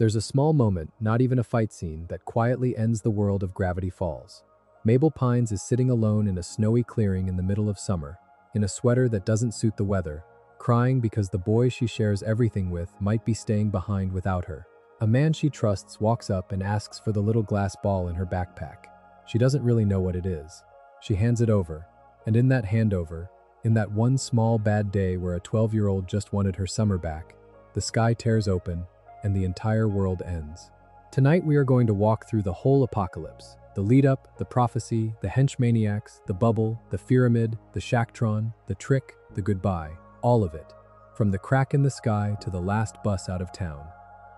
There's a small moment, not even a fight scene, that quietly ends the world of Gravity Falls. Mabel Pines is sitting alone in a snowy clearing in the middle of summer, in a sweater that doesn't suit the weather, crying because the boy she shares everything with might be staying behind without her. A man she trusts walks up and asks for the little glass ball in her backpack. She doesn't really know what it is. She hands it over, and in that handover, in that one small bad day where a 12-year-old just wanted her summer back, the sky tears open and the entire world ends. Tonight we are going to walk through the whole apocalypse. The lead-up, the prophecy, the Henchmaniacs, the bubble, the Fearamid, the Shacktron, the trick, the goodbye, all of it. From the crack in the sky to the last bus out of town.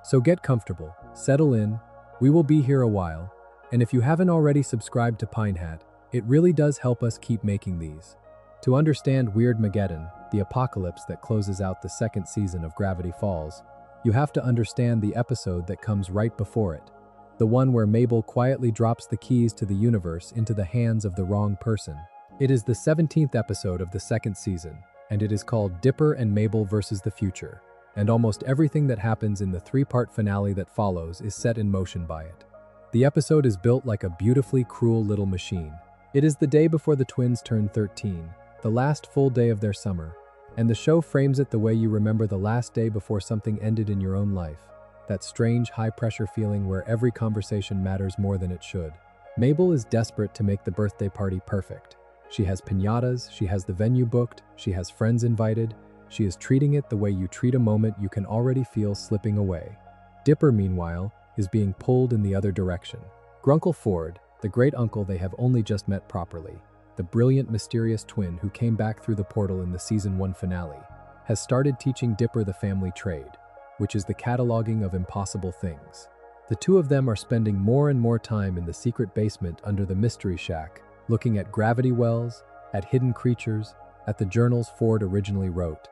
So get comfortable, settle in, we will be here a while, and if you haven't already subscribed to Pine Hat, it really does help us keep making these. To understand Weirdmageddon, the apocalypse that closes out the second season of Gravity Falls, you have to understand the episode that comes right before it. The one where Mabel quietly drops the keys to the universe into the hands of the wrong person. It is the 17th episode of the second season, and it is called Dipper and Mabel versus the Future, and almost everything that happens in the three-part finale that follows is set in motion by it. The episode is built like a beautifully cruel little machine. It is the day before the twins turn 13, the last full day of their summer, and the show frames it the way you remember the last day before something ended in your own life. That strange, high-pressure feeling where every conversation matters more than it should. Mabel is desperate to make the birthday party perfect. She has piñatas, she has the venue booked, she has friends invited, she is treating it the way you treat a moment you can already feel slipping away. Dipper, meanwhile, is being pulled in the other direction. Grunkle Ford, the great uncle they have only just met properly, the brilliant, mysterious twin who came back through the portal in the Season 1 finale, has started teaching Dipper the family trade, which is the cataloging of impossible things. The two of them are spending more and more time in the secret basement under the Mystery Shack, looking at gravity wells, at hidden creatures, at the journals Ford originally wrote.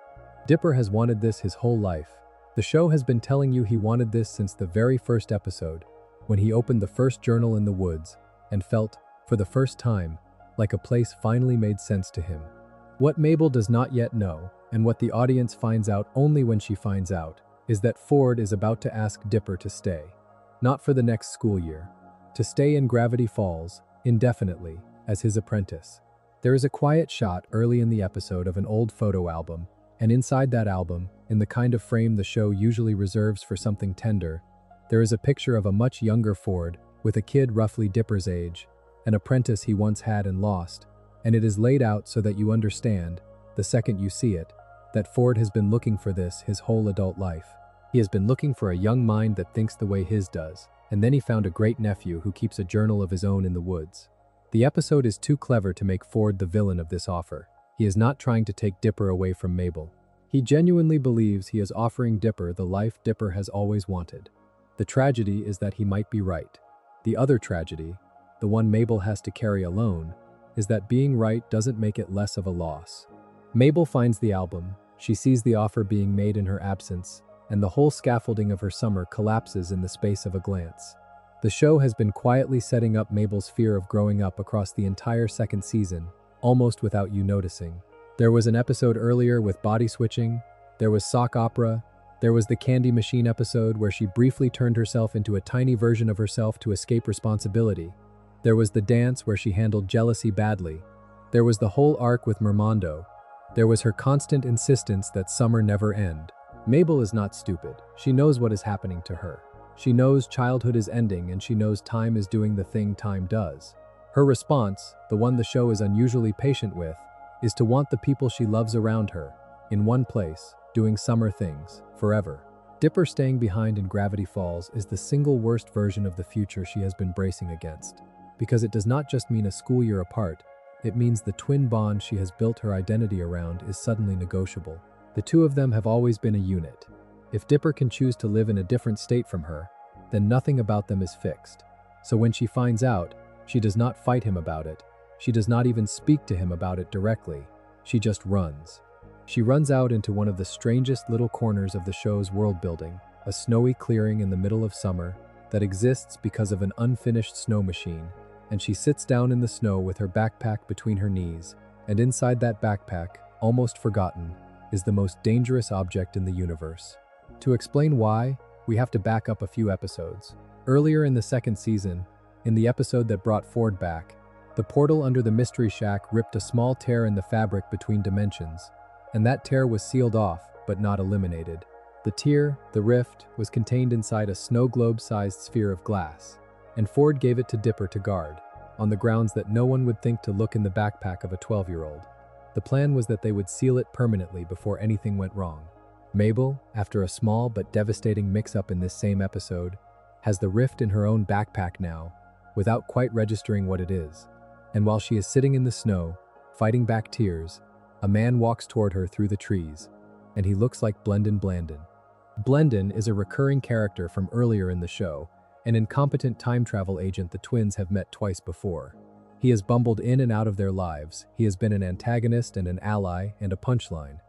Dipper has wanted this his whole life. The show has been telling you he wanted this since the very first episode, when he opened the first journal in the woods and felt, for the first time, like a place finally made sense to him. What Mabel does not yet know, and what the audience finds out only when she finds out, is that Ford is about to ask Dipper to stay. Not for the next school year. To stay in Gravity Falls, indefinitely, as his apprentice. There is a quiet shot early in the episode of an old photo album, and inside that album, in the kind of frame the show usually reserves for something tender, there is a picture of a much younger Ford, with a kid roughly Dipper's age, an apprentice he once had and lost, and it is laid out so that you understand, the second you see it, that Ford has been looking for this his whole adult life. He has been looking for a young mind that thinks the way his does, and then he found a great nephew who keeps a journal of his own in the woods. The episode is too clever to make Ford the villain of this offer. He is not trying to take Dipper away from Mabel. He genuinely believes he is offering Dipper the life Dipper has always wanted. The tragedy is that he might be right. The other tragedy, the one Mabel has to carry alone, is that being right doesn't make it less of a loss. Mabel finds the album, she sees the offer being made in her absence, and the whole scaffolding of her summer collapses in the space of a glance. The show has been quietly setting up Mabel's fear of growing up across the entire second season, almost without you noticing. There was an episode earlier with body switching, there was sock opera, there was the candy machine episode where she briefly turned herself into a tiny version of herself to escape responsibility. There was the dance where she handled jealousy badly. There was the whole arc with Mermando. There was her constant insistence that summer never end. Mabel is not stupid. She knows what is happening to her. She knows childhood is ending and she knows time is doing the thing time does. Her response, the one the show is unusually patient with, is to want the people she loves around her, in one place, doing summer things, forever. Dipper staying behind in Gravity Falls is the single worst version of the future she has been bracing against. Because it does not just mean a school year apart, it means the twin bond she has built her identity around is suddenly negotiable. The two of them have always been a unit. If Dipper can choose to live in a different state from her, then nothing about them is fixed. So when she finds out, she does not fight him about it. She does not even speak to him about it directly. She just runs. She runs out into one of the strangest little corners of the show's world building, a snowy clearing in the middle of summer that exists because of an unfinished snow machine, and she sits down in the snow with her backpack between her knees, and inside that backpack, almost forgotten, is the most dangerous object in the universe. To explain why, we have to back up a few episodes. Earlier in the second season, in the episode that brought Ford back, the portal under the Mystery Shack ripped a small tear in the fabric between dimensions, and that tear was sealed off, but not eliminated. The tear, the rift, was contained inside a snow globe-sized sphere of glass, and Ford gave it to Dipper to guard, on the grounds that no one would think to look in the backpack of a 12-year-old. The plan was that they would seal it permanently before anything went wrong. Mabel, after a small but devastating mix-up in this same episode, has the rift in her own backpack now, without quite registering what it is. And while she is sitting in the snow, fighting back tears, a man walks toward her through the trees, and he looks like Blendon Blandon. Blendon is a recurring character from earlier in the show, an incompetent time travel agent the twins have met twice before. He has bumbled in and out of their lives. He has been an antagonist and an ally and a punchline.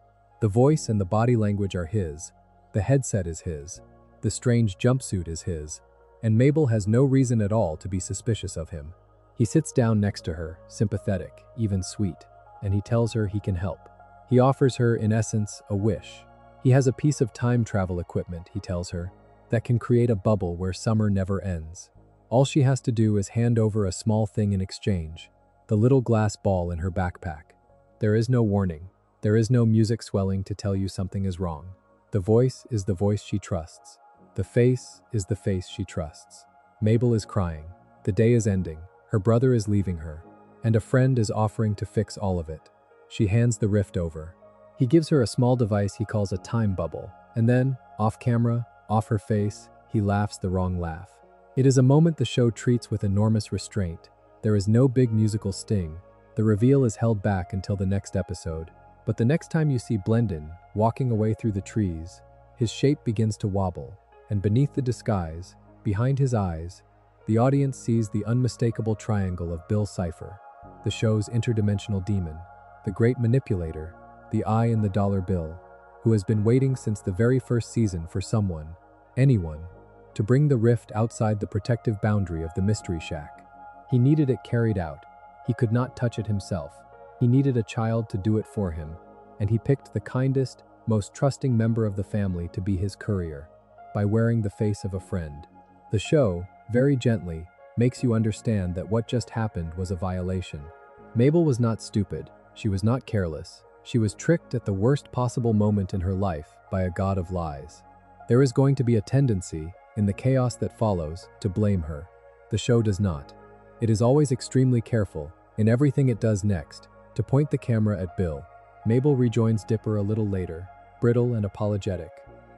The voice and the body language are his, the headset is his, the strange jumpsuit is his, and Mabel has no reason at all to be suspicious of him. He sits down next to her, sympathetic, even sweet, and he tells her he can help. He offers her, in essence, a wish. He has a piece of time travel equipment, he tells her, that can create a bubble where summer never ends. All she has to do is hand over a small thing in exchange, the little glass ball in her backpack. There is no warning. There is no music swelling to tell you something is wrong. The voice is the voice she trusts. The face is the face she trusts. Mabel is crying. The day is ending. Her brother is leaving her, and a friend is offering to fix all of it. She hands the rift over. He gives her a small device he calls a time bubble, and then, off camera, off her face, he laughs the wrong laugh. It is a moment the show treats with enormous restraint. There is no big musical sting. The reveal is held back until the next episode. But the next time you see Blendon walking away through the trees, his shape begins to wobble, and beneath the disguise, behind his eyes, the audience sees the unmistakable triangle of Bill Cipher, the show's interdimensional demon, the great manipulator, the eye in the dollar bill, who has been waiting since the very first season for someone, anyone, to bring the rift outside the protective boundary of the Mystery Shack. He needed it carried out. He could not touch it himself. He needed a child to do it for him, and he picked the kindest, most trusting member of the family to be his courier, by wearing the face of a friend. The show, very gently, makes you understand that what just happened was a violation. Mabel was not stupid. She was not careless. She was tricked at the worst possible moment in her life by a god of lies. There is going to be a tendency, in the chaos that follows, to blame her. The show does not. It is always extremely careful, in everything it does next, to point the camera at Bill. Mabel rejoins Dipper a little later, brittle and apologetic,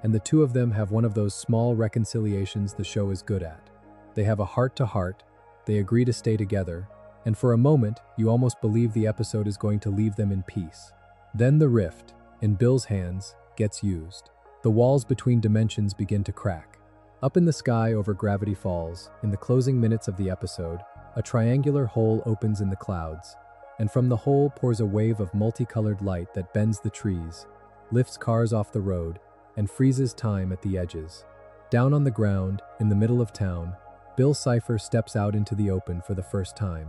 and the two of them have one of those small reconciliations the show is good at. They have a heart-to-heart, they agree to stay together, and for a moment, you almost believe the episode is going to leave them in peace. Then the rift, in Bill's hands, gets used. The walls between dimensions begin to crack. Up in the sky over Gravity Falls, in the closing minutes of the episode, a triangular hole opens in the clouds, and from the hole pours a wave of multicolored light that bends the trees, lifts cars off the road, and freezes time at the edges. Down on the ground, in the middle of town, Bill Cipher steps out into the open for the first time.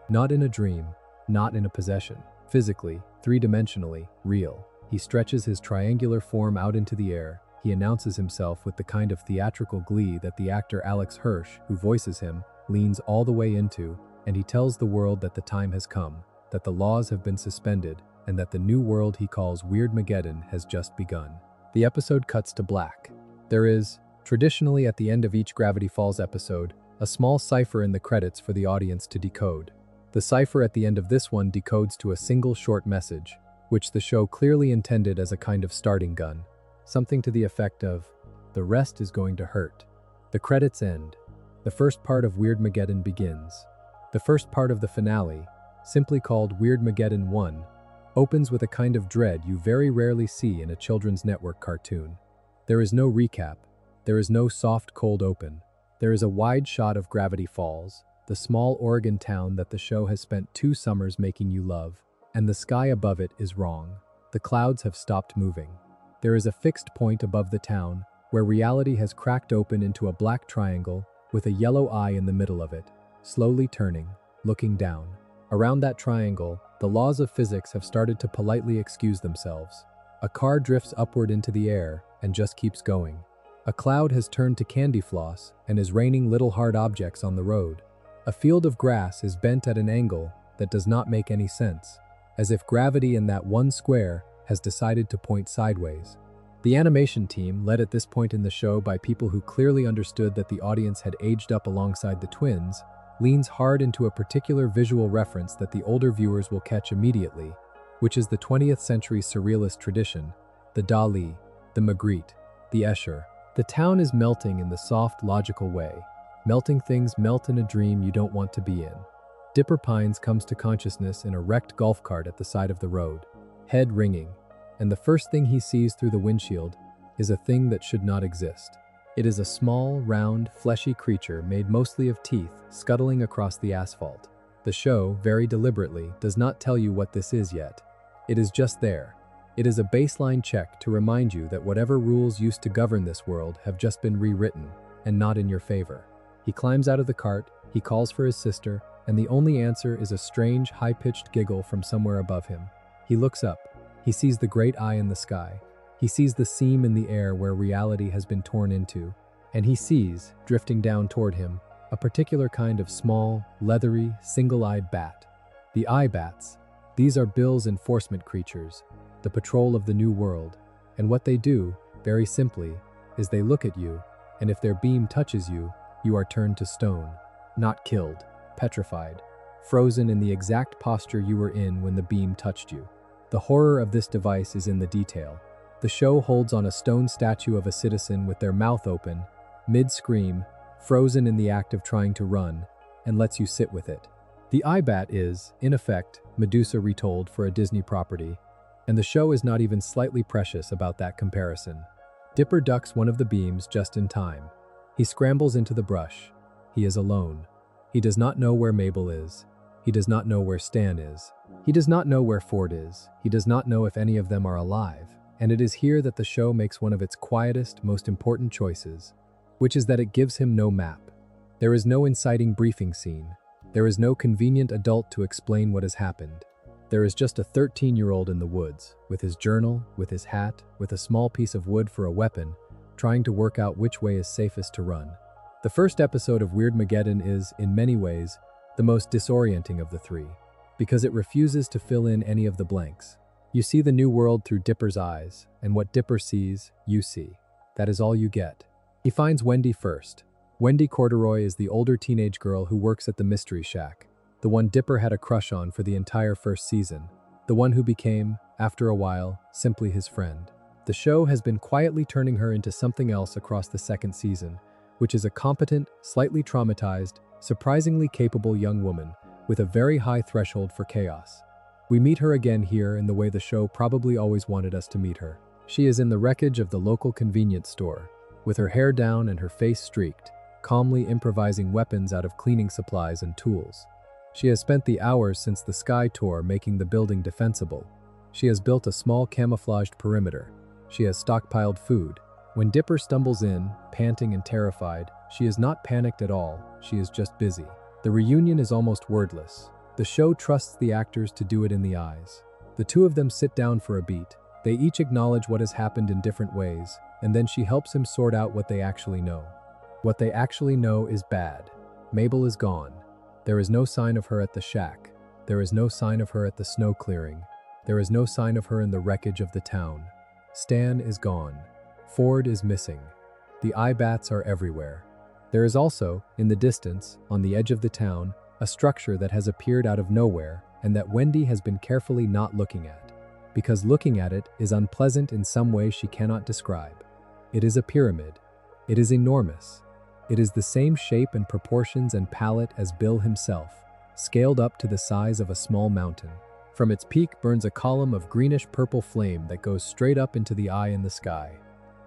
Not in a dream, not in a possession. Physically, three-dimensionally, real. He stretches his triangular form out into the air. He announces himself with the kind of theatrical glee that the actor Alex Hirsch, who voices him, leans all the way into, and he tells the world that the time has come, that the laws have been suspended, and that the new world he calls Weirdmageddon has just begun. The episode cuts to black. There is, traditionally at the end of each Gravity Falls episode, a small cipher in the credits for the audience to decode. The cipher at the end of this one decodes to a single short message, which the show clearly intended as a kind of starting gun. Something to the effect of, "The rest is going to hurt." The credits end. The first part of Weirdmageddon begins. The first part of the finale, simply called Weirdmageddon 1, opens with a kind of dread you very rarely see in a children's network cartoon. There is no recap. There is no soft cold open. There is a wide shot of Gravity Falls, the small Oregon town that the show has spent 2 summers making you love, and the sky above it is wrong. The clouds have stopped moving. There is a fixed point above the town where reality has cracked open into a black triangle with a yellow eye in the middle of it, slowly turning, looking down. Around that triangle, the laws of physics have started to politely excuse themselves. A car drifts upward into the air and just keeps going. A cloud has turned to candy floss and is raining little hard objects on the road. A field of grass is bent at an angle that does not make any sense, as if gravity in that one square has decided to point sideways. The animation team, led at this point in the show by people who clearly understood that the audience had aged up alongside the twins, leans hard into a particular visual reference that the older viewers will catch immediately, which is the 20th century surrealist tradition, the Dali, the Magritte, the Escher. The town is melting in the soft, logical way. Melting things melt in a dream you don't want to be in. Dipper Pines comes to consciousness in a wrecked golf cart at the side of the road, head ringing, and the first thing he sees through the windshield is a thing that should not exist. It is a small, round, fleshy creature made mostly of teeth scuttling across the asphalt. The show, very deliberately, does not tell you what this is yet. It is just there. It is a baseline check to remind you that whatever rules used to govern this world have just been rewritten, and not in your favor. He climbs out of the cart, he calls for his sister, and the only answer is a strange, high-pitched giggle from somewhere above him. He looks up. He sees the great eye in the sky. He sees the seam in the air where reality has been torn into. And he sees, drifting down toward him, a particular kind of small, leathery, single-eyed bat. The eye bats. These are Bill's enforcement creatures, the patrol of the new world. And what they do, very simply, is they look at you, and if their beam touches you, you are turned to stone. Not killed, petrified, frozen in the exact posture you were in when the beam touched you. The horror of this device is in the detail. The show holds on a stone statue of a citizen with their mouth open, mid-scream, frozen in the act of trying to run, and lets you sit with it. The eye bat is, in effect, Medusa retold for a Disney property, and the show is not even slightly precious about that comparison. Dipper ducks one of the beams just in time. He scrambles into the brush. He is alone. He does not know where Mabel is. He does not know where Stan is. He does not know where Ford is. He does not know if any of them are alive. And it is here that the show makes one of its quietest, most important choices, which is that it gives him no map. There is no inciting briefing scene. There is no convenient adult to explain what has happened. There is just a 13-year-old in the woods, with his journal, with his hat, with a small piece of wood for a weapon, trying to work out which way is safest to run. The first episode of Weirdmageddon is, in many ways, the most disorienting of the three, because it refuses to fill in any of the blanks. You see the new world through Dipper's eyes, and what Dipper sees, you see. That is all you get. He finds Wendy first. Wendy Corduroy is the older teenage girl who works at the Mystery Shack, the one Dipper had a crush on for the entire first season, the one who became, after a while, simply his friend. The show has been quietly turning her into something else across the second season, which is a competent, slightly traumatized, surprisingly capable young woman with a very high threshold for chaos. We meet her again here in the way the show probably always wanted us to meet her. She is in the wreckage of the local convenience store, with her hair down and her face streaked, calmly improvising weapons out of cleaning supplies and tools. She has spent the hours since the Sky Tour making the building defensible. She has built a small camouflaged perimeter. She has stockpiled food. When Dipper stumbles in, panting and terrified, she is not panicked at all, she is just busy. The reunion is almost wordless. The show trusts the actors to do it in the eyes. The two of them sit down for a beat. They each acknowledge what has happened in different ways, and then she helps him sort out what they actually know. What they actually know is bad. Mabel is gone. There is no sign of her at the shack. There is no sign of her at the snow clearing. There is no sign of her in the wreckage of the town. Stan is gone. Ford is missing. The eye bats are everywhere. There is also, in the distance, on the edge of the town, a structure that has appeared out of nowhere and that Wendy has been carefully not looking at, because looking at it is unpleasant in some way she cannot describe. It is a pyramid. It is enormous. It is the same shape and proportions and palette as Bill himself, scaled up to the size of a small mountain. From its peak burns a column of greenish-purple flame that goes straight up into the eye in the sky.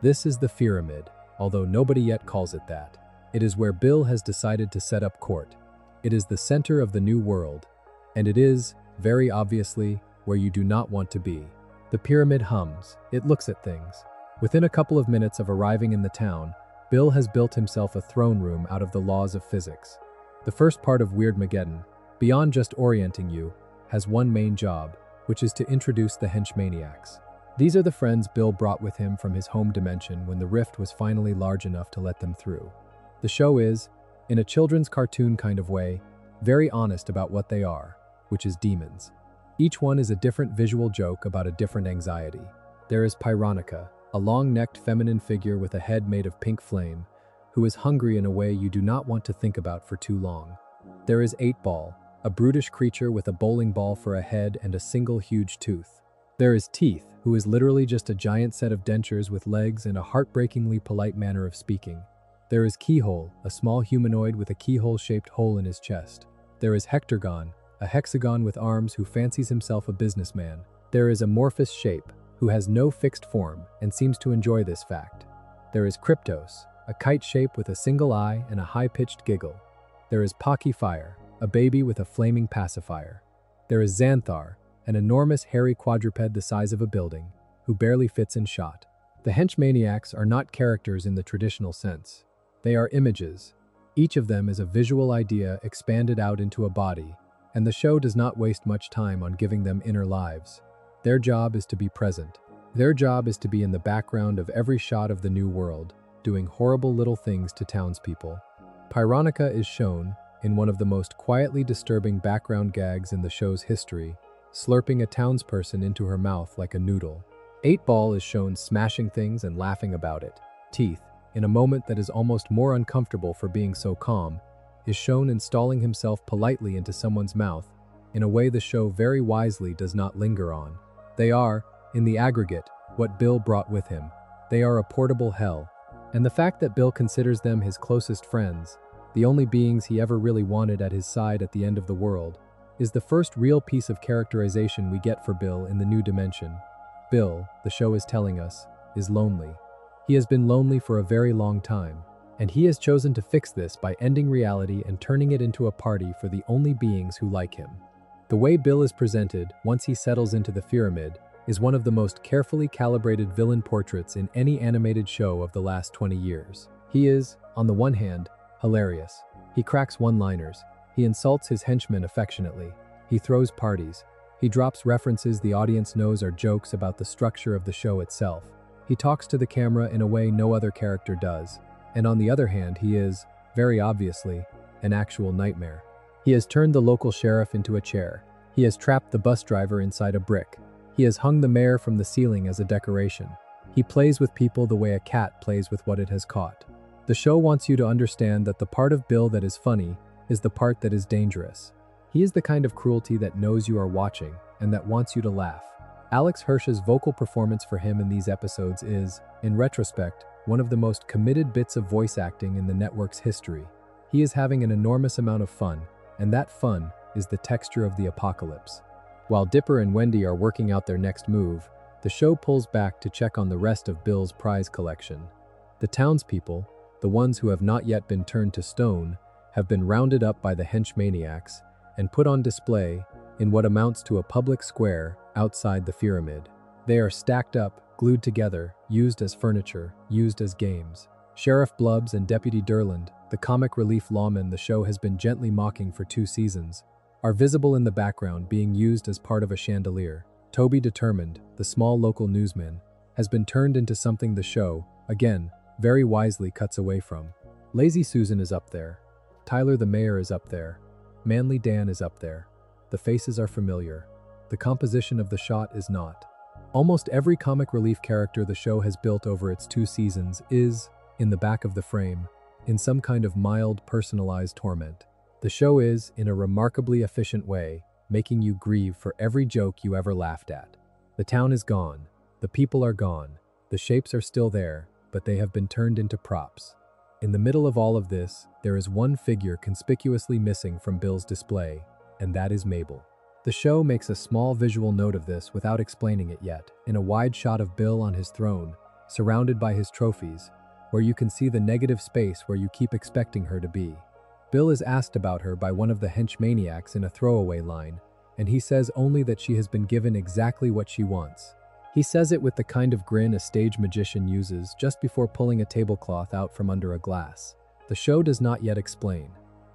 This is the Fearamid, although nobody yet calls it that. It is where Bill has decided to set up court. It is the center of the new world, and it is, very obviously, where you do not want to be. The pyramid hums. It looks at things. Within a couple of minutes of arriving in the town, Bill has built himself a throne room out of the laws of physics. The first part of Weirdmageddon, beyond just orienting you, has one main job, which is to introduce the Henchmaniacs. These are the friends Bill brought with him from his home dimension when the rift was finally large enough to let them through. The show is, in a children's cartoon kind of way, very honest about what they are, which is demons. Each one is a different visual joke about a different anxiety. There is Pyronica, a long-necked feminine figure with a head made of pink flame, who is hungry in a way you do not want to think about for too long. There is 8-Ball, a brutish creature with a bowling ball for a head and a single huge tooth. There is Teeth, who is literally just a giant set of dentures with legs and a heartbreakingly polite manner of speaking. There is Keyhole, a small humanoid with a keyhole-shaped hole in his chest. There is Hectorgon, a hexagon with arms who fancies himself a businessman. There is Amorphous Shape, who has no fixed form and seems to enjoy this fact. There is Kryptos, a kite shape with a single eye and a high-pitched giggle. There is Pocky Fire, a baby with a flaming pacifier. There is Xanthar, an enormous hairy quadruped the size of a building, who barely fits in shot. The Henchmaniacs are not characters in the traditional sense. They are images. Each of them is a visual idea expanded out into a body, and the show does not waste much time on giving them inner lives. Their job is to be present. Their job is to be in the background of every shot of the new world, doing horrible little things to townspeople. Pyronica is shown, in one of the most quietly disturbing background gags in the show's history, slurping a townsperson into her mouth like a noodle. 8-Ball is shown smashing things and laughing about it. Teeth, in a moment that is almost more uncomfortable for being so calm, is shown installing himself politely into someone's mouth, in a way the show very wisely does not linger on. They are, in the aggregate, what Bill brought with him. They are a portable hell. And the fact that Bill considers them his closest friends, the only beings he ever really wanted at his side at the end of the world, is the first real piece of characterization we get for Bill in the new dimension. Bill, the show is telling us, is lonely. He has been lonely for a very long time, and he has chosen to fix this by ending reality and turning it into a party for the only beings who like him. The way Bill is presented, once he settles into the Fearamid, is one of the most carefully calibrated villain portraits in any animated show of the last 20 years. He is, on the one hand, hilarious. He cracks one-liners. He insults his henchmen affectionately. He throws parties. He drops references the audience knows are jokes about the structure of the show itself. He talks to the camera in a way no other character does. And on the other hand, he is, very obviously, an actual nightmare. He has turned the local sheriff into a chair. He has trapped the bus driver inside a brick. He has hung the mayor from the ceiling as a decoration. He plays with people the way a cat plays with what it has caught. The show wants you to understand that the part of Bill that is funny is the part that is dangerous. He is the kind of cruelty that knows you are watching and that wants you to laugh. Alex Hirsch's vocal performance for him in these episodes is, in retrospect, one of the most committed bits of voice acting in the network's history. He is having an enormous amount of fun, and that fun is the texture of the apocalypse. While Dipper and Wendy are working out their next move, the show pulls back to check on the rest of Bill's prize collection. The townspeople, the ones who have not yet been turned to stone, have been rounded up by the Henchmaniacs and put on display in what amounts to a public square outside the Fearamid. They are stacked up, glued together, used as furniture, used as games. Sheriff Blubbs and Deputy Durland, the comic relief lawmen the show has been gently mocking for 2 seasons, are visible in the background being used as part of a chandelier. Toby Determined, the small local newsman, has been turned into something the show, again, very wisely cuts away from. Lazy Susan is up there. Tyler the Mayor is up there. Manly Dan is up there. The faces are familiar. The composition of the shot is not. Almost every comic relief character the show has built over its 2 seasons is, in the back of the frame, in some kind of mild, personalized torment. The show is, in a remarkably efficient way, making you grieve for every joke you ever laughed at. The town is gone. The people are gone. The shapes are still there, but they have been turned into props. In the middle of all of this, there is one figure conspicuously missing from Bill's display, and that is Mabel. The show makes a small visual note of this without explaining it yet, in a wide shot of Bill on his throne, surrounded by his trophies, where you can see the negative space where you keep expecting her to be. Bill is asked about her by one of the Henchmaniacs in a throwaway line, and he says only that she has been given exactly what she wants. He says it with the kind of grin a stage magician uses just before pulling a tablecloth out from under a glass. The show does not yet explain.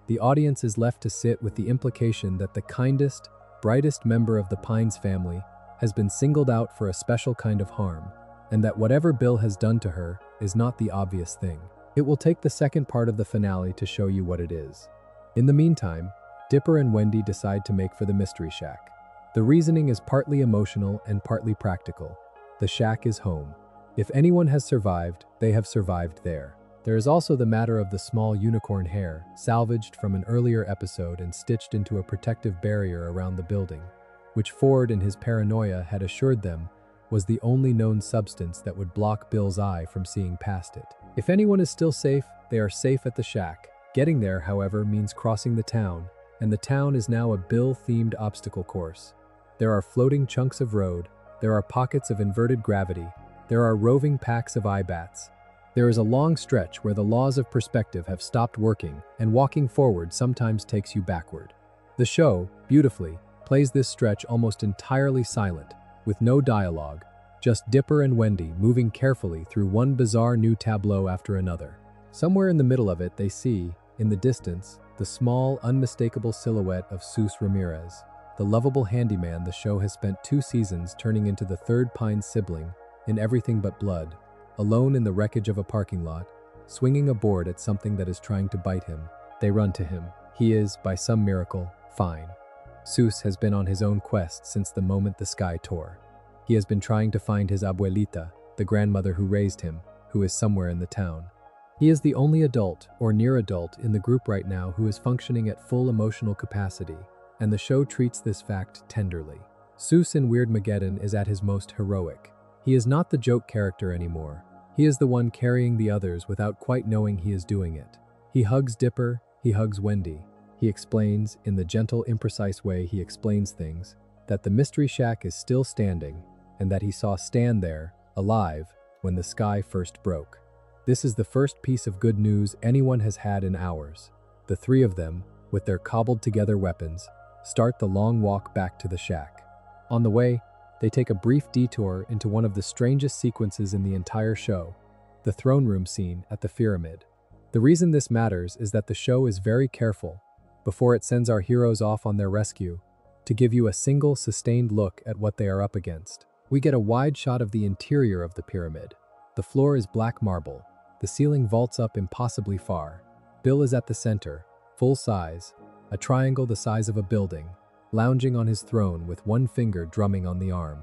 The audience is left to sit with the implication that the kindest, brightest member of the Pines family has been singled out for a special kind of harm, and that whatever Bill has done to her is not the obvious thing. It will take the second part of the finale to show you what it is. In the meantime, Dipper and Wendy decide to make for the Mystery Shack. The reasoning is partly emotional and partly practical. The shack is home. If anyone has survived, they have survived there. There is also the matter of the small unicorn hair, salvaged from an earlier episode and stitched into a protective barrier around the building, which Ford in his paranoia had assured them was the only known substance that would block Bill's eye from seeing past it. If anyone is still safe, they are safe at the shack. Getting there, however, means crossing the town, and the town is now a Bill-themed obstacle course. There are floating chunks of road, there are pockets of inverted gravity, there are roving packs of eye-bats. There is a long stretch where the laws of perspective have stopped working, and walking forward sometimes takes you backward. The show, beautifully, plays this stretch almost entirely silent, with no dialogue, just Dipper and Wendy moving carefully through one bizarre new tableau after another. Somewhere in the middle of it they see, in the distance, the small, unmistakable silhouette of Sus Ramirez, the lovable handyman the show has spent 2 seasons turning into the third Pine sibling in Everything But Blood, alone in the wreckage of a parking lot, swinging a board at something that is trying to bite him. They run to him. He is, by some miracle, fine. Sus has been on his own quest since the moment the sky tore. He has been trying to find his abuelita, the grandmother who raised him, who is somewhere in the town. He is the only adult, or near adult, in the group right now who is functioning at full emotional capacity, and the show treats this fact tenderly. Sus in Weirdmageddon is at his most heroic. He is not the joke character anymore. He is the one carrying the others without quite knowing he is doing it. He hugs Dipper, he hugs Wendy. He explains, in the gentle, imprecise way he explains things, that the Mystery Shack is still standing, and that he saw Stan there, alive, when the sky first broke. This is the first piece of good news anyone has had in hours. The 3 of them, with their cobbled-together weapons, start the long walk back to the shack. On the way, they take a brief detour into one of the strangest sequences in the entire show, the throne room scene at the Fearamid. The reason this matters is that the show is very careful, before it sends our heroes off on their rescue, to give you a single, sustained look at what they are up against. We get a wide shot of the interior of the pyramid. The floor is black marble. The ceiling vaults up impossibly far. Bill is at the center, full size, a triangle the size of a building, lounging on his throne with one finger drumming on the arm.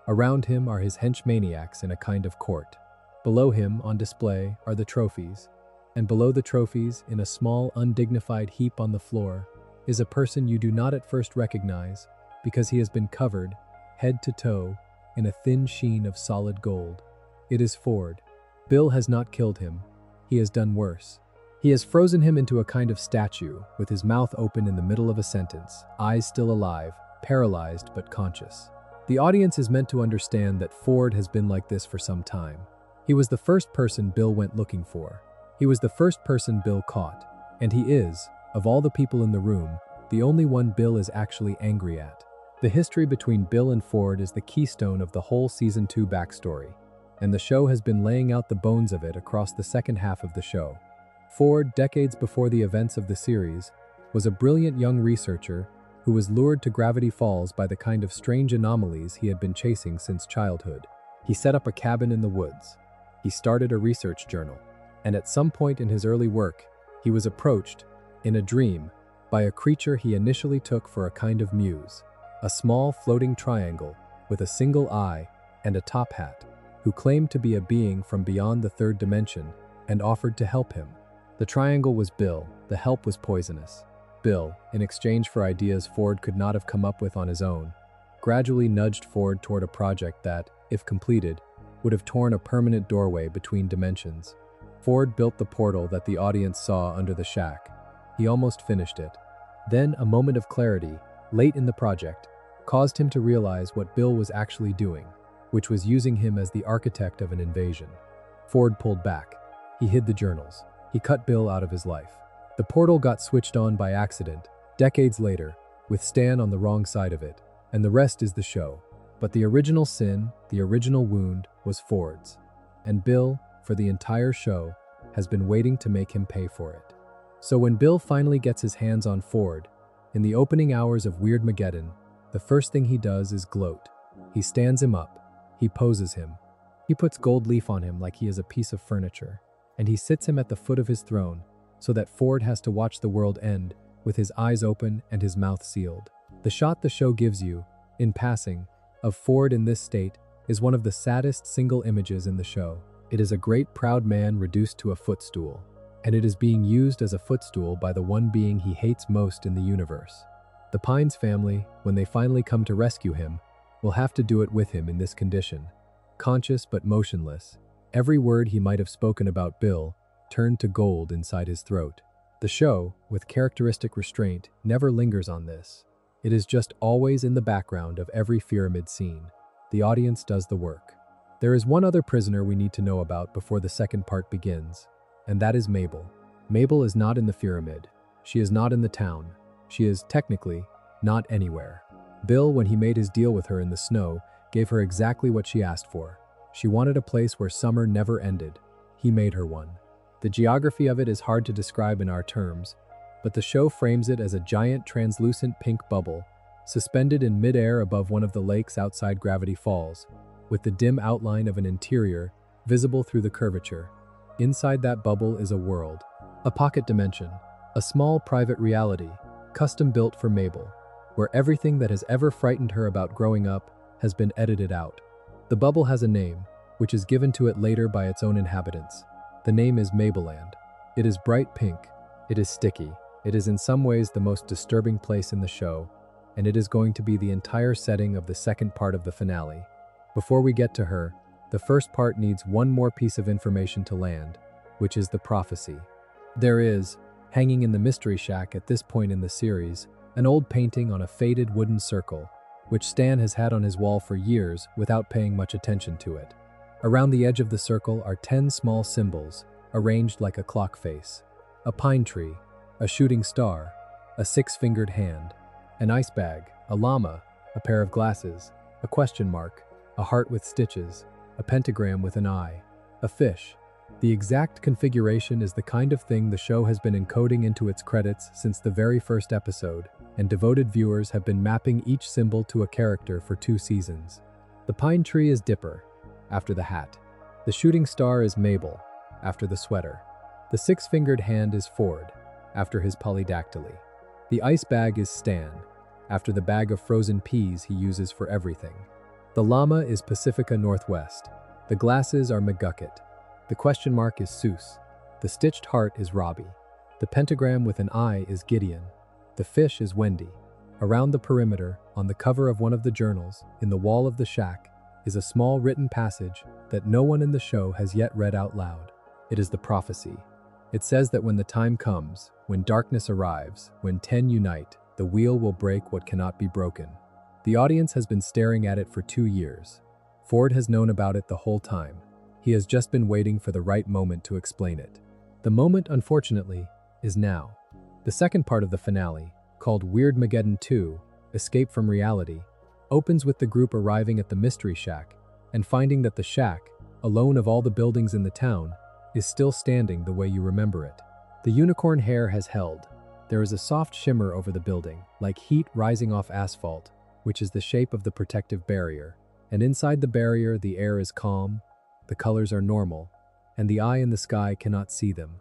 Around him are his henchmaniacs in a kind of court. Below him, on display, are the trophies. And below the trophies, in a small, undignified heap on the floor, is a person you do not at first recognize because he has been covered, head to toe, in a thin sheen of solid gold. It is Ford. Bill has not killed him. He has done worse. He has frozen him into a kind of statue, with his mouth open in the middle of a sentence, eyes still alive, paralyzed but conscious. The audience is meant to understand that Ford has been like this for some time. He was the first person Bill went looking for. He was the first person Bill caught, and he is, of all the people in the room, the only one Bill is actually angry at. The history between Bill and Ford is the keystone of the whole Season 2 backstory, and the show has been laying out the bones of it across the second half of the show. Ford, decades before the events of the series, was a brilliant young researcher who was lured to Gravity Falls by the kind of strange anomalies he had been chasing since childhood. He set up a cabin in the woods. He started a research journal. And at some point in his early work, he was approached, in a dream, by a creature he initially took for a kind of muse, a small floating triangle with a single eye and a top hat, who claimed to be a being from beyond the 3rd dimension and offered to help him. The triangle was Bill, the help was poisonous. Bill, in exchange for ideas Ford could not have come up with on his own, gradually nudged Ford toward a project that, if completed, would have torn a permanent doorway between dimensions. Ford built the portal that the audience saw under the shack. He almost finished it. Then a moment of clarity, late in the project, caused him to realize what Bill was actually doing, which was using him as the architect of an invasion. Ford pulled back. He hid the journals. He cut Bill out of his life. The portal got switched on by accident, decades later, with Stan on the wrong side of it, and the rest is the show. But the original sin, the original wound, was Ford's. And Bill, for the entire show, has been waiting to make him pay for it. So when Bill finally gets his hands on Ford, in the opening hours of Weirdmageddon, the first thing he does is gloat. He stands him up. He poses him. He puts gold leaf on him like he is a piece of furniture. And he sits him at the foot of his throne so that Ford has to watch the world end with his eyes open and his mouth sealed. The shot the show gives you, in passing, of Ford in this state is one of the saddest single images in the show. It is a great proud man reduced to a footstool, and it is being used as a footstool by the one being he hates most in the universe. The Pines family, when they finally come to rescue him, will have to do it with him in this condition. Conscious but motionless, every word he might have spoken about Bill turned to gold inside his throat. The show, with characteristic restraint, never lingers on this. It is just always in the background of every Fearamid scene. The audience does the work. There is one other prisoner we need to know about before the second part begins, and that is Mabel. Mabel is not in the Fearamid. She is not in the town. She is, technically, not anywhere. Bill, when he made his deal with her in the snow, gave her exactly what she asked for. She wanted a place where summer never ended. He made her one. The geography of it is hard to describe in our terms, but the show frames it as a giant translucent pink bubble suspended in midair above one of the lakes outside Gravity Falls, with the dim outline of an interior visible through the curvature. Inside that bubble is a world, a pocket dimension, a small private reality, custom-built for Mabel, where everything that has ever frightened her about growing up has been edited out. The bubble has a name, which is given to it later by its own inhabitants. The name is Mabeland. It is bright pink. It is sticky. It is in some ways the most disturbing place in the show, and it is going to be the entire setting of the second part of the finale. Before we get to her, the first part needs one more piece of information to land, which is the prophecy. There is, hanging in the Mystery Shack at this point in the series, an old painting on a faded wooden circle, which Stan has had on his wall for years without paying much attention to it. Around the edge of the circle are 10 small symbols, arranged like a clock face. A pine tree, a shooting star, a 6-fingered hand, an ice bag, a llama, a pair of glasses, a question mark, a heart with stitches, a pentagram with an eye, a fish. The exact configuration is the kind of thing the show has been encoding into its credits since the very first episode, and devoted viewers have been mapping each symbol to a character for 2 seasons. The pine tree is Dipper, after the hat. The shooting star is Mabel, after the sweater. The 6-fingered hand is Ford, after his polydactyly. The ice bag is Stan, after the bag of frozen peas he uses for everything. The llama is Pacifica Northwest. The glasses are McGucket. The question mark is Seuss. The stitched heart is Robbie. The pentagram with an eye is Gideon. The fish is Wendy. Around the perimeter, on the cover of one of the journals, in the wall of the shack, is a small written passage that no one in the show has yet read out loud. It is the prophecy. It says that when the time comes, when darkness arrives, when 10 unite, the wheel will break what cannot be broken. The audience has been staring at it for 2 years. Ford has known about it the whole time. He has just been waiting for the right moment to explain it. The moment, unfortunately, is now. The second part of the finale, called Weirdmageddon 2, Escape from Reality, opens with the group arriving at the Mystery Shack and finding that the shack, alone of all the buildings in the town, is still standing the way you remember it. The unicorn hair has held. There is a soft shimmer over the building, like heat rising off asphalt, which is the shape of the protective barrier. And inside the barrier, the air is calm, the colors are normal, and the eye in the sky cannot see them.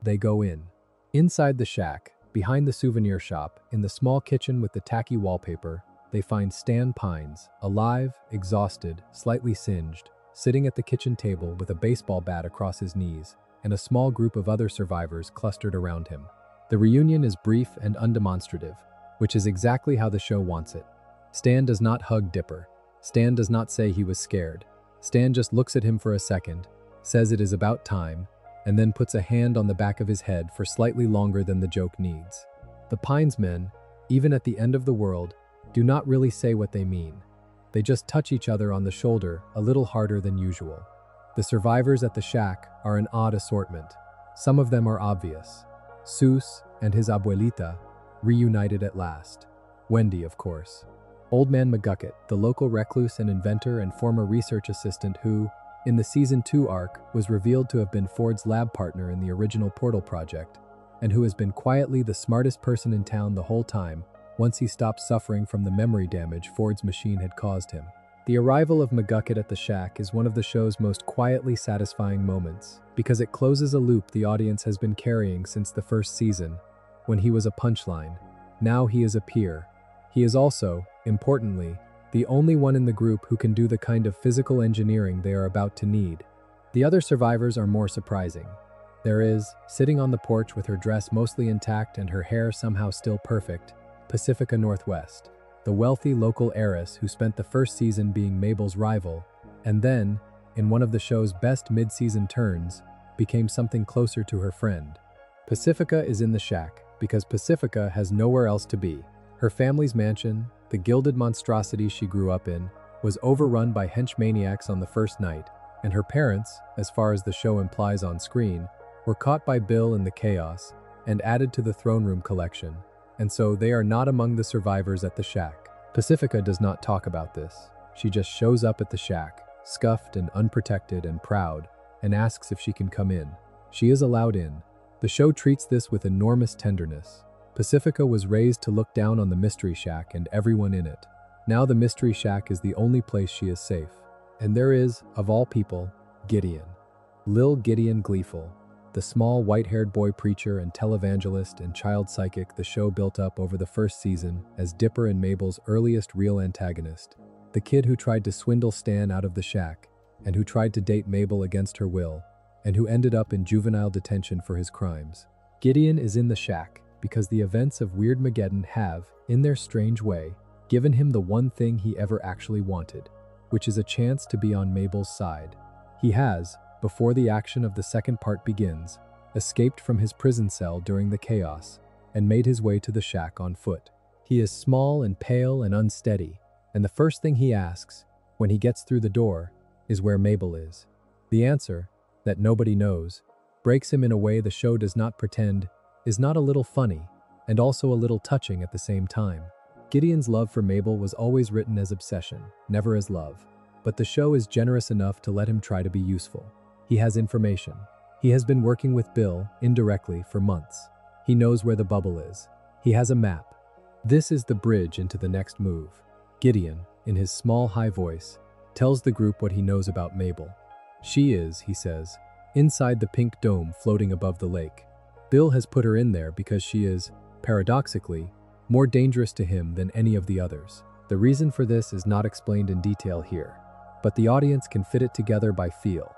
They go in. Inside the shack, behind the souvenir shop, in the small kitchen with the tacky wallpaper, they find Stan Pines, alive, exhausted, slightly singed, sitting at the kitchen table with a baseball bat across his knees, and a small group of other survivors clustered around him. The reunion is brief and undemonstrative, which is exactly how the show wants it. Stan does not hug Dipper. Stan does not say he was scared. Stan just looks at him for a second, says it is about time, and then puts a hand on the back of his head for slightly longer than the joke needs. The Pines men, even at the end of the world, do not really say what they mean. They just touch each other on the shoulder a little harder than usual. The survivors at the shack are an odd assortment. Some of them are obvious. Seuss and his abuelita, reunited at last. Wendy, of course. Old Man McGucket, the local recluse and inventor and former research assistant who, in the Season 2 arc, was revealed to have been Ford's lab partner in the original Portal project, and who has been quietly the smartest person in town the whole time once he stopped suffering from the memory damage Ford's machine had caused him. The arrival of McGucket at the shack is one of the show's most quietly satisfying moments, because it closes a loop the audience has been carrying since the first season, when he was a punchline. Now he is a peer. He is also, importantly, the only one in the group who can do the kind of physical engineering they are about to need. The other survivors are more surprising. There is, sitting on the porch with her dress mostly intact and her hair somehow still perfect, Pacifica Northwest, the wealthy local heiress who spent the first season being Mabel's rival, and then, in one of the show's best mid-season turns, became something closer to her friend. Pacifica is in the shack because Pacifica has nowhere else to be. Her family's mansion, the gilded monstrosity she grew up in, was overrun by henchmaniacs on the first night, and her parents, as far as the show implies on screen, were caught by Bill in the chaos and added to the throne room collection, and so they are not among the survivors at the shack. Pacifica does not talk about this. She just shows up at the shack, scuffed and unprotected and proud, and asks if she can come in. She is allowed in. The show treats this with enormous tenderness. Pacifica was raised to look down on the Mystery Shack and everyone in it. Now the Mystery Shack is the only place she is safe. And there is, of all people, Gideon. Lil Gideon Gleeful, the small white-haired boy preacher and televangelist and child psychic the show built up over the first season as Dipper and Mabel's earliest real antagonist. The kid who tried to swindle Stan out of the shack, and who tried to date Mabel against her will, and who ended up in juvenile detention for his crimes. Gideon is in the shack because the events of Weirdmageddon have, in their strange way, given him the one thing he ever actually wanted, which is a chance to be on Mabel's side. He has, before the action of the second part begins, escaped from his prison cell during the chaos and made his way to the shack on foot. He is small and pale and unsteady, and the first thing he asks, when he gets through the door, is where Mabel is. The answer, that nobody knows, breaks him in a way the show does not pretend is not a little funny, and also a little touching at the same time. Gideon's love for Mabel was always written as obsession, never as love. But the show is generous enough to let him try to be useful. He has information. He has been working with Bill, indirectly, for months. He knows where the bubble is. He has a map. This is the bridge into the next move. Gideon, in his small, high voice, tells the group what he knows about Mabel. She is, he says, inside the pink dome floating above the lake. Bill has put her in there because she is, paradoxically, more dangerous to him than any of the others. The reason for this is not explained in detail here, but the audience can fit it together by feel.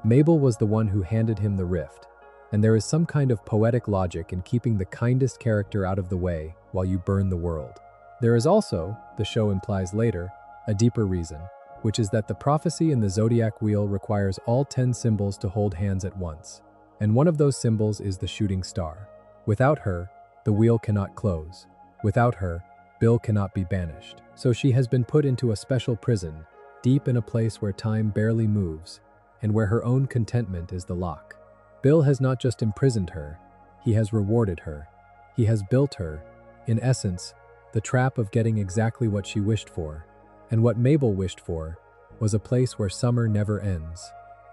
Mabel was the one who handed him the rift, and there is some kind of poetic logic in keeping the kindest character out of the way while you burn the world. There is also, the show implies later, a deeper reason, which is that the prophecy in the zodiac wheel requires all 10 symbols to hold hands at once, and one of those symbols is the shooting star. Without her, the wheel cannot close. Without her, Bill cannot be banished. So she has been put into a special prison, deep in a place where time barely moves, and where her own contentment is the lock. Bill has not just imprisoned her, he has rewarded her. He has built her, in essence, the trap of getting exactly what she wished for. And what Mabel wished for was a place where summer never ends.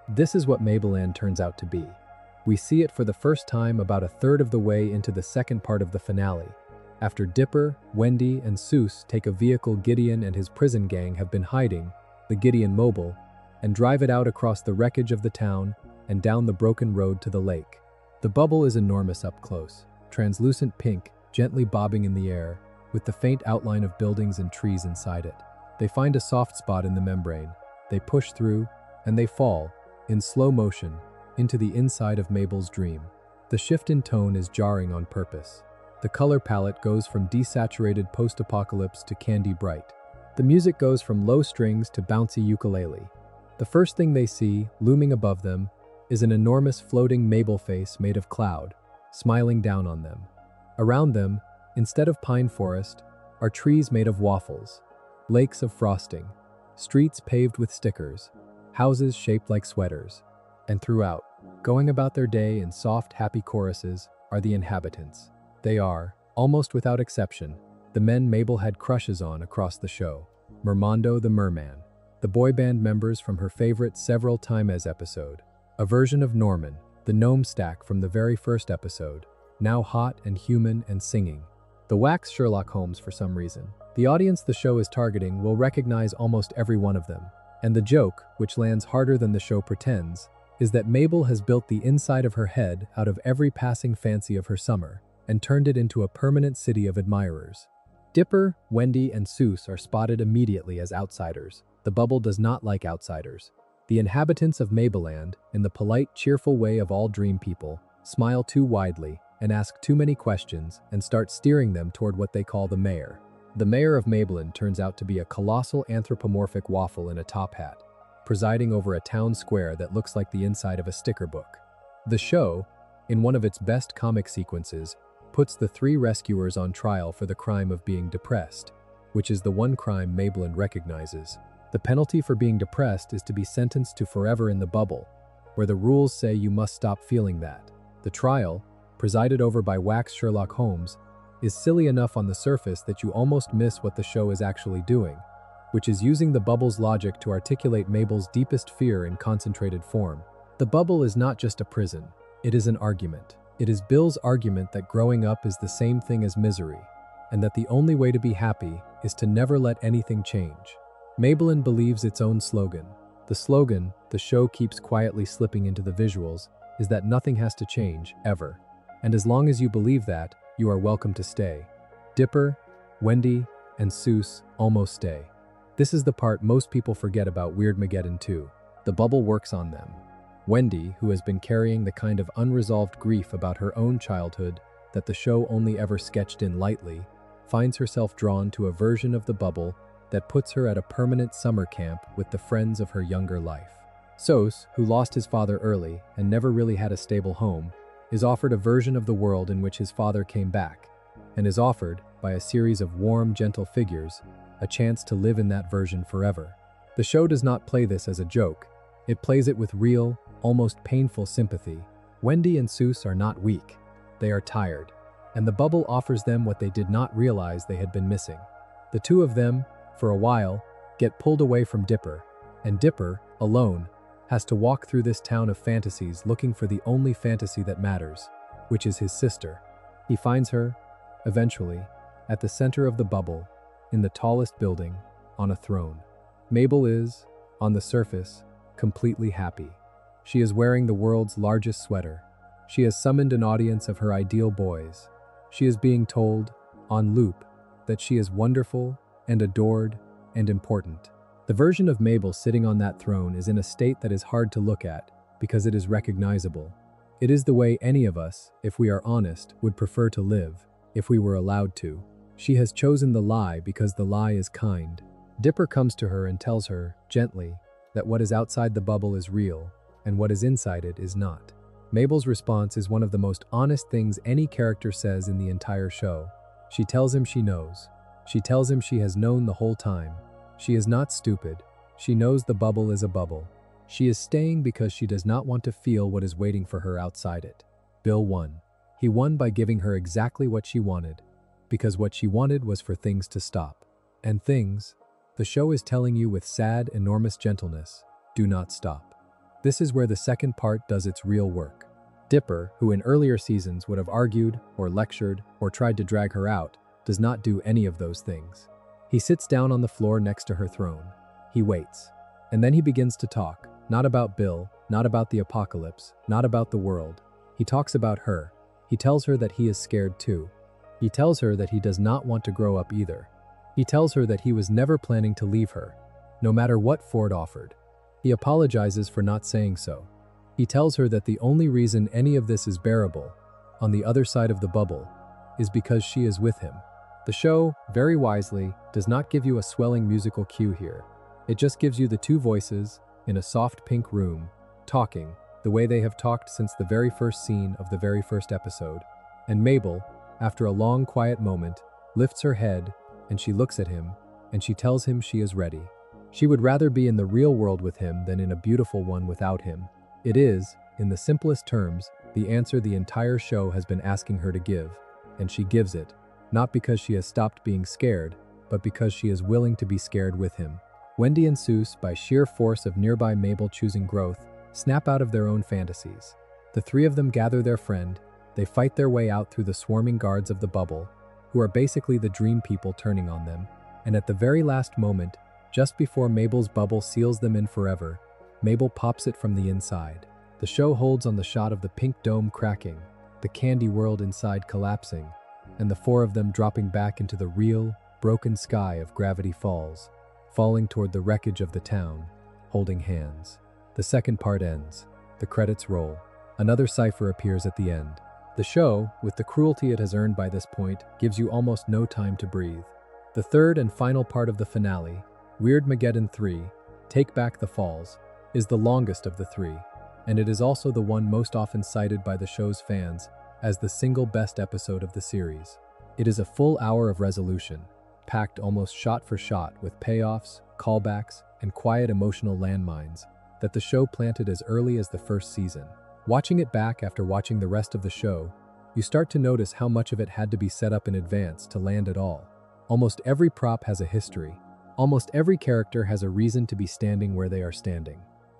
This is what Mabeland turns out to be. We see it for the first time about a third of the way into the second part of the finale, after Dipper, Wendy, and Seuss take a vehicle Gideon and his prison gang have been hiding, the Gideon Mobile, and drive it out across the wreckage of the town and down the broken road to the lake. The bubble is enormous up close, translucent pink, gently bobbing in the air, with the faint outline of buildings and trees inside it. They find a soft spot in the membrane, they push through, and they fall, in slow motion, into the inside of Mabel's dream. The shift in tone is jarring on purpose. The color palette goes from desaturated post-apocalypse to candy bright. The music goes from low strings to bouncy ukulele. The first thing they see, looming above them, is an enormous floating Mabel face made of cloud, smiling down on them. Around them, instead of pine forest, are trees made of waffles, lakes of frosting, streets paved with stickers, houses shaped like sweaters. And throughout, going about their day in soft, happy choruses, are the inhabitants. They are, almost without exception, the men Mabel had crushes on across the show. Mermando the Merman, the boy band members from her favorite Several Times episode, a version of Norman, the gnome stack from the very first episode, now hot and human and singing. The wax Sherlock Holmes for some reason. The audience the show is targeting will recognize almost every one of them. And the joke, which lands harder than the show pretends, is that Mabel has built the inside of her head out of every passing fancy of her summer and turned it into a permanent city of admirers. Dipper, Wendy, and Seuss are spotted immediately as outsiders. The bubble does not like outsiders. The inhabitants of Mabeland, in the polite, cheerful way of all dream people, smile too widely and ask too many questions and start steering them toward what they call the mayor. The mayor of Mabeland turns out to be a colossal anthropomorphic waffle in a top hat, presiding over a town square that looks like the inside of a sticker book. The show, in one of its best comic sequences, puts the three rescuers on trial for the crime of being depressed, which is the one crime Mabeland recognizes. The penalty for being depressed is to be sentenced to forever in the bubble, where the rules say you must stop feeling that. The trial, presided over by wax Sherlock Holmes, is silly enough on the surface that you almost miss what the show is actually doing, which is using the bubble's logic to articulate Mabel's deepest fear in concentrated form. The bubble is not just a prison, it is an argument. It is Bill's argument that growing up is the same thing as misery, and that the only way to be happy is to never let anything change. Mabeland believes its own slogan. The slogan, the show keeps quietly slipping into the visuals, is that nothing has to change, ever. And as long as you believe that, you are welcome to stay. Dipper, Wendy, and Seuss almost stay. This is the part most people forget about Weirdmageddon 2. The bubble works on them. Wendy, who has been carrying the kind of unresolved grief about her own childhood that the show only ever sketched in lightly, finds herself drawn to a version of the bubble that puts her at a permanent summer camp with the friends of her younger life. Seuss, who lost his father early and never really had a stable home, is offered a version of the world in which his father came back, and is offered, by a series of warm, gentle figures, a chance to live in that version forever. The show does not play this as a joke. It plays it with real, almost painful sympathy. Wendy and Seuss are not weak. They are tired, and the bubble offers them what they did not realize they had been missing. The two of them, for a while, get pulled away from Dipper, and Dipper, alone, has to walk through this town of fantasies looking for the only fantasy that matters, which is his sister. He finds her, eventually, at the center of the bubble, in the tallest building, on a throne. Mabel is, on the surface, completely happy. She is wearing the world's largest sweater. She has summoned an audience of her ideal boys. She is being told, on loop, that she is wonderful and adored and important. The version of Mabel sitting on that throne is in a state that is hard to look at because it is recognizable. It is the way any of us, if we are honest, would prefer to live, if we were allowed to. She has chosen the lie because the lie is kind. Dipper comes to her and tells her, gently, that what is outside the bubble is real, and what is inside it is not. Mabel's response is one of the most honest things any character says in the entire show. She tells him she knows. She tells him she has known the whole time. She is not stupid. She knows the bubble is a bubble. She is staying because she does not want to feel what is waiting for her outside it. Bill won. He won by giving her exactly what she wanted, because what she wanted was for things to stop. And things, the show is telling you with sad, enormous gentleness, do not stop. This is where the second part does its real work. Dipper, who in earlier seasons would have argued, or lectured, or tried to drag her out, does not do any of those things. He sits down on the floor next to her throne. He waits. And then he begins to talk, not about Bill, not about the apocalypse, not about the world. He talks about her. He tells her that he is scared too. He tells her that he does not want to grow up either. He tells her that he was never planning to leave her, no matter what Ford offered. He apologizes for not saying so. He tells her that the only reason any of this is bearable, on the other side of the bubble, is because she is with him. The show, very wisely, does not give you a swelling musical cue here. It just gives you the two voices, in a soft pink room, talking, the way they have talked since the very first scene of the very first episode. And Mabel, after a long quiet moment, lifts her head, and she looks at him, and she tells him she is ready. She would rather be in the real world with him than in a beautiful one without him. It is, in the simplest terms, the answer the entire show has been asking her to give, and she gives it. Not because she has stopped being scared, but because she is willing to be scared with him. Wendy and Seuss, by sheer force of nearby Mabel choosing growth, snap out of their own fantasies. The three of them gather their friend, they fight their way out through the swarming guards of the bubble, who are basically the dream people turning on them, and at the very last moment, just before Mabel's bubble seals them in forever, Mabel pops it from the inside. The show holds on the shot of the pink dome cracking, the candy world inside collapsing, and the four of them dropping back into the real, broken sky of Gravity Falls, falling toward the wreckage of the town, holding hands. The second part ends. The credits roll. Another Cipher appears at the end. The show, with the cruelty it has earned by this point, gives you almost no time to breathe. The third and final part of the finale, Weirdmageddon 3, Take Back the Falls, is the longest of the three, and it is also the one most often cited by the show's fans as the single best episode of the series. It is a full hour of resolution, packed almost shot for shot with payoffs, callbacks, and quiet emotional landmines that the show planted as early as the first season. Watching it back after watching the rest of the show, you start to notice how much of it had to be set up in advance to land at all. Almost every prop has a history. Almost every character has a reason to be standing where they are standing.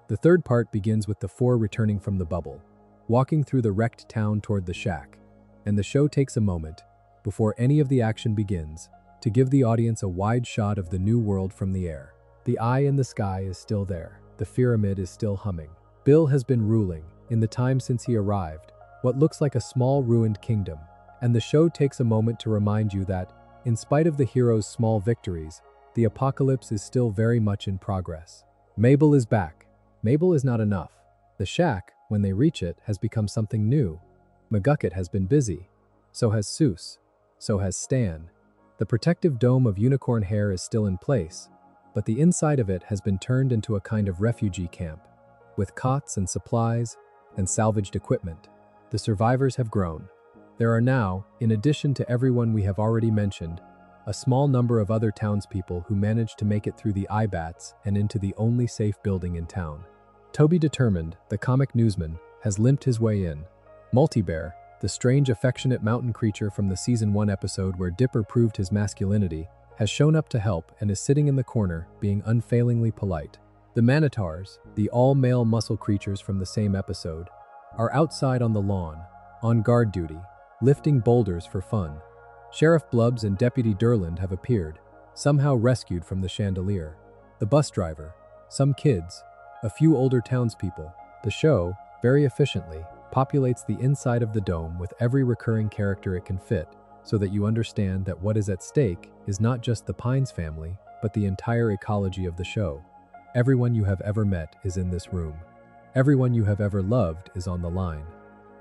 The third part begins with the four returning from the bubble, walking through the wrecked town toward the shack, and the show takes a moment, before any of the action begins, to give the audience a wide shot of the new world from the air. The eye in the sky is still there. The Fearamid is still humming. Bill has been ruling, in the time since he arrived, what looks like a small ruined kingdom, and the show takes a moment to remind you that, in spite of the hero's small victories, the apocalypse is still very much in progress. Mabel is back. Mabel is not enough. The shack, when they reach it, has become something new. McGucket has been busy. So has Seuss. So has Stan. The protective dome of unicorn hair is still in place, but the inside of it has been turned into a kind of refugee camp, with cots and supplies and salvaged equipment. The survivors have grown. There are now, in addition to everyone we have already mentioned, a small number of other townspeople who managed to make it through the eye-bats and into the only safe building in town. Toby Determined, the comic newsman, has limped his way in. Multibear, the strange affectionate mountain creature from the Season 1 episode where Dipper proved his masculinity, has shown up to help and is sitting in the corner, being unfailingly polite. The Manitars, the all-male muscle creatures from the same episode, are outside on the lawn, on guard duty, lifting boulders for fun. Sheriff Blubbs and Deputy Durland have appeared, somehow rescued from the chandelier. The bus driver, some kids, a few older townspeople. The show, very efficiently, populates the inside of the dome with every recurring character it can fit, so that you understand that what is at stake is not just the Pines family, but the entire ecology of the show. Everyone you have ever met is in this room. Everyone you have ever loved is on the line.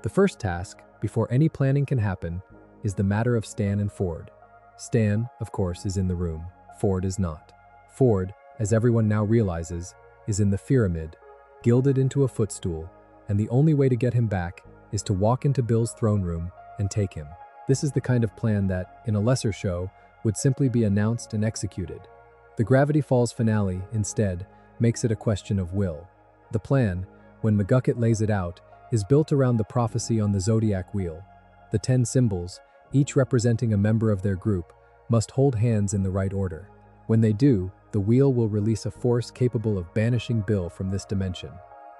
The first task, before any planning can happen, is the matter of Stan and Ford. Stan, of course, is in the room. Ford is not. Ford, as everyone now realizes, is in the Fearamid, gilded into a footstool, and the only way to get him back is to walk into Bill's throne room and take him. This is the kind of plan that, in a lesser show, would simply be announced and executed. The Gravity Falls finale, instead, makes it a question of will. The plan, when McGucket lays it out, is built around the prophecy on the zodiac wheel. The 10 symbols, each representing a member of their group, must hold hands in the right order. When they do, the wheel will release a force capable of banishing Bill from this dimension.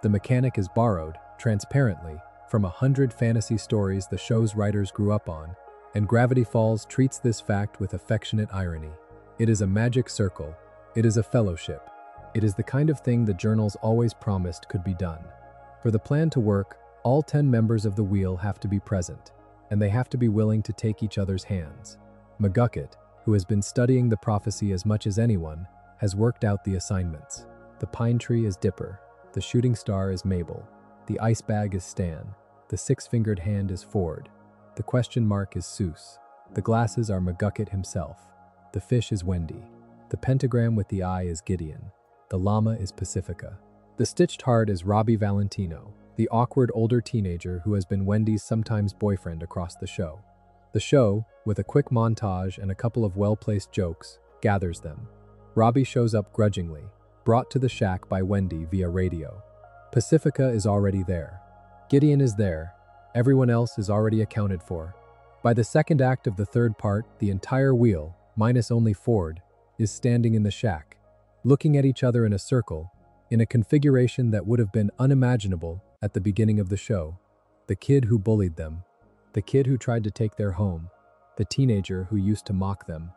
The mechanic is borrowed, transparently, from 100 fantasy stories the show's writers grew up on, and Gravity Falls treats this fact with affectionate irony. It is a magic circle. It is a fellowship. It is the kind of thing the journals always promised could be done. For the plan to work, all 10 members of the wheel have to be present, and they have to be willing to take each other's hands. McGucket, who has been studying the prophecy as much as anyone, has worked out the assignments. The pine tree is Dipper, the shooting star is Mabel, the ice bag is Stan, the six-fingered hand is Ford, the question mark is Seuss, the glasses are McGucket himself, the fish is Wendy, the pentagram with the eye is Gideon, the llama is Pacifica, the stitched heart is Robbie Valentino, the awkward older teenager who has been Wendy's sometimes boyfriend across the show. The show, with a quick montage and a couple of well-placed jokes, gathers them. Robbie shows up grudgingly, brought to the shack by Wendy via radio. Pacifica is already there. Gideon is there. Everyone else is already accounted for. By the second act of the third part, the entire wheel, minus only Ford, is standing in the shack, looking at each other in a circle, in a configuration that would have been unimaginable at the beginning of the show. The kid who bullied them, the kid who tried to take their home, the teenager who used to mock them.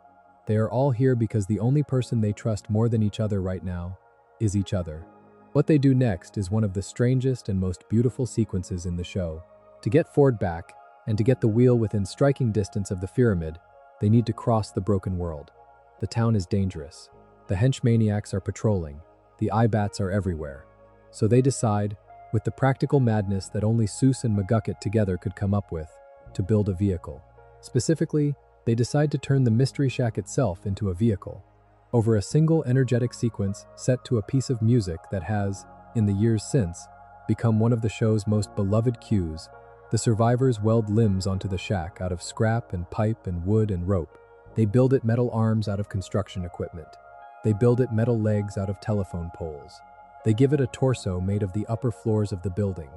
They are all here because the only person they trust more than each other right now is each other. What they do next is one of the strangest and most beautiful sequences in the show. To get Ford back, and to get the wheel within striking distance of the Fearamid, they need to cross the broken world. The town is dangerous. The Henchmaniacs are patrolling. The eye-bats are everywhere. So they decide, with the practical madness that only Seuss and McGucket together could come up with, to build a vehicle. Specifically, they decide to turn the Mystery Shack itself into a vehicle. Over a single energetic sequence set to a piece of music that has, in the years since, become one of the show's most beloved cues, the survivors weld limbs onto the shack out of scrap and pipe and wood and rope. They build it metal arms out of construction equipment. They build it metal legs out of telephone poles. They give it a torso made of the upper floors of the building,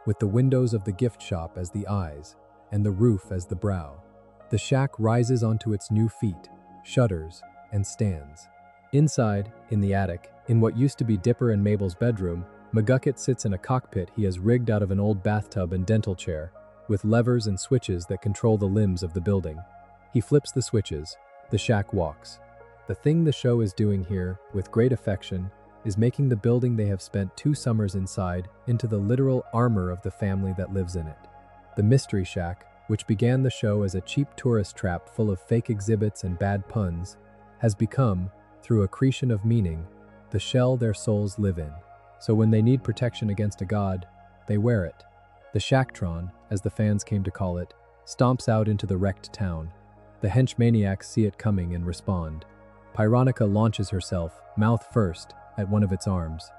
with the windows of the gift shop as the eyes, and the roof as the brow. The shack rises onto its new feet, shutters, and stands. Inside, in the attic, in what used to be Dipper and Mabel's bedroom, McGucket sits in a cockpit he has rigged out of an old bathtub and dental chair, with levers and switches that control the limbs of the building. He flips the switches. The shack walks. The thing the show is doing here, with great affection, is making the building they have spent 2 summers inside into the literal armor of the family that lives in it. The Mystery Shack, which began the show as a cheap tourist trap full of fake exhibits and bad puns, has become, through accretion of meaning, the shell their souls live in. So when they need protection against a god, they wear it. The Shacktron, as the fans came to call it, stomps out into the wrecked town. The Henchmaniacs see it coming and respond. Pyronica launches herself, mouth first, at one of its arms.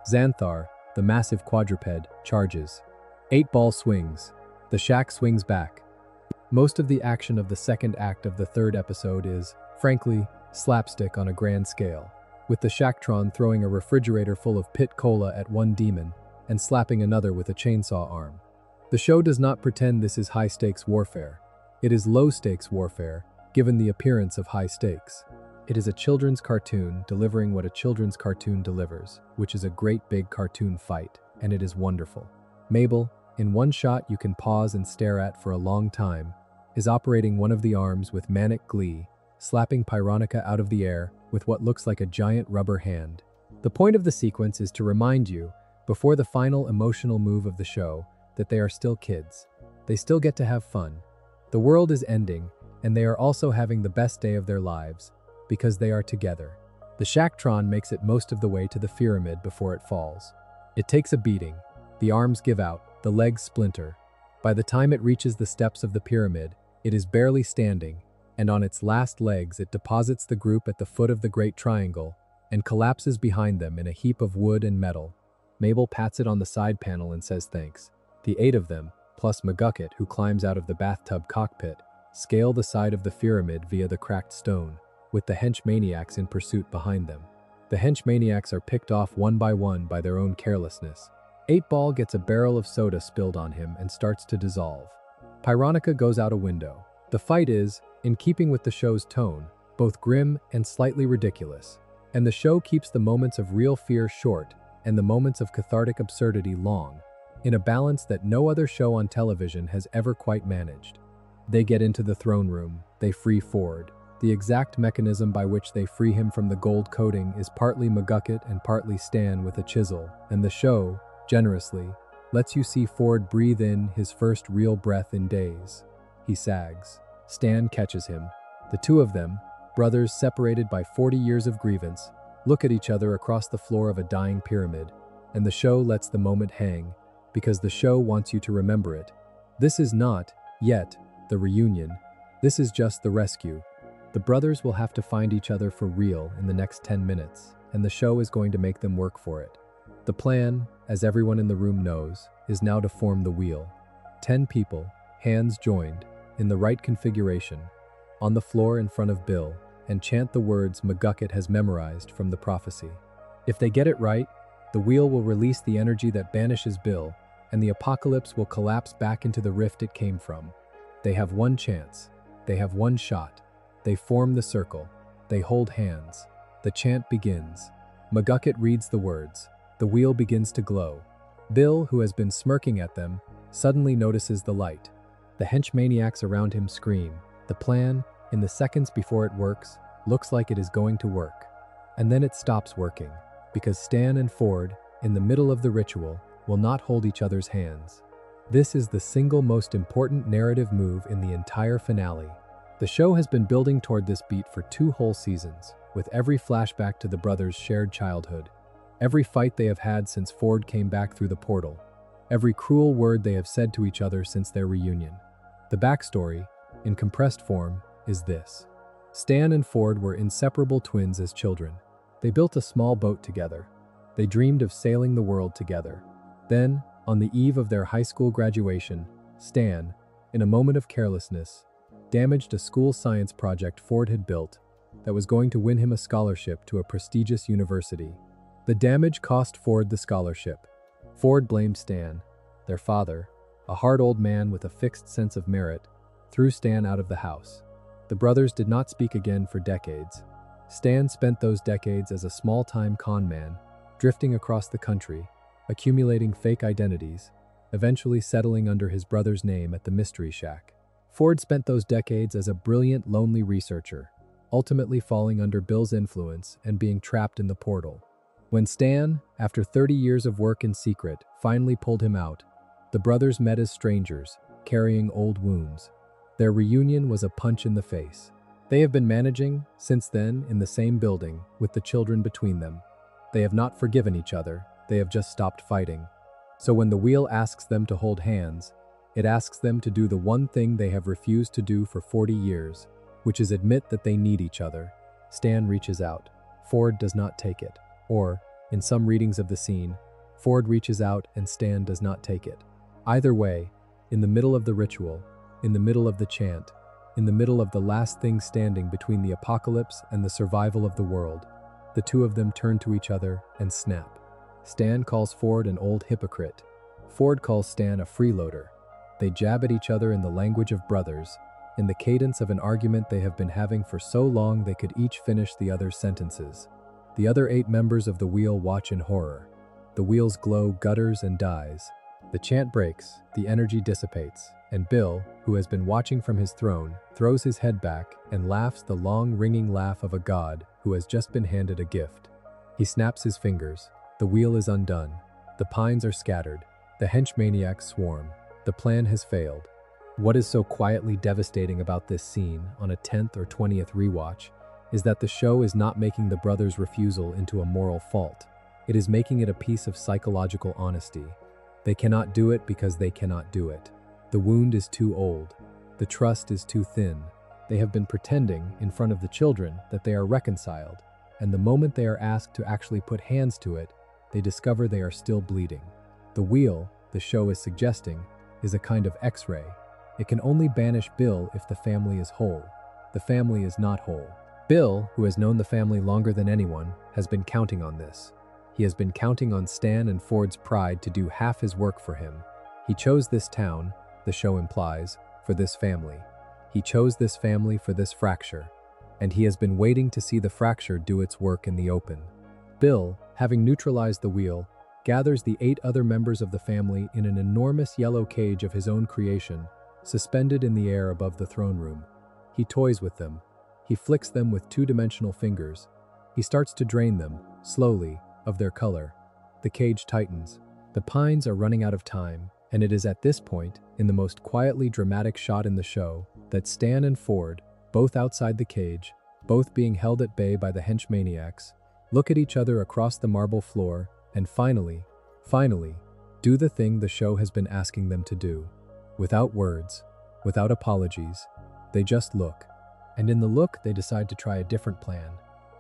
Xanthar, the massive quadruped, charges. 8-ball swings. The shack swings back. Most of the action of the second act of the 3rd episode is, frankly, slapstick on a grand scale, with the Shacktron throwing a refrigerator full of pit cola at one demon and slapping another with a chainsaw arm. The show does not pretend this is high-stakes warfare. It is low-stakes warfare, given the appearance of high stakes. It is a children's cartoon delivering what a children's cartoon delivers, which is a great big cartoon fight, and it is wonderful. Mabel, in one shot you can pause and stare at for a long time, is operating one of the arms with manic glee, slapping Pyronica out of the air with what looks like a giant rubber hand. The point of the sequence is to remind you, before the final emotional move of the show, that they are still kids. They still get to have fun. The world is ending, and they are also having the best day of their lives, because they are together. The Shacktron makes it most of the way to the Fearamid before it falls. It takes a beating. The arms give out, the legs splinter. By the time it reaches the steps of the pyramid, it is barely standing, and on its last legs it deposits the group at the foot of the Great Triangle and collapses behind them in a heap of wood and metal. Mabel pats it on the side panel and says thanks. The 8 of them, plus McGucket, who climbs out of the bathtub cockpit, scale the side of the Fearamid via the cracked stone, with the Henchmaniacs in pursuit behind them. The Henchmaniacs are picked off one by their own carelessness. 8-ball gets a barrel of soda spilled on him and starts to dissolve. Pyronica goes out a window. The fight is, in keeping with the show's tone, both grim and slightly ridiculous, and the show keeps the moments of real fear short and the moments of cathartic absurdity long, in a balance that no other show on television has ever quite managed. They get into the throne room, they free Ford. The exact mechanism by which they free him from the gold coating is partly McGucket and partly Stan with a chisel, and the show, generously, lets you see Ford breathe in his first real breath in days. He sags. Stan catches him. The 2 of them, brothers separated by 40 years of grievance, look at each other across the floor of a dying pyramid, and the show lets the moment hang, because the show wants you to remember it. This is not, yet, the reunion. This is just the rescue. The brothers will have to find each other for real in the next 10 minutes, and the show is going to make them work for it. The plan, as everyone in the room knows, is now to form the wheel. 10 people, hands joined, in the right configuration, on the floor in front of Bill, and chant the words McGucket has memorized from the prophecy. If they get it right, the wheel will release the energy that banishes Bill, and the apocalypse will collapse back into the rift it came from. They have one chance. They have one shot. They form the circle. They hold hands. The chant begins. McGucket reads the words. The wheel begins to glow. Bill, who has been smirking at them, suddenly notices the light. The Henchmaniacs around him scream. The plan, in the seconds before it works, looks like it is going to work. And then it stops working, because Stan and Ford, in the middle of the ritual, will not hold each other's hands. This is the single most important narrative move in the entire finale. The show has been building toward this beat for 2 whole seasons, with every flashback to the brothers' shared childhood, every fight they have had since Ford came back through the portal, every cruel word they have said to each other since their reunion. The backstory, in compressed form, is this. Stan and Ford were inseparable twins as children. They built a small boat together. They dreamed of sailing the world together. Then, on the eve of their high school graduation, Stan, in a moment of carelessness, damaged a school science project Ford had built that was going to win him a scholarship to a prestigious university. The damage cost Ford the scholarship. Ford blamed Stan. Their father, a hard old man with a fixed sense of merit, threw Stan out of the house. The brothers did not speak again for decades. Stan spent those decades as a small-time con man, drifting across the country, accumulating fake identities, eventually settling under his brother's name at the Mystery Shack. Ford spent those decades as a brilliant, lonely researcher, ultimately falling under Bill's influence and being trapped in the portal. When Stan, after 30 years of work in secret, finally pulled him out, the brothers met as strangers, carrying old wounds. Their reunion was a punch in the face. They have been managing, since then, in the same building, with the children between them. They have not forgiven each other, they have just stopped fighting. So when the wheel asks them to hold hands, it asks them to do the one thing they have refused to do for 40 years, which is admit that they need each other. Stan reaches out. Ford does not take it. Or, in some readings of the scene, Ford reaches out and Stan does not take it. Either way, in the middle of the ritual, in the middle of the chant, in the middle of the last thing standing between the apocalypse and the survival of the world, the two of them turn to each other and snap. Stan calls Ford an old hypocrite. Ford calls Stan a freeloader. They jab at each other in the language of brothers, in the cadence of an argument they have been having for so long they could each finish the other's sentences. The other 8 members of the wheel watch in horror. The wheel's glow gutters and dies. The chant breaks, the energy dissipates, and Bill, who has been watching from his throne, throws his head back and laughs the long ringing laugh of a god who has just been handed a gift. He snaps his fingers. The wheel is undone. The pines are scattered. The Henchmaniacs swarm. The plan has failed. What is so quietly devastating about this scene on a 10th or 20th rewatch is that the show is not making the brothers' refusal into a moral fault. It is making it a piece of psychological honesty. They cannot do it because they cannot do it. The wound is too old. The trust is too thin. They have been pretending in front of the children that they are reconciled, and the moment they are asked to actually put hands to it, they discover they are still bleeding. The wheel, the show is suggesting, is a kind of X-ray. It can only banish Bill if the family is whole. The family is not whole. Bill, who has known the family longer than anyone, has been counting on this. He has been counting on Stan and Ford's pride to do half his work for him. He chose this town, the show implies, for this family. He chose this family for this fracture, and he has been waiting to see the fracture do its work in the open. Bill, having neutralized the wheel, gathers the 8 other members of the family in an enormous yellow cage of his own creation, suspended in the air above the throne room. He toys with them. He flicks them with 2-dimensional fingers. He starts to drain them, slowly, of their color. The cage tightens. The pines are running out of time, and it is at this point, in the most quietly dramatic shot in the show, that Stan and Ford, both outside the cage, both being held at bay by the Henchmaniacs, look at each other across the marble floor, and finally, do the thing the show has been asking them to do. Without words, without apologies, they just look. And in the look, they decide to try a different plan.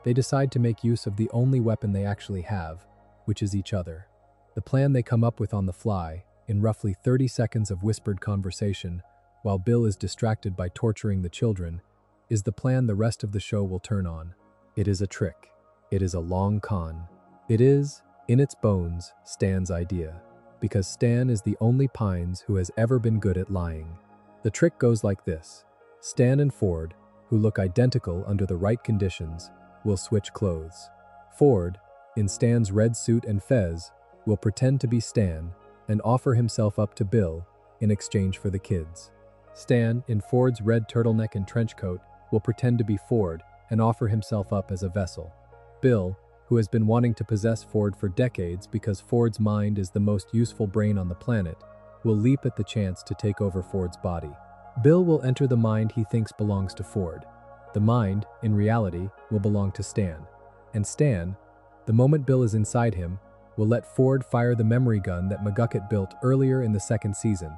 They decide to make use of the only weapon they actually have, which is each other. The plan they come up with on the fly, in roughly 30 seconds of whispered conversation, while Bill is distracted by torturing the children, is the plan the rest of the show will turn on. It is a trick. It is a long con. It is, in its bones, Stan's idea, because Stan is the only Pines who has ever been good at lying. The trick goes like this. Stan and Ford, who look identical under the right conditions, will switch clothes. Ford, in Stan's red suit and fez, will pretend to be Stan and offer himself up to Bill in exchange for the kids. Stan, in Ford's red turtleneck and trench coat, will pretend to be Ford and offer himself up as a vessel. Bill, who has been wanting to possess Ford for decades because Ford's mind is the most useful brain on the planet, will leap at the chance to take over Ford's body. Bill will enter the mind he thinks belongs to Ford. The mind, in reality, will belong to Stan. And Stan, the moment Bill is inside him, will let Ford fire the memory gun that McGucket built earlier in the second season,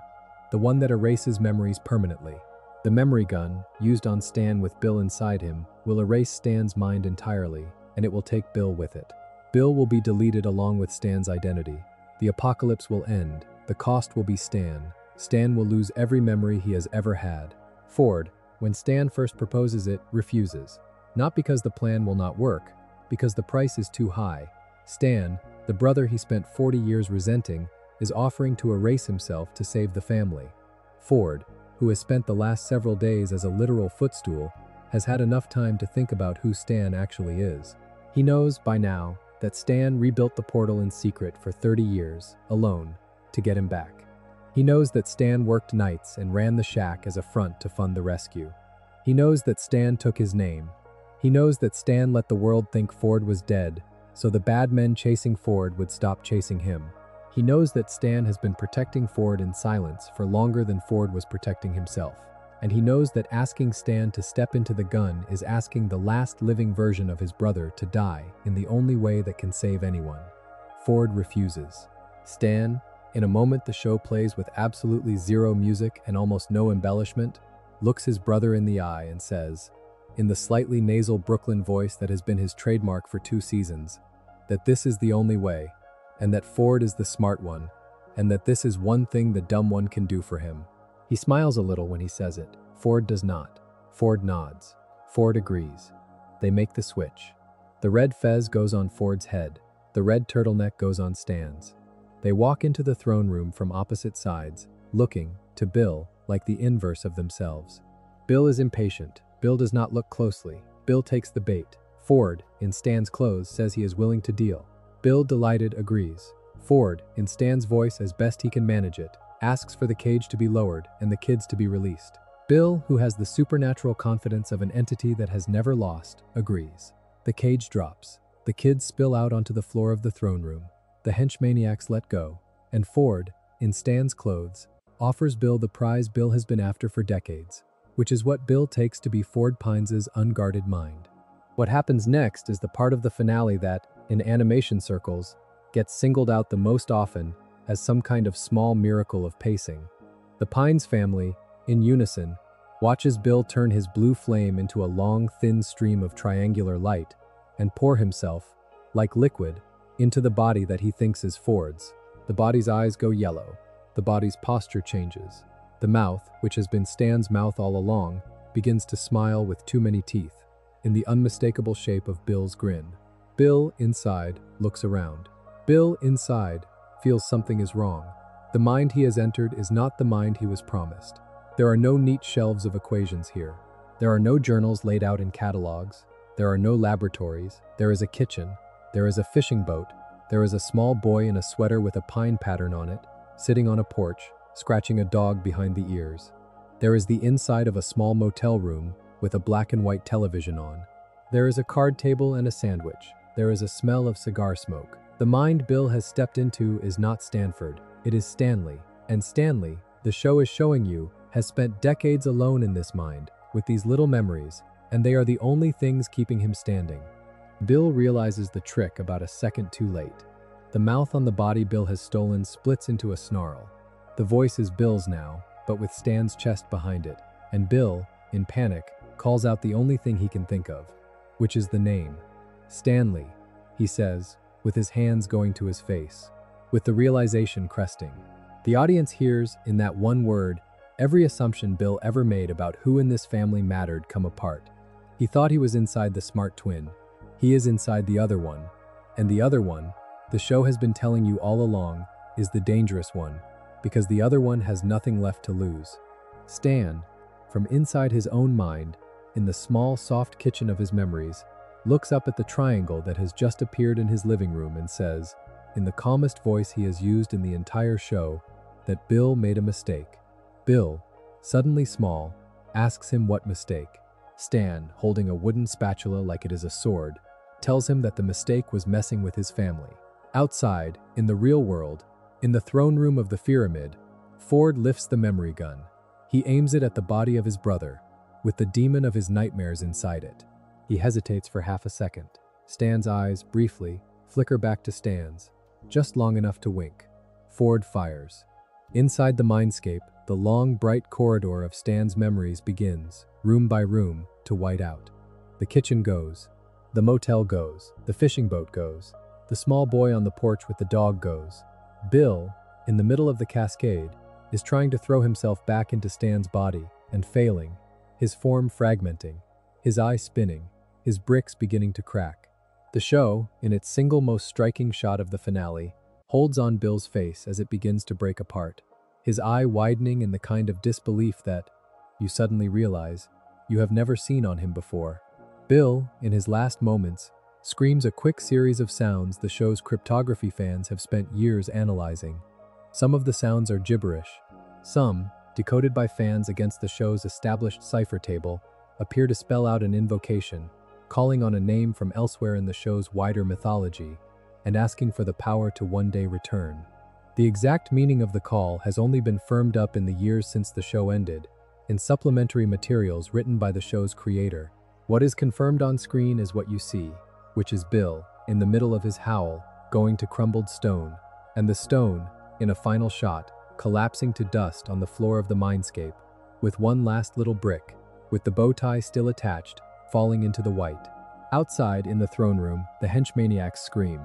the one that erases memories permanently. The memory gun, used on Stan with Bill inside him, will erase Stan's mind entirely, and it will take Bill with it. Bill will be deleted along with Stan's identity. The apocalypse will end. The cost will be Stan. Stan will lose every memory he has ever had. Ford, when Stan first proposes it, refuses. Not because the plan will not work, because the price is too high. Stan, the brother he spent 40 years resenting, is offering to erase himself to save the family. Ford, who has spent the last several days as a literal footstool, has had enough time to think about who Stan actually is. He knows, by now, that Stan rebuilt the portal in secret for 30 years, alone, to get him back. He knows that Stan worked nights and ran the shack as a front to fund the rescue. He knows that Stan took his name. He knows that Stan let the world think Ford was dead, so the bad men chasing Ford would stop chasing him. He knows that Stan has been protecting Ford in silence for longer than Ford was protecting himself. And he knows that asking Stan to step into the gun is asking the last living version of his brother to die in the only way that can save anyone. Ford refuses. Stan, in a moment the show plays with absolutely zero music and almost no embellishment, looks his brother in the eye and says, in the slightly nasal Brooklyn voice that has been his trademark for 2 seasons, that this is the only way, and that Ford is the smart one, and that this is one thing the dumb one can do for him. He smiles a little when he says it. Ford does not. Ford nods. Ford agrees. They make the switch. The red fez goes on Ford's head. The red turtleneck goes on Stan's. They walk into the throne room from opposite sides, looking, to Bill, like the inverse of themselves. Bill is impatient. Bill does not look closely. Bill takes the bait. Ford, in Stan's clothes, says he is willing to deal. Bill, delighted, agrees. Ford, in Stan's voice as best he can manage it, asks for the cage to be lowered and the kids to be released. Bill, who has the supernatural confidence of an entity that has never lost, agrees. The cage drops. The kids spill out onto the floor of the throne room. The Henchmaniacs let go, and Ford, in Stan's clothes, offers Bill the prize Bill has been after for decades, which is what Bill takes to be Ford Pines' unguarded mind. What happens next is the part of the finale that, in animation circles, gets singled out the most often as some kind of small miracle of pacing. The Pines family, in unison, watches Bill turn his blue flame into a long, thin stream of triangular light and pour himself, like liquid, into the body that he thinks is Ford's. The body's eyes go yellow. The body's posture changes. The mouth, which has been Stan's mouth all along, begins to smile with too many teeth, in the unmistakable shape of Bill's grin. Bill, inside, looks around. Bill, inside, feels something is wrong. The mind he has entered is not the mind he was promised. There are no neat shelves of equations here. There are no journals laid out in catalogs. There are no laboratories. There is a kitchen. There is a fishing boat. There is a small boy in a sweater with a pine pattern on it, sitting on a porch, scratching a dog behind the ears. There is the inside of a small motel room with a black and white television on. There is a card table and a sandwich. There is a smell of cigar smoke. The mind Bill has stepped into is not Stanford. It is Stanley. And Stanley, the show is showing you, has spent decades alone in this mind, with these little memories, and they are the only things keeping him standing. Bill realizes the trick about a second too late. The mouth on the body Bill has stolen splits into a snarl. The voice is Bill's now, but with Stan's chest behind it, and Bill, in panic, calls out the only thing he can think of, which is the name. Stanley, he says, with his hands going to his face, with the realization cresting. The audience hears, in that one word, every assumption Bill ever made about who in this family mattered come apart. He thought he was inside the smart twin. He is inside the other one. And the other one, the show has been telling you all along, is the dangerous one, because the other one has nothing left to lose. Stan, from inside his own mind, in the small, soft kitchen of his memories, looks up at the triangle that has just appeared in his living room and says, in the calmest voice he has used in the entire show, that Bill made a mistake. Bill, suddenly small, asks him what mistake. Stan, holding a wooden spatula like it is a sword, tells him that the mistake was messing with his family. Outside, in the real world, in the throne room of the Fearamid, Ford lifts the memory gun. He aims it at the body of his brother, with the demon of his nightmares inside it. He hesitates for half a second. Stan's eyes, briefly, flicker back to Stan's, just long enough to wink. Ford fires. Inside the mindscape, the long, bright corridor of Stan's memories begins, room by room, to white out. The kitchen goes. The motel goes. The fishing boat goes. The small boy on the porch with the dog goes. Bill, in the middle of the cascade, is trying to throw himself back into Stan's body, and failing, his form fragmenting, his eye spinning, his bricks beginning to crack. The show, in its single most striking shot of the finale, holds on Bill's face as it begins to break apart, his eye widening in the kind of disbelief that, you suddenly realize, you have never seen on him before. Bill, in his last moments, screams a quick series of sounds the show's cryptography fans have spent years analyzing. Some of the sounds are gibberish. Some, decoded by fans against the show's established cipher table, appear to spell out an invocation, calling on a name from elsewhere in the show's wider mythology, and asking for the power to one day return. The exact meaning of the call has only been firmed up in the years since the show ended, in supplementary materials written by the show's creator. What is confirmed on screen is what you see, which is Bill, in the middle of his howl, going to crumbled stone, and the stone, in a final shot, collapsing to dust on the floor of the mindscape, with one last little brick, with the bow tie still attached, falling into the white. Outside, in the throne room, the Henchmaniacs scream.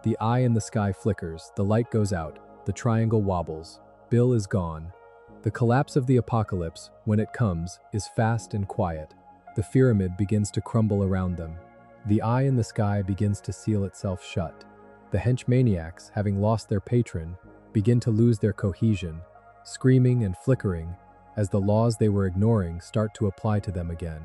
The eye in the sky flickers, the light goes out, the triangle wobbles. Bill is gone. The collapse of the apocalypse, when it comes, is fast and quiet. The Fearamid begins to crumble around them. The eye in the sky begins to seal itself shut. The Henchmaniacs, having lost their patron, begin to lose their cohesion, screaming and flickering as the laws they were ignoring start to apply to them again.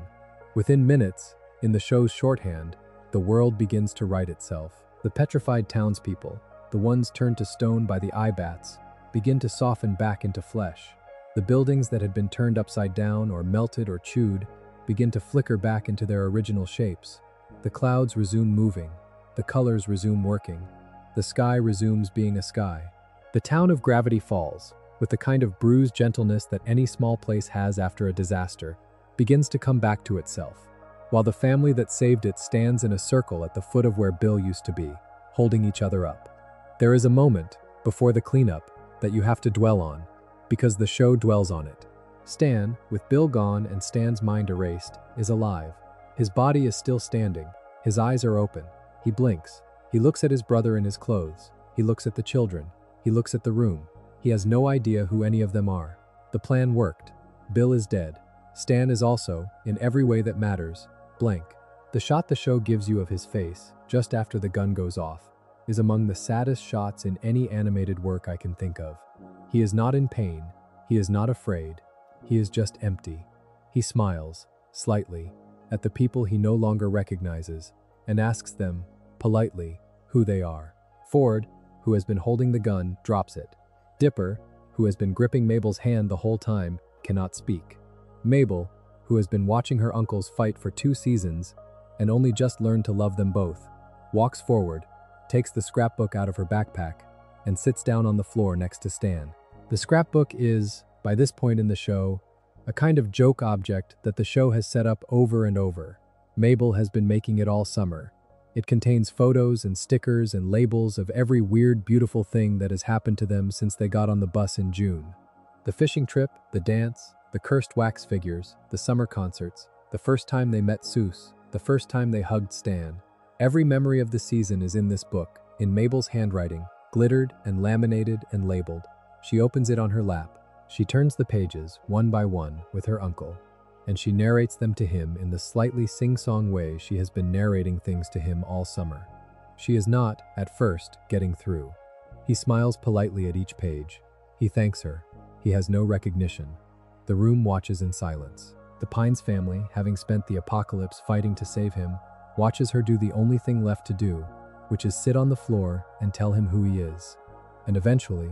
Within minutes, in the show's shorthand, the world begins to right itself. The petrified townspeople, the ones turned to stone by the eye bats, begin to soften back into flesh. The buildings that had been turned upside down or melted or chewed begin to flicker back into their original shapes. The clouds resume moving. The colors resume working. The sky resumes being a sky. The town of Gravity Falls, with the kind of bruised gentleness that any small place has after a disaster, begins to come back to itself, while the family that saved it stands in a circle at the foot of where Bill used to be, holding each other up. There is a moment, before the cleanup, that you have to dwell on, because the show dwells on it. Stan, with Bill gone and Stan's mind erased, is alive. His body is still standing. His eyes are open. He blinks. He looks at his brother in his clothes. He looks at the children. He looks at the room. He has no idea who any of them are. The plan worked. Bill is dead. Stan is also, in every way that matters, blank. The shot the show gives you of his face, just after the gun goes off, is among the saddest shots in any animated work I can think of. He is not in pain. He is not afraid. He is just empty. He smiles, slightly, at the people he no longer recognizes, and asks them, politely, who they are. Ford, who has been holding the gun, drops it. Dipper, who has been gripping Mabel's hand the whole time, cannot speak. Mabel, who has been watching her uncles fight for 2 seasons and only just learned to love them both, walks forward, takes the scrapbook out of her backpack, and sits down on the floor next to Stan. The scrapbook is, by this point in the show, a kind of joke object that the show has set up over and over. Mabel has been making it all summer. It contains photos and stickers and labels of every weird, beautiful thing that has happened to them since they got on the bus in June. The fishing trip, the dance, the cursed wax figures, the summer concerts, the first time they met Seuss, the first time they hugged Stan. Every memory of the season is in this book, in Mabel's handwriting, glittered and laminated and labeled. She opens it on her lap. She turns the pages, one by one, with her uncle, and she narrates them to him in the slightly sing-song way she has been narrating things to him all summer. She is not, at first, getting through. He smiles politely at each page. He thanks her. He has no recognition. The room watches in silence. The Pines family, having spent the apocalypse fighting to save him, watches her do the only thing left to do, which is sit on the floor and tell him who he is. And eventually,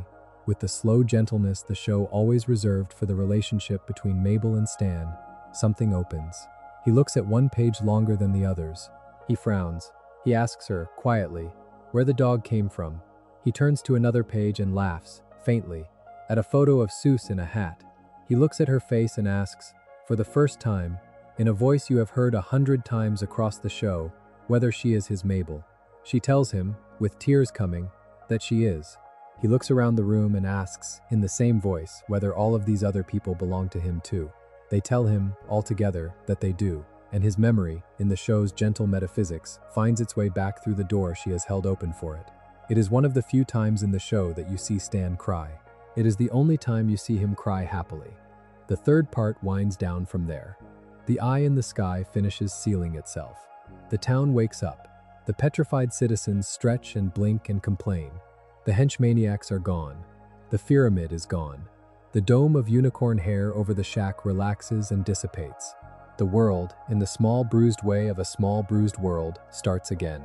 with the slow gentleness the show always reserved for the relationship between Mabel and Stan, something opens. He looks at one page longer than the others. He frowns. He asks her, quietly, where the dog came from. He turns to another page and laughs, faintly, at a photo of Seuss in a hat. He looks at her face and asks, for the first time, in a voice you have heard 100 times across the show, whether she is his Mabel. She tells him, with tears coming, that she is. He looks around the room and asks, in the same voice, whether all of these other people belong to him too. They tell him, all together, that they do, and his memory, in the show's gentle metaphysics, finds its way back through the door she has held open for it. It is one of the few times in the show that you see Stan cry. It is the only time you see him cry happily. The third part winds down from there. The eye in the sky finishes sealing itself. The town wakes up. The petrified citizens stretch and blink and complain. The Henchmaniacs are gone. The Fearamid is gone. The dome of unicorn hair over the shack relaxes and dissipates. The world, in the small bruised way of a small bruised world, starts again.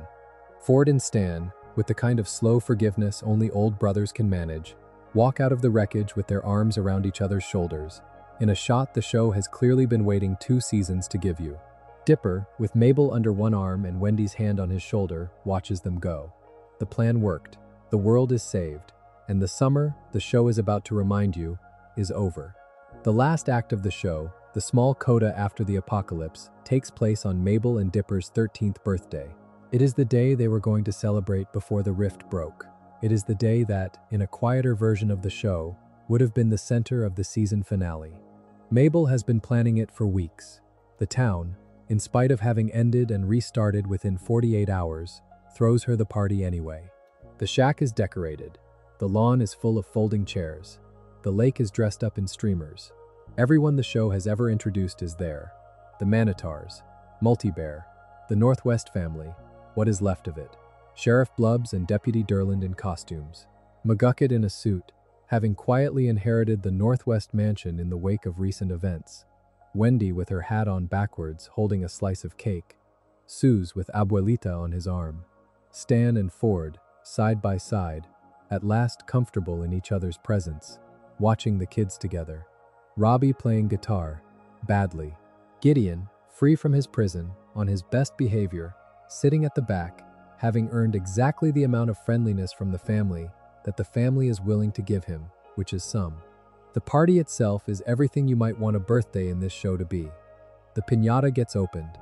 Ford and Stan, with the kind of slow forgiveness only old brothers can manage, walk out of the wreckage with their arms around each other's shoulders, in a shot the show has clearly been waiting 2 seasons to give you. Dipper, with Mabel under one arm and Wendy's hand on his shoulder, watches them go. The plan worked. The world is saved. And the summer, the show is about to remind you, is over. The last act of the show, the small coda after the apocalypse, takes place on Mabel and Dipper's 13th birthday. It is the day they were going to celebrate before the rift broke. It is the day that, in a quieter version of the show, would have been the center of the season finale. Mabel has been planning it for weeks. The town, in spite of having ended and restarted within 48 hours, throws her the party anyway. The shack is decorated. The lawn is full of folding chairs. The lake is dressed up in streamers. Everyone the show has ever introduced is there. The Manitars, Multibear, the Northwest family, what is left of it. Sheriff Blubbs and Deputy Durland in costumes. McGucket in a suit, having quietly inherited the Northwest mansion in the wake of recent events. Wendy with her hat on backwards, holding a slice of cake. Suze with Abuelita on his arm. Stan and Ford, side by side, at last comfortable in each other's presence, watching the kids together. Robbie playing guitar, badly. Gideon, free from his prison, on his best behavior, sitting at the back, having earned exactly the amount of friendliness from the family that the family is willing to give him, which is some. The party itself is everything you might want a birthday in this show to be. The piñata gets opened.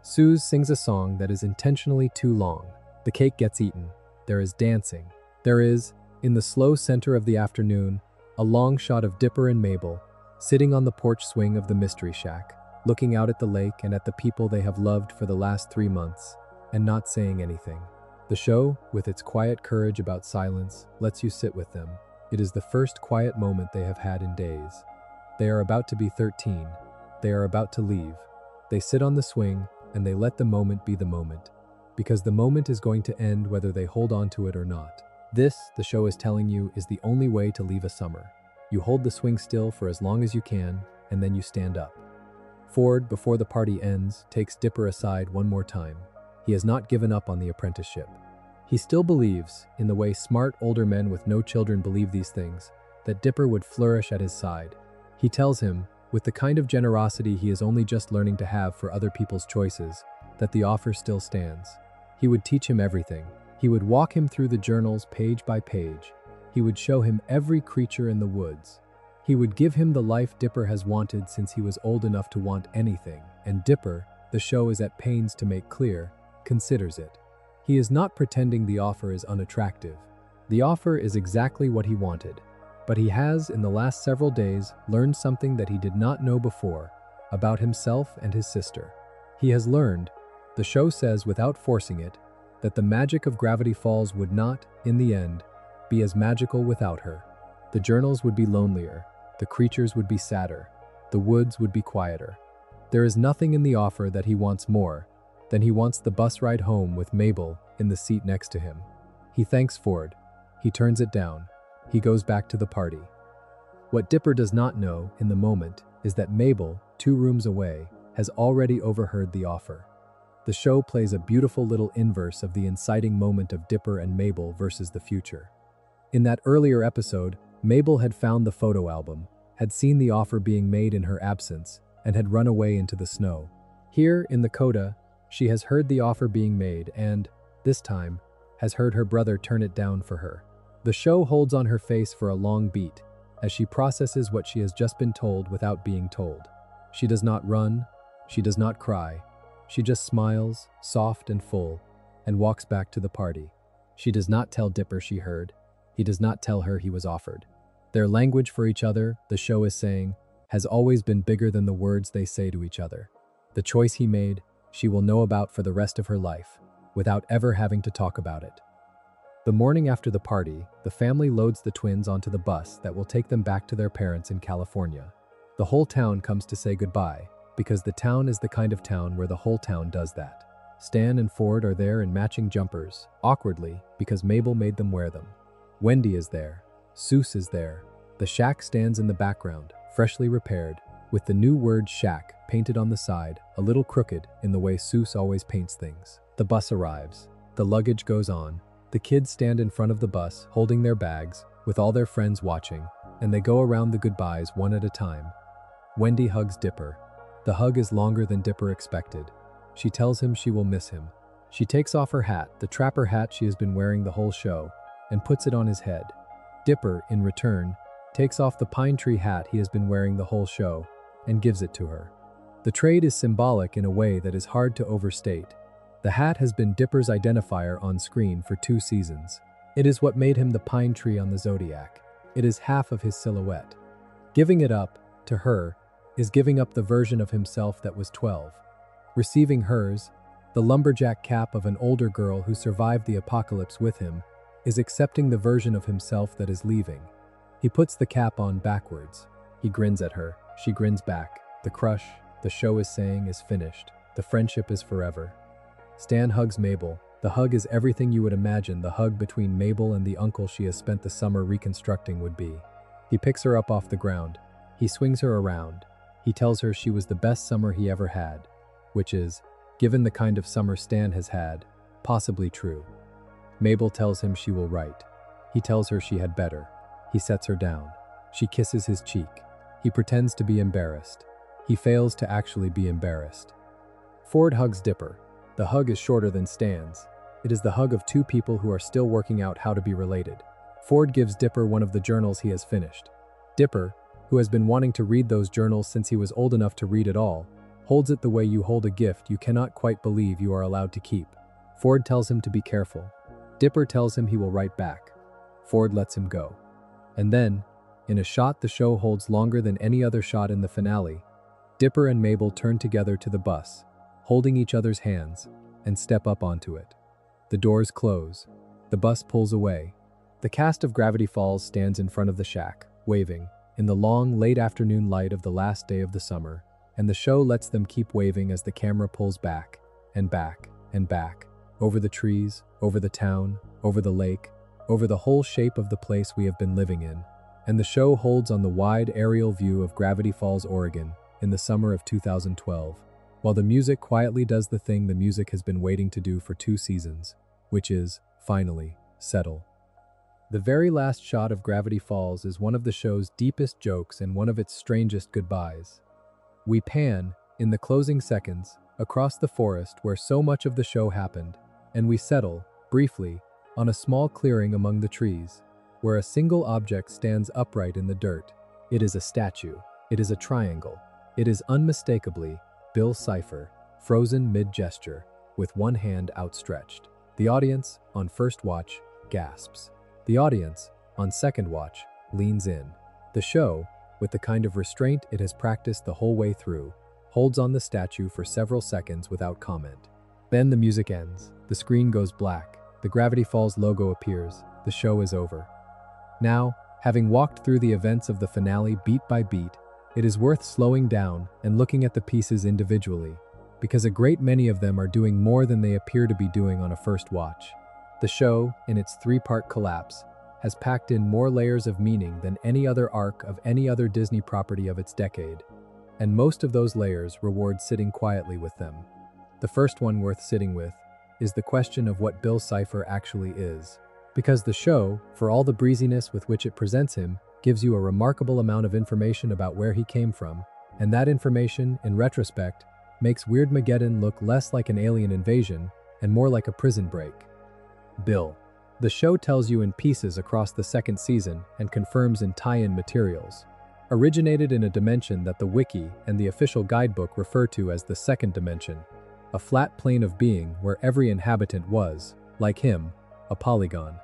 Suze sings a song that is intentionally too long. The cake gets eaten. There is dancing. There is, in the slow center of the afternoon, a long shot of Dipper and Mabel, sitting on the porch swing of the Mystery Shack, looking out at the lake and at the people they have loved for the last 3 months, and not saying anything. The show, with its quiet courage about silence, lets you sit with them. It is the first quiet moment they have had in days. They are about to be 13. They are about to leave. They sit on the swing, and they let the moment be the moment. Because the moment is going to end whether they hold on to it or not. This, the show is telling you, is the only way to leave a summer. You hold the swing still for as long as you can, and then you stand up. Ford, before the party ends, takes Dipper aside one more time. He has not given up on the apprenticeship. He still believes, in the way smart older men with no children believe these things, that Dipper would flourish at his side. He tells him, with the kind of generosity he is only just learning to have for other people's choices, that the offer still stands. He would teach him everything. He would walk him through the journals page by page. He would show him every creature in the woods. He would give him the life Dipper has wanted since he was old enough to want anything, and Dipper, the show is at pains to make clear, considers it. He is not pretending the offer is unattractive. The offer is exactly what he wanted, but he has, in the last several days, learned something that he did not know before, about himself and his sister. He has learned, the show says without forcing it, that the magic of Gravity Falls would not, in the end, be as magical without her. The journals would be lonelier, the creatures would be sadder, the woods would be quieter. There is nothing in the offer that he wants more than he wants the bus ride home with Mabel in the seat next to him. He thanks Ford. He turns it down. He goes back to the party. What Dipper does not know in the moment is that Mabel, 2 rooms away, has already overheard the offer. The show plays a beautiful little inverse of the inciting moment of Dipper and Mabel versus the future. In that earlier episode, Mabel had found the photo album, had seen the offer being made in her absence, and had run away into the snow. Here, in the coda, she has heard the offer being made and, this time, has heard her brother turn it down for her. The show holds on her face for a long beat, as she processes what she has just been told without being told. She does not run, she does not cry. She just smiles, soft and full, and walks back to the party. She does not tell Dipper she heard. He does not tell her he was offered. Their language for each other, the show is saying, has always been bigger than the words they say to each other. The choice he made, she will know about for the rest of her life, without ever having to talk about it. The morning after the party, the family loads the twins onto the bus that will take them back to their parents in California. The whole town comes to say goodbye, because the town is the kind of town where the whole town does that. Stan and Ford are there in matching jumpers, awkwardly, because Mabel made them wear them. Wendy is there. Seuss is there. The shack stands in the background, freshly repaired, with the new word shack painted on the side, a little crooked in the way Seuss always paints things. The bus arrives. The luggage goes on. The kids stand in front of the bus, holding their bags, with all their friends watching, and they go around the goodbyes one at a time. Wendy hugs Dipper. The hug is longer than Dipper expected. She tells him she will miss him. She takes off her hat, the trapper hat she has been wearing the whole show, and puts it on his head. Dipper, in return, takes off the pine tree hat he has been wearing the whole show, and gives it to her. The trade is symbolic in a way that is hard to overstate. The hat has been Dipper's identifier on screen for 2 seasons. It is what made him the pine tree on the zodiac. It is half of his silhouette. Giving it up, to her, is giving up the version of himself that was 12. Receiving hers, the lumberjack cap of an older girl who survived the apocalypse with him, is accepting the version of himself that is leaving. He puts the cap on backwards. He grins at her. She grins back. The crush, the show is saying, is finished. The friendship is forever. Stan hugs Mabel. The hug is everything you would imagine the hug between Mabel and the uncle she has spent the summer reconstructing would be. He picks her up off the ground. He swings her around. He tells her she was the best summer he ever had, which is, given the kind of summer Stan has had, possibly true. Mabel tells him she will write. He tells her she had better. He sets her down. She kisses his cheek. He pretends to be embarrassed. He fails to actually be embarrassed. Ford hugs Dipper. The hug is shorter than Stan's. It is the hug of 2 people who are still working out how to be related. Ford gives Dipper one of the journals he has finished. Dipper, who has been wanting to read those journals since he was old enough to read at all, holds it the way you hold a gift you cannot quite believe you are allowed to keep. Ford tells him to be careful. Dipper tells him he will write back. Ford lets him go. And then, in a shot the show holds longer than any other shot in the finale, Dipper and Mabel turn together to the bus, holding each other's hands, and step up onto it. The doors close. The bus pulls away. The cast of Gravity Falls stands in front of the shack, waving, in the long, late afternoon light of the last day of the summer, and the show lets them keep waving as the camera pulls back, and back, and back, over the trees, over the town, over the lake, over the whole shape of the place we have been living in, and the show holds on the wide aerial view of Gravity Falls, Oregon, in the summer of 2012, while the music quietly does the thing the music has been waiting to do for 2 seasons, which is, finally, settle. The very last shot of Gravity Falls is one of the show's deepest jokes and one of its strangest goodbyes. We pan, in the closing seconds, across the forest where so much of the show happened, and we settle, briefly, on a small clearing among the trees, where a single object stands upright in the dirt. It is a statue. It is a triangle. It is unmistakably Bill Cipher, frozen mid-gesture, with one hand outstretched. The audience, on first watch, gasps. The audience, on second watch, leans in. The show, with the kind of restraint it has practiced the whole way through, holds on the statue for several seconds without comment. Then the music ends. The screen goes black. The Gravity Falls logo appears. The show is over. Now, having walked through the events of the finale beat by beat, it is worth slowing down and looking at the pieces individually, because a great many of them are doing more than they appear to be doing on a first watch. The show, in its 3-part collapse, has packed in more layers of meaning than any other arc of any other Disney property of its decade, and most of those layers reward sitting quietly with them. The first one worth sitting with is the question of what Bill Cipher actually is, because the show, for all the breeziness with which it presents him, gives you a remarkable amount of information about where he came from, and that information, in retrospect, makes Weirdmageddon look less like an alien invasion and more like a prison break. Bill. The show tells you in pieces across the second season and confirms in tie-in materials. Originated in a dimension that the wiki and the official guidebook refer to as the second dimension, a flat plane of being where every inhabitant was, like him, a polygon.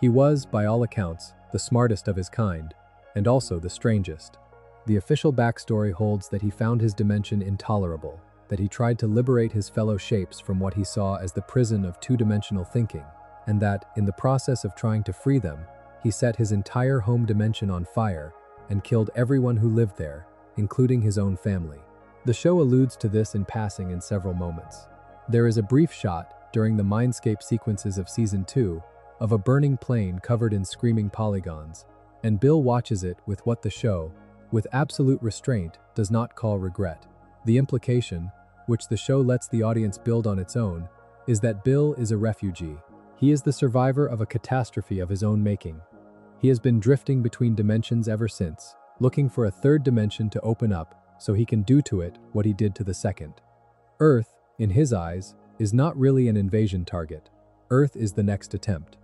He was, by all accounts, the smartest of his kind, and also the strangest. The official backstory holds that he found his dimension intolerable, that he tried to liberate his fellow shapes from what he saw as the prison of two-dimensional thinking, and that, in the process of trying to free them, he set his entire home dimension on fire and killed everyone who lived there, including his own family. The show alludes to this in passing in several moments. There is a brief shot, during the mindscape sequences of Season 2, of a burning plane covered in screaming polygons, and Bill watches it with what the show, with absolute restraint, does not call regret. The implication, which the show lets the audience build on its own, is that Bill is a refugee. He is the survivor of a catastrophe of his own making. He has been drifting between dimensions ever since, looking for a third dimension to open up so he can do to it what he did to the second. Earth, in his eyes, is not really an invasion target. Earth is the next attempt.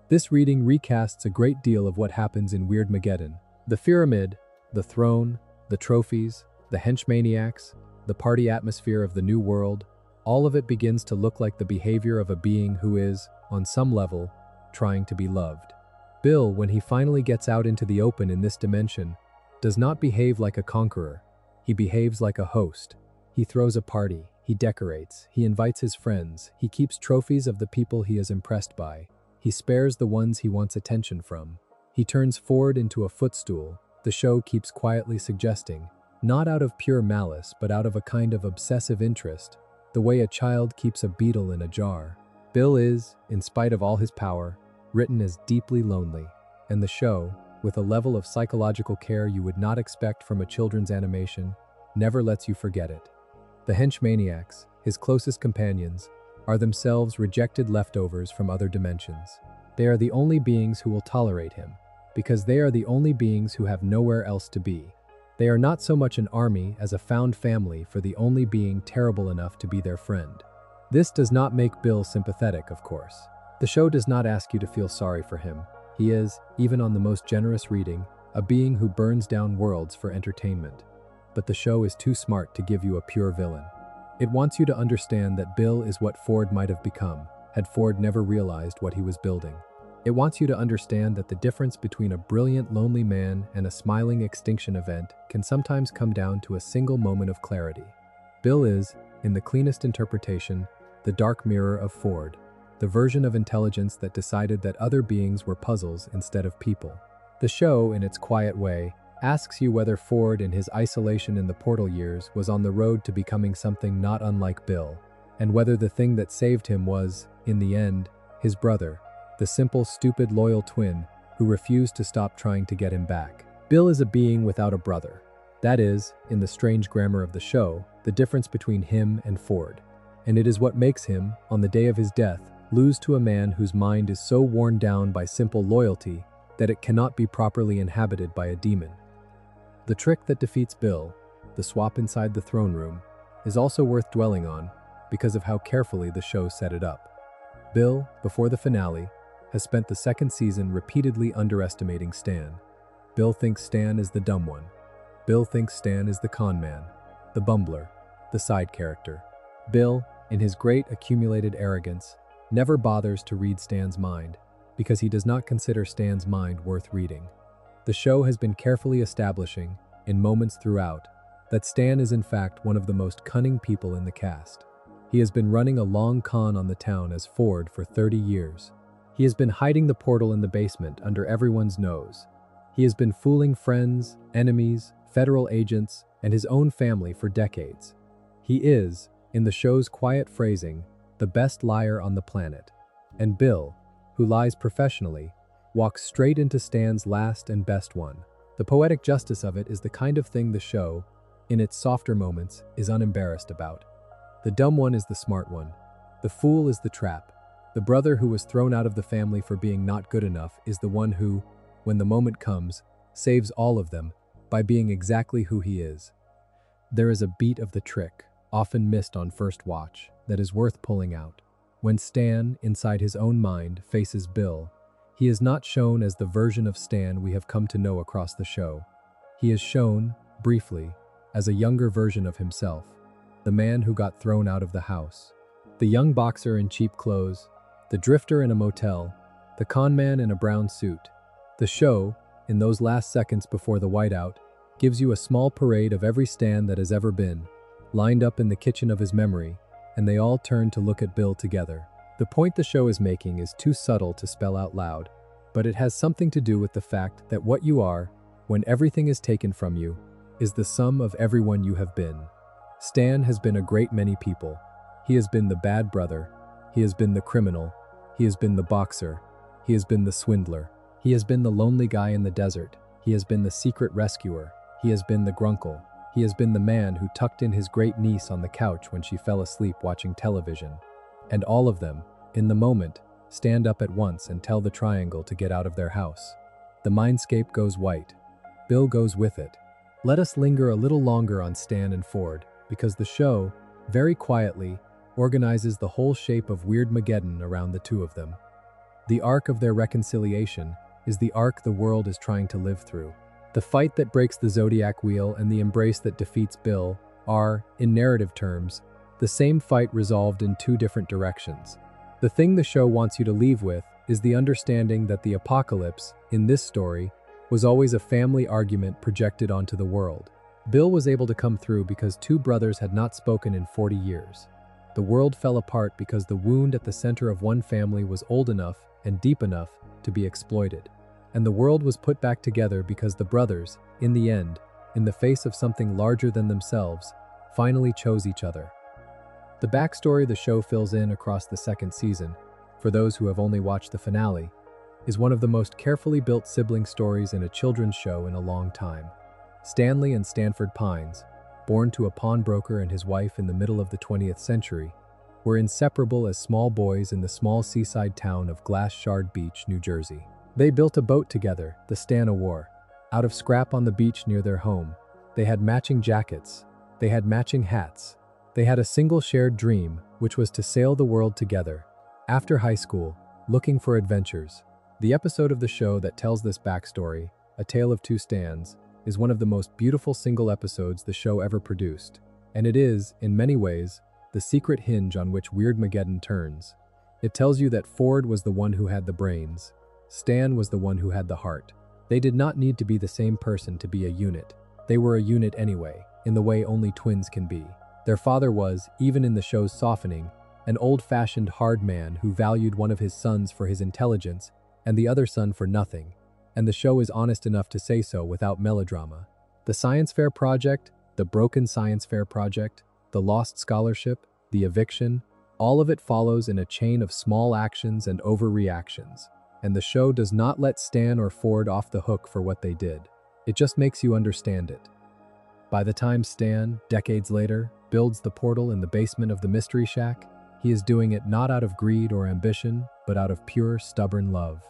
This reading recasts a great deal of what happens in Weirdmageddon. The Fearamid, the throne, the trophies, the Henchmaniacs, the party atmosphere of the new world, all of it begins to look like the behavior of a being who is, on some level, trying to be loved. Bill, when he finally gets out into the open in this dimension, does not behave like a conqueror. He behaves like a host. He throws a party, he decorates, he invites his friends, he keeps trophies of the people he is impressed by. He spares the ones he wants attention from. He turns Ford into a footstool, the show keeps quietly suggesting, not out of pure malice but out of a kind of obsessive interest, the way a child keeps a beetle in a jar. Bill is, in spite of all his power, written as deeply lonely, and the show, with a level of psychological care you would not expect from a children's animation, never lets you forget it. The Henchmaniacs, his closest companions, are themselves rejected leftovers from other dimensions. They are the only beings who will tolerate him, because they are the only beings who have nowhere else to be. They are not so much an army as a found family for the only being terrible enough to be their friend. This does not make Bill sympathetic, of course. The show does not ask you to feel sorry for him. He is, even on the most generous reading, a being who burns down worlds for entertainment. But the show is too smart to give you a pure villain. It wants you to understand that Bill is what Ford might have become, had Ford never realized what he was building. It wants you to understand that the difference between a brilliant lonely man and a smiling extinction event can sometimes come down to a single moment of clarity. Bill is, in the cleanest interpretation, the dark mirror of Ford, the version of intelligence that decided that other beings were puzzles instead of people. The show, in its quiet way, asks you whether Ford in his isolation in the portal years was on the road to becoming something not unlike Bill, and whether the thing that saved him was, in the end, his brother, the simple, stupid, loyal twin who refused to stop trying to get him back. Bill is a being without a brother. That is, in the strange grammar of the show, the difference between him and Ford. And it is what makes him, on the day of his death, lose to a man whose mind is so worn down by simple loyalty that it cannot be properly inhabited by a demon. The trick that defeats Bill, the swap inside the throne room, is also worth dwelling on because of how carefully the show set it up. Bill, before the finale, has spent the second season repeatedly underestimating Stan. Bill thinks Stan is the dumb one. Bill thinks Stan is the con man, the bumbler, the side character. Bill, in his great accumulated arrogance, never bothers to read Stan's mind because he does not consider Stan's mind worth reading. The show has been carefully establishing, in moments throughout, that Stan is in fact one of the most cunning people in the cast. He has been running a long con on the town as Ford for 30 years. He has been hiding the portal in the basement under everyone's nose. He has been fooling friends, enemies, federal agents, and his own family for decades. He is, in the show's quiet phrasing, the best liar on the planet. And Bill, who lies professionally, walks straight into Stan's last and best one. The poetic justice of it is the kind of thing the show, in its softer moments, is unembarrassed about. The dumb one is the smart one. The fool is the trap. The brother who was thrown out of the family for being not good enough is the one who, when the moment comes, saves all of them by being exactly who he is. There is a beat of the trick, often missed on first watch, that is worth pulling out. When Stan, inside his own mind, faces Bill, he is not shown as the version of Stan we have come to know across the show. He is shown, briefly, as a younger version of himself, the man who got thrown out of the house. The young boxer in cheap clothes, the drifter in a motel, the con man in a brown suit. The show, in those last seconds before the whiteout, gives you a small parade of every Stan that has ever been, lined up in the kitchen of his memory, and they all turn to look at Bill together. The point the show is making is too subtle to spell out loud, but it has something to do with the fact that what you are, when everything is taken from you, is the sum of everyone you have been. Stan has been a great many people. He has been the bad brother. He has been the criminal. He has been the boxer. He has been the swindler. He has been the lonely guy in the desert. He has been the secret rescuer. He has been the grunkle. He has been the man who tucked in his great niece on the couch when she fell asleep watching television. And all of them, in the moment, stand up at once and tell the triangle to get out of their house. The mindscape goes white. Bill goes with it. Let us linger a little longer on Stan and Ford, because the show, very quietly, organizes the whole shape of Weirdmageddon around the two of them. The arc of their reconciliation is the arc the world is trying to live through. The fight that breaks the zodiac wheel and the embrace that defeats Bill are, in narrative terms, the same fight resolved in two different directions. The thing the show wants you to leave with is the understanding that the apocalypse, in this story, was always a family argument projected onto the world. Bill was able to come through because two brothers had not spoken in 40 years. The world fell apart because the wound at the center of one family was old enough and deep enough to be exploited. And the world was put back together because the brothers, in the end, in the face of something larger than themselves, finally chose each other. The backstory the show fills in across the second season, for those who have only watched the finale, is one of the most carefully built sibling stories in a children's show in a long time. Stanley and Stanford Pines, born to a pawnbroker and his wife in the middle of the 20th century, were inseparable as small boys in the small seaside town of Glass Shard Beach, New Jersey. They built a boat together, the Stan of War, out of scrap on the beach near their home. They had matching jackets. They had matching hats. They had a single shared dream, which was to sail the world together. After high school, looking for adventures. The episode of the show that tells this backstory, A Tale of Two Stans, is one of the most beautiful single episodes the show ever produced. And it is, in many ways, the secret hinge on which Weirdmageddon turns. It tells you that Ford was the one who had the brains. Stan was the one who had the heart. They did not need to be the same person to be a unit. They were a unit anyway, in the way only twins can be. Their father was, even in the show's softening, an old-fashioned hard man who valued one of his sons for his intelligence and the other son for nothing, and the show is honest enough to say so without melodrama. The science fair project, the broken science fair project, the lost scholarship, the eviction, all of it follows in a chain of small actions and overreactions. And the show does not let Stan or Ford off the hook for what they did. It just makes you understand it. By the time Stan, decades later, builds the portal in the basement of the Mystery Shack, he is doing it not out of greed or ambition, but out of pure, stubborn love.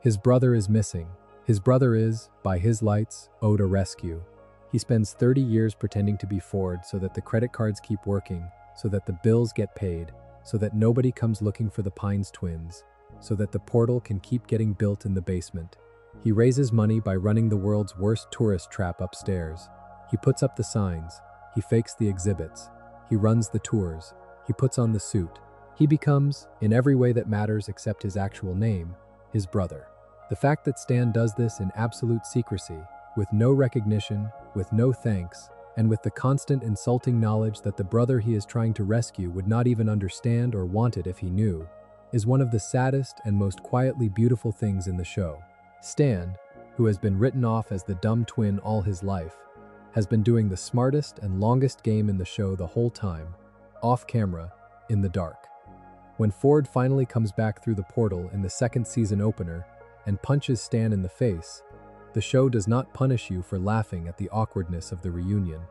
His brother is missing. His brother is, by his lights, owed a rescue. He spends 30 years pretending to be Ford so that the credit cards keep working, so that the bills get paid, so that nobody comes looking for the Pines twins, so that the portal can keep getting built in the basement. He raises money by running the world's worst tourist trap upstairs. He puts up the signs. He fakes the exhibits. He runs the tours. He puts on the suit. He becomes, in every way that matters except his actual name, his brother. The fact that Stan does this in absolute secrecy, with no recognition, with no thanks, and with the constant insulting knowledge that the brother he is trying to rescue would not even understand or want it if he knew, is one of the saddest and most quietly beautiful things in the show. Stan, who has been written off as the dumb twin all his life, has been doing the smartest and longest game in the show the whole time, off camera, in the dark. When Ford finally comes back through the portal in the second season opener and punches Stan in the face, the show does not punish you for laughing at the awkwardness of the reunion.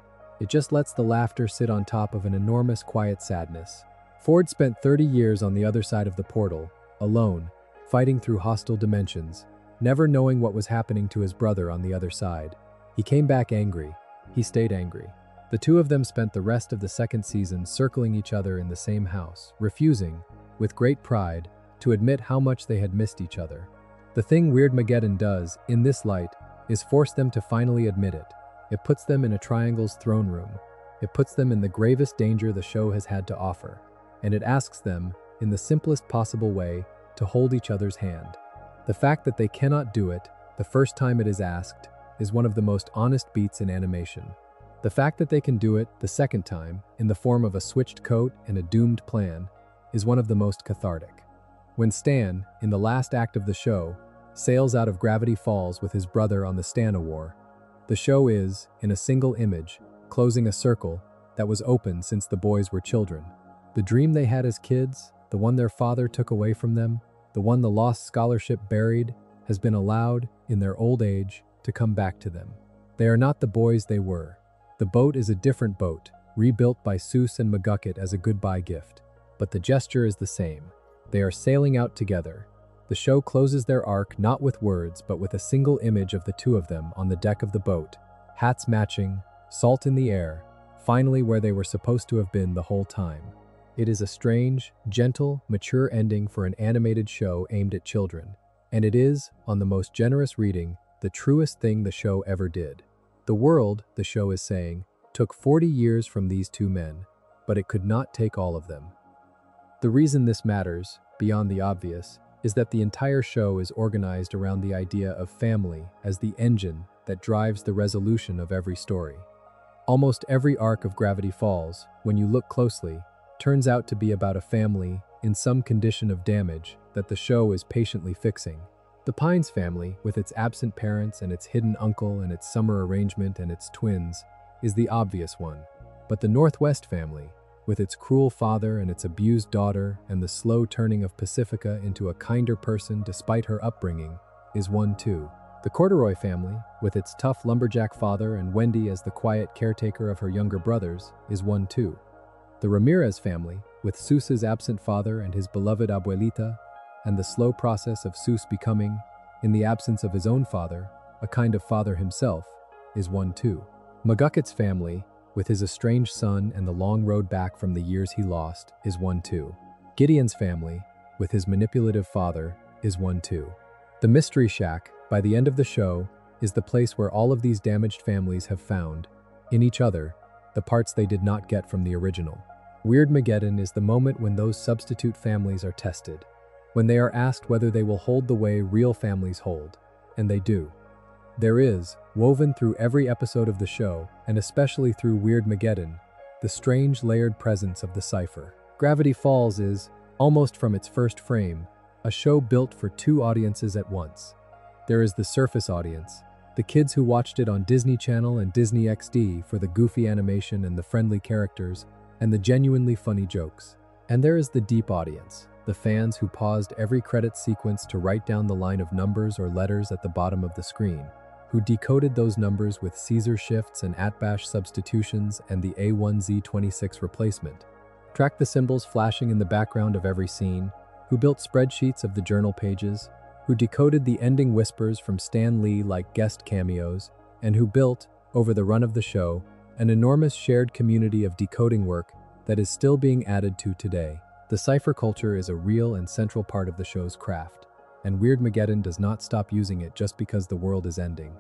It just lets the laughter sit on top of an enormous quiet sadness. Ford spent 30 years on the other side of the portal, alone, fighting through hostile dimensions, never knowing what was happening to his brother on the other side. He came back angry. He stayed angry. The two of them spent the rest of the second season circling each other in the same house, refusing, with great pride, to admit how much they had missed each other. The thing Weirdmageddon does, in this light, is force them to finally admit it. It puts them in a triangle's throne room. It puts them in the gravest danger the show has had to offer. And it asks them, in the simplest possible way, to hold each other's hand. The fact that they cannot do it, the first time it is asked, is one of the most honest beats in animation. The fact that they can do it the second time, in the form of a switched coat and a doomed plan, is one of the most cathartic. When Stan, in the last act of the show, sails out of Gravity Falls with his brother on the Stan-A-War, the show is, in a single image, closing a circle that was open since the boys were children. The dream they had as kids, the one their father took away from them, the one the lost scholarship buried, has been allowed, in their old age, to come back to them. They are not the boys they were. The boat is a different boat, rebuilt by Seuss and McGucket as a goodbye gift. But the gesture is the same. They are sailing out together. The show closes their arc not with words, but with a single image of the two of them on the deck of the boat, hats matching, salt in the air, finally where they were supposed to have been the whole time. It is a strange, gentle, mature ending for an animated show aimed at children, and it is, on the most generous reading, the truest thing the show ever did. The world, the show is saying, took 40 years from these two men, but it could not take all of them. The reason this matters, beyond the obvious, is that the entire show is organized around the idea of family as the engine that drives the resolution of every story. Almost every arc of Gravity Falls, when you look closely, turns out to be about a family in some condition of damage that the show is patiently fixing. The Pines family, with its absent parents and its hidden uncle and its summer arrangement and its twins, is the obvious one. But the Northwest family, with its cruel father and its abused daughter and the slow turning of Pacifica into a kinder person despite her upbringing, is one too. The Corduroy family, with its tough lumberjack father and Wendy as the quiet caretaker of her younger brothers, is one too. The Ramirez family, with Seuss's absent father and his beloved abuelita, and the slow process of Seuss becoming, in the absence of his own father, a kind of father himself, is one too. McGucket's family, with his estranged son and the long road back from the years he lost, is one too. Gideon's family, with his manipulative father, is one too. The Mystery Shack, by the end of the show, is the place where all of these damaged families have found, in each other, the parts they did not get from the original. Weirdmageddon is the moment when those substitute families are tested, when they are asked whether they will hold the way real families hold, and they do. There is, woven through every episode of the show, and especially through Weirdmageddon, the strange layered presence of the Cipher. Gravity Falls is, almost from its first frame, a show built for two audiences at once. There is the surface audience, the kids who watched it on Disney Channel and Disney XD for the goofy animation and the friendly characters, and the genuinely funny jokes. And there is the deep audience, the fans who paused every credit sequence to write down the line of numbers or letters at the bottom of the screen, who decoded those numbers with Caesar shifts and @bash substitutions and the A1Z26 replacement, tracked the symbols flashing in the background of every scene, who built spreadsheets of the journal pages, who decoded the ending whispers from Stan Lee like guest cameos, and who built, over the run of the show, an enormous shared community of decoding work that is still being added to today. The cipher culture is a real and central part of the show's craft, and Weirdmageddon does not stop using it just because the world is ending.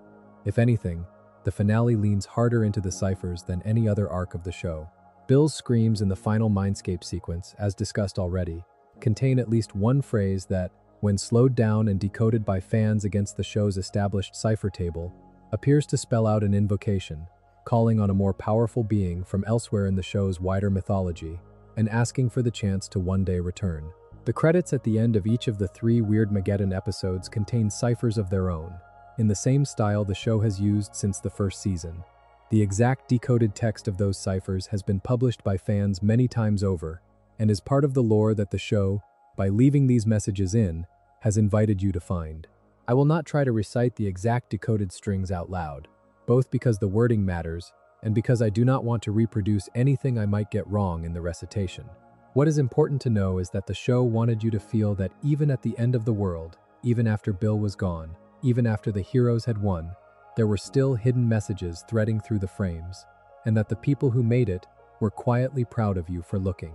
If anything, the finale leans harder into the ciphers than any other arc of the show. Bill's screams in the final Mindscape sequence, as discussed already, contain at least one phrase that, when slowed down and decoded by fans against the show's established cipher table, appears to spell out an invocation, calling on a more powerful being from elsewhere in the show's wider mythology, and asking for the chance to one day return. The credits at the end of each of the 3 Weirdmageddon episodes contain ciphers of their own, in the same style the show has used since the first season. The exact decoded text of those ciphers has been published by fans many times over, and is part of the lore that the show, by leaving these messages in, has invited you to find. I will not try to recite the exact decoded strings out loud, both because the wording matters and because I do not want to reproduce anything I might get wrong in the recitation. What is important to know is that the show wanted you to feel that even at the end of the world, even after Bill was gone, even after the heroes had won, there were still hidden messages threading through the frames, and that the people who made it were quietly proud of you for looking.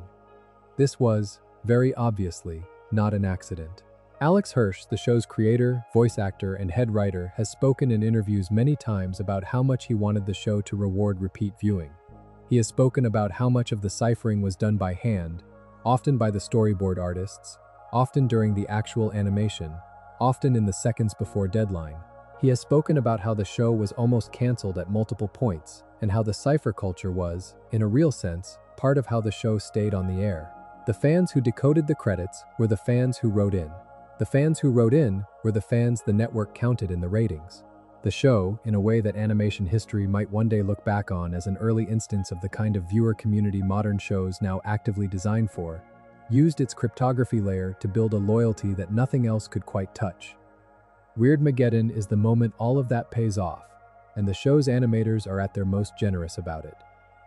This was, very obviously, not an accident. Alex Hirsch, the show's creator, voice actor, and head writer, has spoken in interviews many times about how much he wanted the show to reward repeat viewing. He has spoken about how much of the ciphering was done by hand, often by the storyboard artists, often during the actual animation, often in the seconds before deadline. He has spoken about how the show was almost cancelled at multiple points, and how the cipher culture was, in a real sense, part of how the show stayed on the air. The fans who decoded the credits were the fans who wrote in. The fans who wrote in were the fans the network counted in the ratings. The show, in a way that animation history might one day look back on as an early instance of the kind of viewer community modern shows now actively designed for, used its cryptography layer to build a loyalty that nothing else could quite touch. Weirdmageddon is the moment all of that pays off, and the show's animators are at their most generous about it.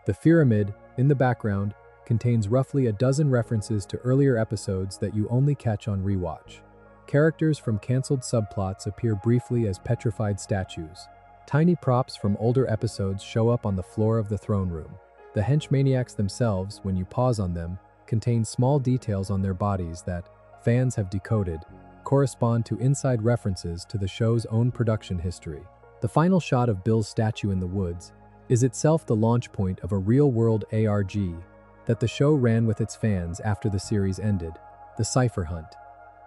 The Fearamid, in the background, contains roughly a dozen references to earlier episodes that you only catch on rewatch. Characters from cancelled subplots appear briefly as petrified statues. Tiny props from older episodes show up on the floor of the throne room. The Henchmaniacs themselves, when you pause on them, contain small details on their bodies that, fans have decoded, correspond to inside references to the show's own production history. The final shot of Bill's statue in the woods is itself the launch point of a real-world ARG that the show ran with its fans after the series ended, the Cipher Hunt,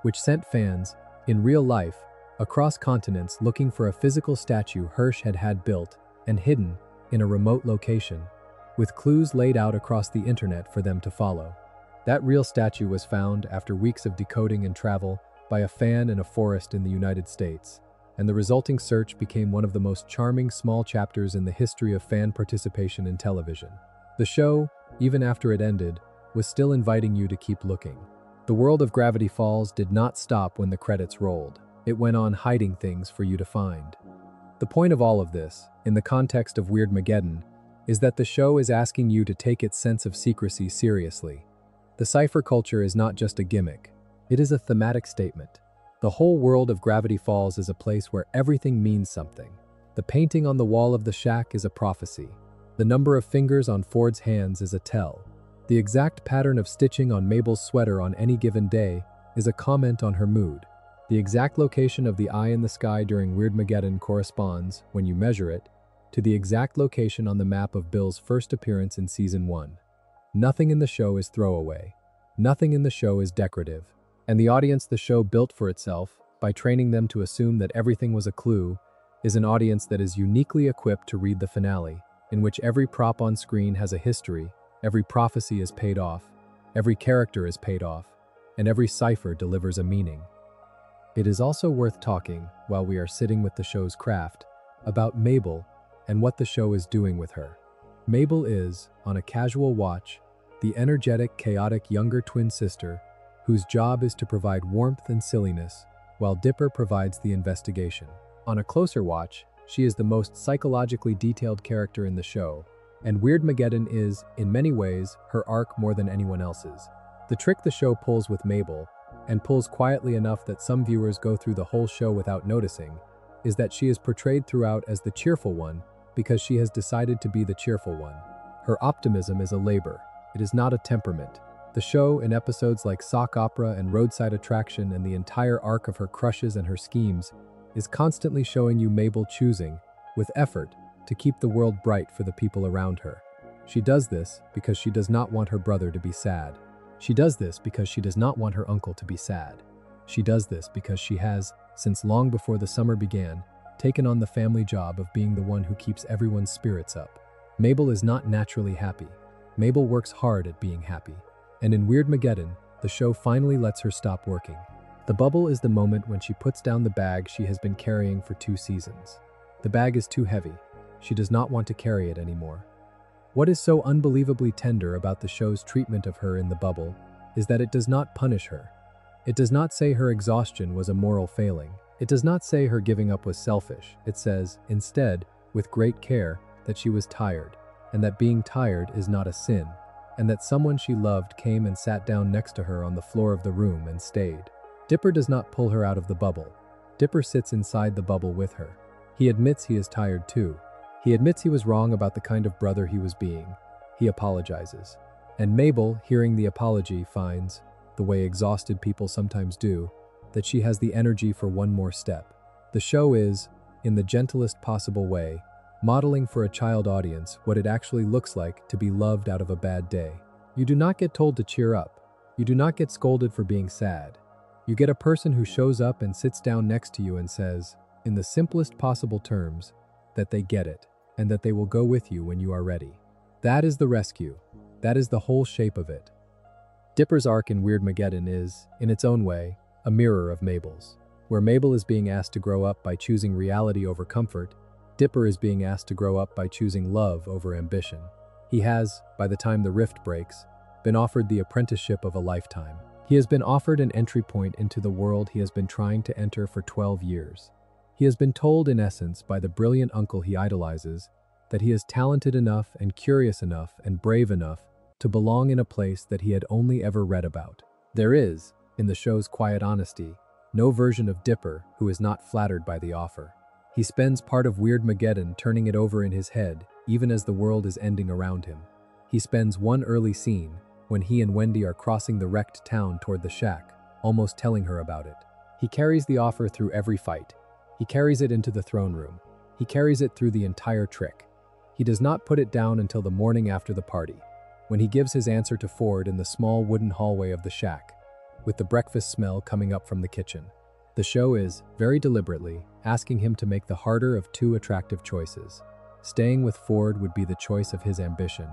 which sent fans, in real life, across continents looking for a physical statue Hirsch had built and hidden in a remote location, with clues laid out across the internet for them to follow. That real statue was found after weeks of decoding and travel by a fan in a forest in the United States, and the resulting search became one of the most charming small chapters in the history of fan participation in television. The show, even after it ended, was still inviting you to keep looking. The world of Gravity Falls did not stop when the credits rolled. It went on hiding things for you to find. The point of all of this, in the context of Weirdmageddon, is that the show is asking you to take its sense of secrecy seriously. The cipher culture is not just a gimmick. It is a thematic statement. The whole world of Gravity Falls is a place where everything means something. The painting on the wall of the shack is a prophecy. The number of fingers on Ford's hands is a tell. The exact pattern of stitching on Mabel's sweater on any given day is a comment on her mood. The exact location of the eye in the sky during Weirdmageddon corresponds, when you measure it, to the exact location on the map of Bill's first appearance in Season 1. Nothing in the show is throwaway. Nothing in the show is decorative. And the audience the show built for itself, by training them to assume that everything was a clue, is an audience that is uniquely equipped to read the finale, in which every prop on screen has a history, every prophecy is paid off, every character is paid off, and every cipher delivers a meaning. It is also worth talking, while we are sitting with the show's craft, about Mabel and what the show is doing with her. Mabel is, on a casual watch, the energetic, chaotic younger twin sister whose job is to provide warmth and silliness, while Dipper provides the investigation. On a closer watch, she is the most psychologically detailed character in the show, and Weirdmageddon is, in many ways, her arc more than anyone else's. The trick the show pulls with Mabel, and pulls quietly enough that some viewers go through the whole show without noticing, is that she is portrayed throughout as the cheerful one because she has decided to be the cheerful one. Her optimism is a labor. It is not a temperament. The show, in episodes like Sock Opera and Roadside Attraction and the entire arc of her crushes and her schemes, is constantly showing you Mabel choosing, with effort, to keep the world bright for the people around her. She does this because she does not want her brother to be sad. She does this because she does not want her uncle to be sad. She does this because she has, since long before the summer began, taken on the family job of being the one who keeps everyone's spirits up. Mabel is not naturally happy. Mabel works hard at being happy. And in Weirdmageddon, the show finally lets her stop working. The bubble is the moment when she puts down the bag she has been carrying for 2 seasons. The bag is too heavy. She does not want to carry it anymore. What is so unbelievably tender about the show's treatment of her in the bubble is that it does not punish her. It does not say her exhaustion was a moral failing. It does not say her giving up was selfish. It says, instead, with great care, that she was tired, and that being tired is not a sin, and that someone she loved came and sat down next to her on the floor of the room and stayed. Dipper does not pull her out of the bubble. Dipper sits inside the bubble with her. He admits he is tired too. He admits he was wrong about the kind of brother he was being. He apologizes. And Mabel, hearing the apology, finds, the way exhausted people sometimes do, that she has the energy for one more step. The show is, in the gentlest possible way, modeling for a child audience what it actually looks like to be loved out of a bad day. You do not get told to cheer up. You do not get scolded for being sad. You get a person who shows up and sits down next to you and says, in the simplest possible terms, that they get it, and that they will go with you when you are ready. That is the rescue. That is the whole shape of it. Dipper's arc in Weirdmageddon is, in its own way, a mirror of Mabel's. Where Mabel is being asked to grow up by choosing reality over comfort, Dipper is being asked to grow up by choosing love over ambition. He has, by the time the rift breaks, been offered the apprenticeship of a lifetime. He has been offered an entry point into the world he has been trying to enter for 12 years. He has been told, in essence, by the brilliant uncle he idolizes, that he is talented enough and curious enough and brave enough to belong in a place that he had only ever read about. There is, in the show's quiet honesty, no version of Dipper who is not flattered by the offer. He spends part of Weirdmageddon turning it over in his head, even as the world is ending around him. He spends one early scene, when he and Wendy are crossing the wrecked town toward the shack, almost telling her about it. He carries the offer through every fight. He carries it into the throne room. He carries it through the entire trick. He does not put it down until the morning after the party, when he gives his answer to Ford in the small wooden hallway of the shack, with the breakfast smell coming up from the kitchen. The show is, very deliberately, asking him to make the harder of two attractive choices. Staying with Ford would be the choice of his ambition.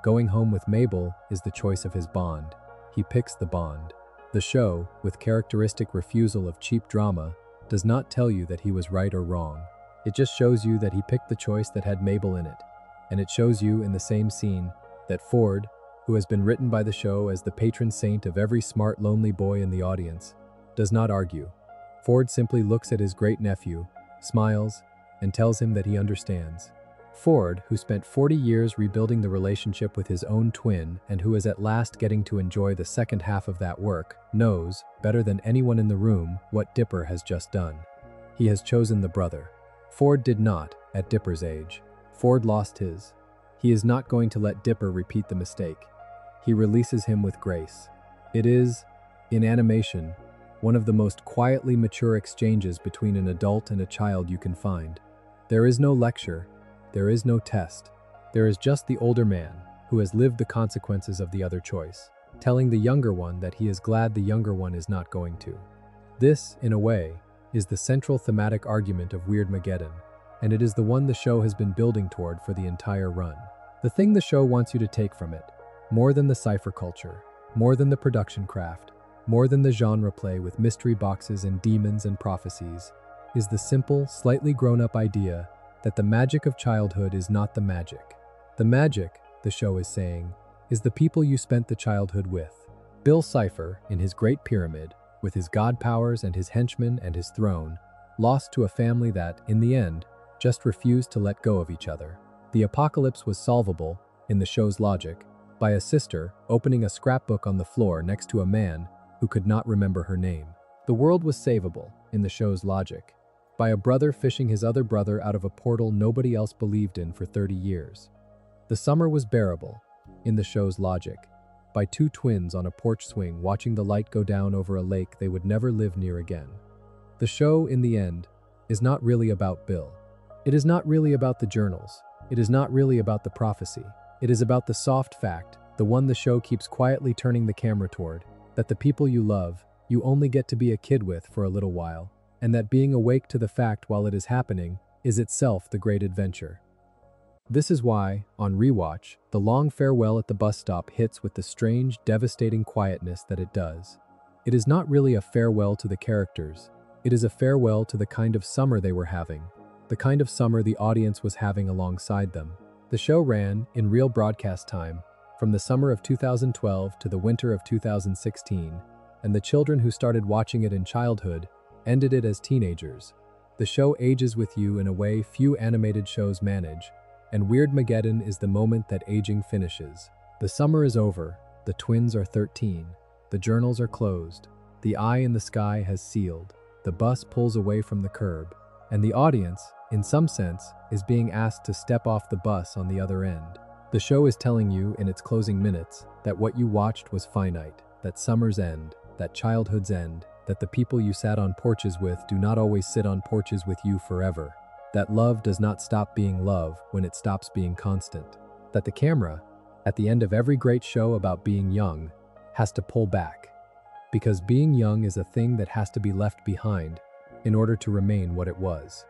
Going home with Mabel is the choice of his bond. He picks the bond. The show, with characteristic refusal of cheap drama, does not tell you that he was right or wrong. It just shows you that he picked the choice that had Mabel in it. And it shows you in the same scene that Ford, who has been written by the show as the patron saint of every smart, lonely boy in the audience, does not argue. Ford simply looks at his great-nephew, smiles, and tells him that he understands. Ford, who spent 40 years rebuilding the relationship with his own twin and who is at last getting to enjoy the second half of that work, knows, better than anyone in the room, what Dipper has just done. He has chosen the brother. Ford did not, at Dipper's age. Ford lost his. He is not going to let Dipper repeat the mistake. He releases him with grace. It is, in animation, one of the most quietly mature exchanges between an adult and a child you can find. There is no lecture. There is no test. There is just the older man, who has lived the consequences of the other choice, telling the younger one that he is glad the younger one is not going to. This, in a way, is the central thematic argument of Weirdmageddon, and it is the one the show has been building toward for the entire run. The thing the show wants you to take from it, more than the cipher culture, more than the production craft, more than the genre play with mystery boxes and demons and prophecies, is the simple, slightly grown-up idea that the magic of childhood is not the magic. The magic, the show is saying, is the people you spent the childhood with. Bill Cipher, in his great pyramid, with his god powers and his henchmen and his throne, lost to a family that, in the end, just refused to let go of each other. The apocalypse was solvable, in the show's logic, by a sister opening a scrapbook on the floor next to a man who could not remember her name. The world was savable, in the show's logic, by a brother fishing his other brother out of a portal nobody else believed in for 30 years. The summer was bearable, in the show's logic, by two twins on a porch swing watching the light go down over a lake they would never live near again. The show, in the end, is not really about Bill. It is not really about the journals. It is not really about the prophecy. It is about the soft fact, the one the show keeps quietly turning the camera toward, that the people you love, you only get to be a kid with for a little while, and that being awake to the fact while it is happening is itself the great adventure. This is why, on rewatch, the long farewell at the bus stop hits with the strange, devastating quietness that it does. It is not really a farewell to the characters. It is a farewell to the kind of summer they were having, the kind of summer the audience was having alongside them. The show ran, in real broadcast time, from the summer of 2012 to the winter of 2016, and the children who started watching it in childhood ended it as teenagers. The show ages with you in a way few animated shows manage, and Weirdmageddon is the moment that aging finishes. The summer is over, the twins are 13, the journals are closed, the eye in the sky has sealed. the bus pulls away from the curb, and the audience, in some sense, is being asked to step off the bus on the other end. The show is telling you in its closing minutes that what you watched was finite, that summers end, that childhoods end, that the people you sat on porches with do not always sit on porches with you forever, that love does not stop being love when it stops being constant, that the camera, at the end of every great show about being young, has to pull back, because being young is a thing that has to be left behind in order to remain what it was.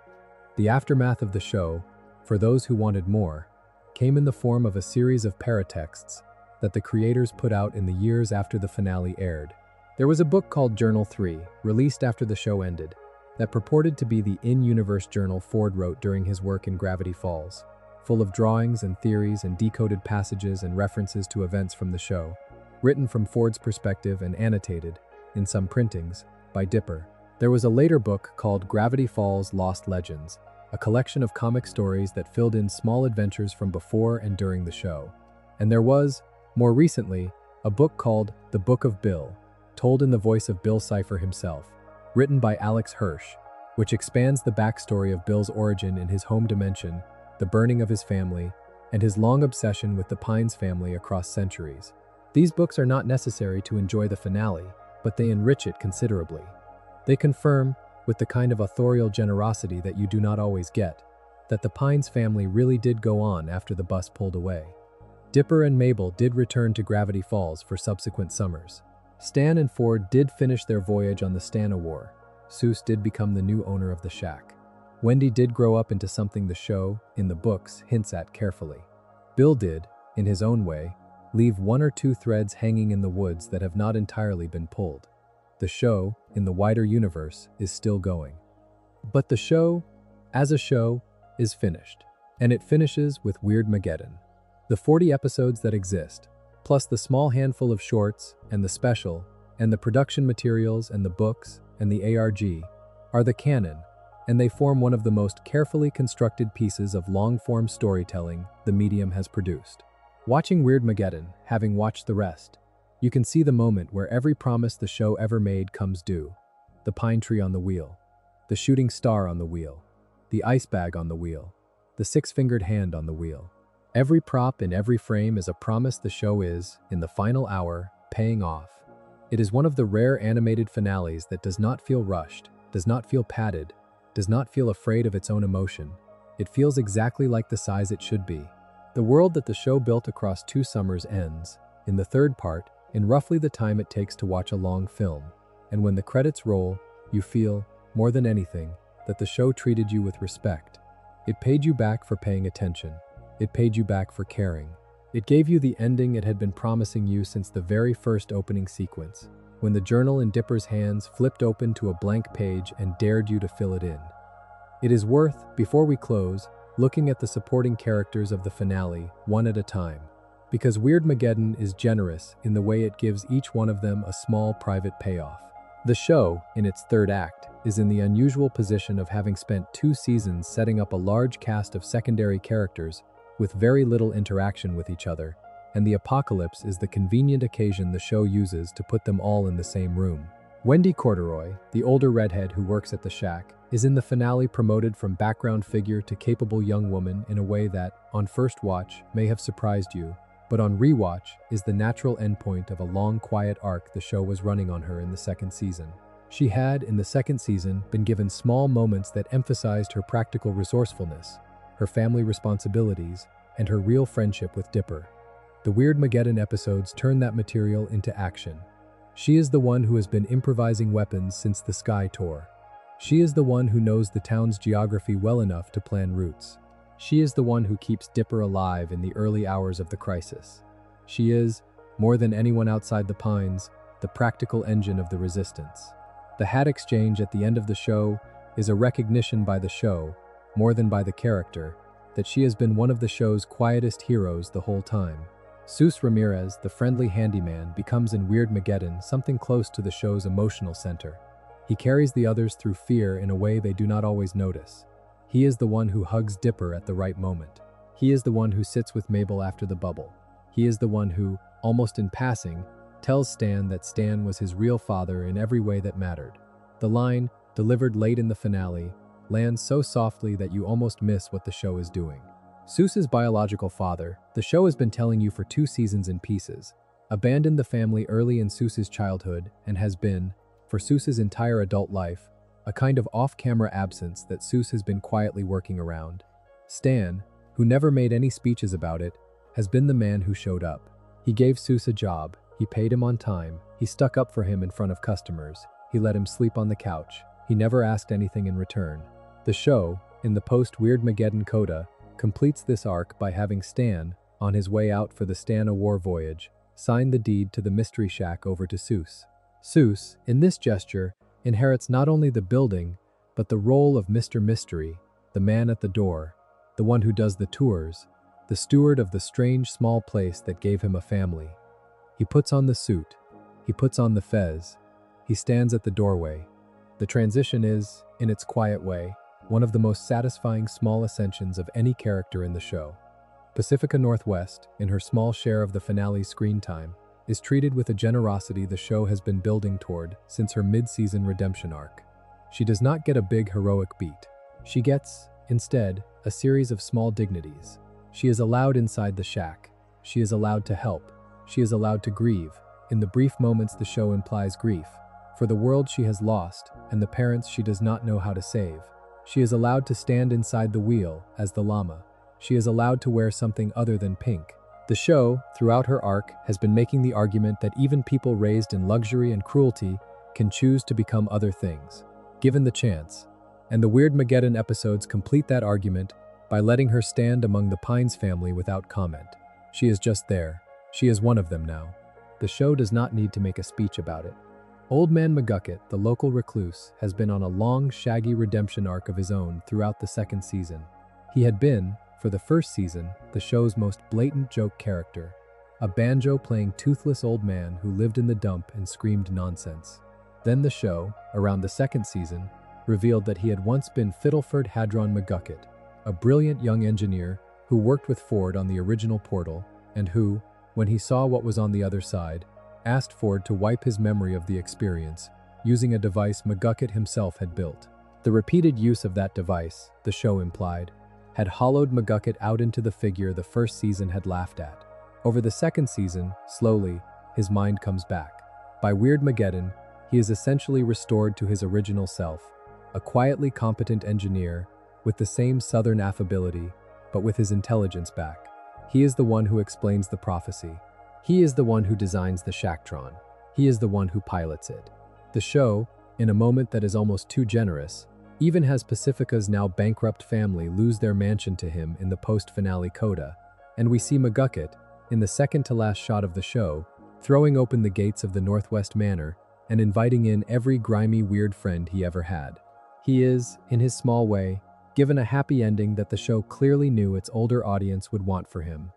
The aftermath of the show, for those who wanted more, came in the form of a series of paratexts that the creators put out in the years after the finale aired. There was a book called Journal 3, released after the show ended, that purported to be the in-universe journal Ford wrote during his work in Gravity Falls, full of drawings and theories and decoded passages and references to events from the show, written from Ford's perspective and annotated, in some printings, by Dipper. There was a later book called Gravity Falls Lost Legends, a collection of comic stories that filled in small adventures from before and during the show. And there was, more recently, a book called The Book of Bill, told in the voice of Bill Cipher himself, written by Alex Hirsch, which expands the backstory of Bill's origin in his home dimension, the burning of his family, and his long obsession with the Pines family across centuries. These books are not necessary to enjoy the finale, but they enrich it considerably. They confirm, with the kind of authorial generosity that you do not always get, that the Pines family really did go on after the bus pulled away. Dipper and Mabel did return to Gravity Falls for subsequent summers. Stan and Ford did finish their voyage on the Stan-O-War. Seuss did become the new owner of the shack. Wendy did grow up into something the show, in the books, hints at carefully. Bill did, in his own way, leave one or two threads hanging in the woods that have not entirely been pulled. The show, in the wider universe, is still going. But the show, as a show, is finished. And it finishes with Weirdmageddon. The 40 episodes that exist, plus the small handful of shorts, and the special, and the production materials, and the books, and the ARG, are the canon, and they form one of the most carefully constructed pieces of long-form storytelling the medium has produced. Watching Weirdmageddon, having watched the rest, you can see the moment where every promise the show ever made comes due. The pine tree on the wheel, the shooting star on the wheel, the ice bag on the wheel, the six-fingered hand on the wheel. Every prop in every frame is a promise the show is, in the final hour, paying off. It is one of the rare animated finales that does not feel rushed, does not feel padded, does not feel afraid of its own emotion. It feels exactly like the size it should be. The world that the show built across 2 summers ends, in the third part, in roughly the time it takes to watch a long film. And when the credits roll, you feel, more than anything, that the show treated you with respect. It paid you back for paying attention. It paid you back for caring. It gave you the ending it had been promising you since the very first opening sequence, when the journal in Dipper's hands flipped open to a blank page and dared you to fill it in. It is worth, before we close, looking at the supporting characters of the finale, one at a time, because Weirdmageddon is generous in the way it gives each one of them a small private payoff. The show, in its third act, is in the unusual position of having spent 2 seasons setting up a large cast of secondary characters with very little interaction with each other, and the apocalypse is the convenient occasion the show uses to put them all in the same room. Wendy Corduroy, the older redhead who works at the shack, is in the finale promoted from background figure to capable young woman in a way that, on first watch, may have surprised you, but on rewatch is the natural endpoint of a long, quiet arc the show was running on her in the 2nd season. She had, in the 2nd season, been given small moments that emphasized her practical resourcefulness, her family responsibilities, and her real friendship with Dipper. The Weirdmageddon episodes turn that material into action. She is the one who has been improvising weapons since the Sky Tour. She is the one who knows the town's geography well enough to plan routes. She is the one who keeps Dipper alive in the early hours of the crisis. She is, more than anyone outside the Pines, the practical engine of the resistance. The hat exchange at the end of the show is a recognition by the show, more than by the character, that she has been one of the show's quietest heroes the whole time. Seuss Ramirez, the friendly handyman, becomes in Weirdmageddon something close to the show's emotional center. He carries the others through fear in a way they do not always notice. He is the one who hugs Dipper at the right moment. He is the one who sits with Mabel after the bubble. He is the one who, almost in passing, tells Stan that Stan was his real father in every way that mattered. The line, delivered late in the finale, lands so softly that you almost miss what the show is doing. Seuss's biological father, the show has been telling you for 2 seasons in pieces, abandoned the family early in Seuss's childhood and has been, for Seuss's entire adult life, a kind of off-camera absence that Seuss has been quietly working around. Stan, who never made any speeches about it, has been the man who showed up. He gave Seuss a job, he paid him on time, he stuck up for him in front of customers, he let him sleep on the couch, he never asked anything in return. The show, in the post-Weirdmageddon coda, completes this arc by having Stan, on his way out for the Stan-a-War voyage, sign the deed to the Mystery Shack over to Seuss. Seuss, in this gesture, inherits not only the building, but the role of Mr. Mystery, the man at the door, the one who does the tours, the steward of the strange small place that gave him a family. He puts on the suit, he puts on the fez, he stands at the doorway. The transition is, in its quiet way, one of the most satisfying small ascensions of any character in the show. Pacifica Northwest, in her small share of the finale's screen time, is treated with a generosity the show has been building toward since her mid-season redemption arc. She does not get a big heroic beat. She gets, instead, a series of small dignities. She is allowed inside the shack. She is allowed to help. She is allowed to grieve, in the brief moments the show implies grief, for the world she has lost and the parents she does not know how to save. She is allowed to stand inside the wheel as the llama. She is allowed to wear something other than pink. The show, throughout her arc, has been making the argument that even people raised in luxury and cruelty can choose to become other things, given the chance. And the Weirdmageddon episodes complete that argument by letting her stand among the Pines family without comment. She is just there. She is one of them now. The show does not need to make a speech about it. Old Man McGucket, the local recluse, has been on a long, shaggy redemption arc of his own throughout the 2nd season. He had been, for the 1st season, the show's most blatant joke character, a banjo-playing toothless old man who lived in the dump and screamed nonsense. Then the show, around the 2nd season, revealed that he had once been Fiddleford Hadron McGucket, a brilliant young engineer who worked with Ford on the original Portal and who, when he saw what was on the other side, asked Ford to wipe his memory of the experience, using a device McGucket himself had built. The repeated use of that device, the show implied, had hollowed McGucket out into the figure the 1st season had laughed at. Over the 2nd season, slowly, his mind comes back. By Weirdmageddon, he is essentially restored to his original self, a quietly competent engineer with the same southern affability, but with his intelligence back. He is the one who explains the prophecy. He is the one who designs the Shacktron. He is the one who pilots it. The show, in a moment that is almost too generous, even has Pacifica's now bankrupt family lose their mansion to him in the post-finale coda, and we see McGucket, in the second-to-last shot of the show, throwing open the gates of the Northwest Manor and inviting in every grimy, weird friend he ever had. He is, in his small way, given a happy ending that the show clearly knew its older audience would want for him.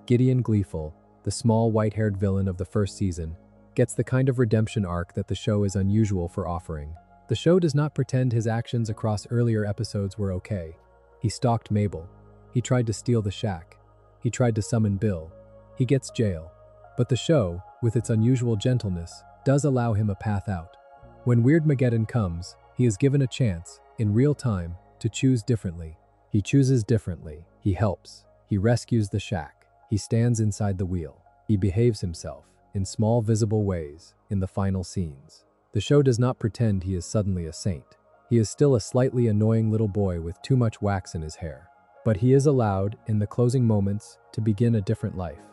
Gideon Gleeful, the small white-haired villain of the 1st season, gets the kind of redemption arc that the show is unusual for offering. The show does not pretend his actions across earlier episodes were okay. He stalked Mabel. He tried to steal the shack. He tried to summon Bill. He gets jail. But the show, with its unusual gentleness, does allow him a path out. When Weirdmageddon comes, he is given a chance, in real time, to choose differently. He chooses differently. He helps. He rescues the shack. He stands inside the wheel. He behaves himself, in small visible ways, in the final scenes. The show does not pretend he is suddenly a saint. He is still a slightly annoying little boy with too much wax in his hair. But he is allowed, in the closing moments, to begin a different life.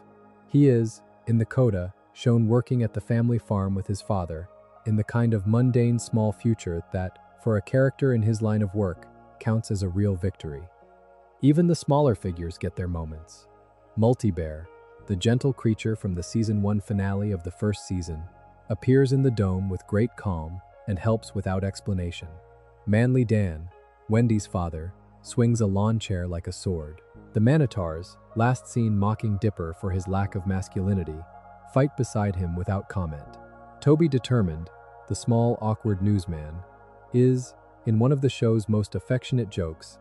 He is, in the coda, shown working at the family farm with his father, in the kind of mundane small future that, for a character in his line of work, counts as a real victory. Even the smaller figures get their moments. Multibear, the gentle creature from the Season 1 finale of the 1st season, appears in the dome with great calm and helps without explanation. Manly Dan, Wendy's father, swings a lawn chair like a sword. The Manitars, last seen mocking Dipper for his lack of masculinity, fight beside him without comment. Toby Determined, the small, awkward newsman, is, in one of the show's most affectionate jokes,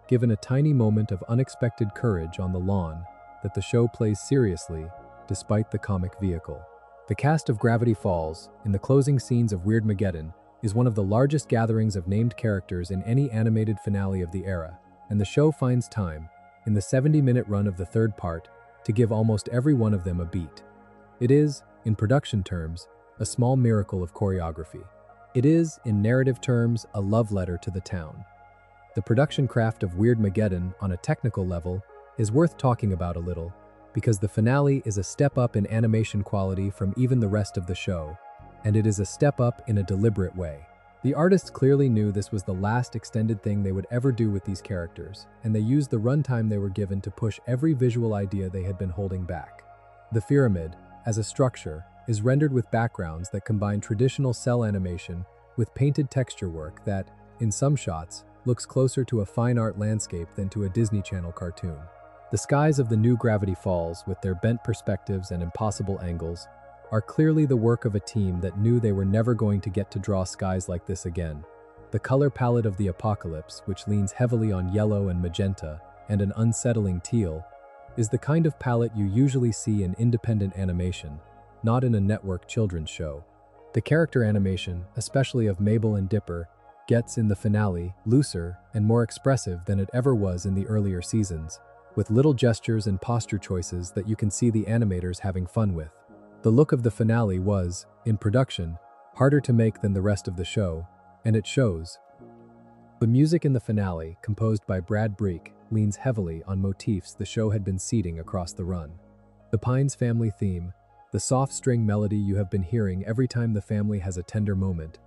given a tiny moment of unexpected courage on the lawn that the show plays seriously, despite the comic vehicle. The cast of Gravity Falls, in the closing scenes of Weirdmageddon, is one of the largest gatherings of named characters in any animated finale of the era, and the show finds time, in the 70-minute run of the third part, to give almost every one of them a beat. It is, in production terms, a small miracle of choreography. It is, in narrative terms, a love letter to the town. The production craft of Weirdmageddon, on a technical level, is worth talking about a little, because the finale is a step up in animation quality from even the rest of the show, and it is a step up in a deliberate way. The artists clearly knew this was the last extended thing they would ever do with these characters, and they used the runtime they were given to push every visual idea they had been holding back. The Fearamid, as a structure, is rendered with backgrounds that combine traditional cell animation with painted texture work that, in some shots, looks closer to a fine art landscape than to a Disney Channel cartoon. The skies of the new Gravity Falls, with their bent perspectives and impossible angles, are clearly the work of a team that knew they were never going to get to draw skies like this again. The color palette of the apocalypse, which leans heavily on yellow and magenta and an unsettling teal, is the kind of palette you usually see in independent animation, not in a network children's show. The character animation, especially of Mabel and Dipper, gets in the finale looser and more expressive than it ever was in the earlier seasons, with little gestures and posture choices that you can see the animators having fun with. The look of the finale was, in production, harder to make than the rest of the show, and it shows. The music in the finale, composed by Brad Breek, leans heavily on motifs the show had been seeding across the run. The Pines family theme, the soft string melody you have been hearing every time the family has a tender moment,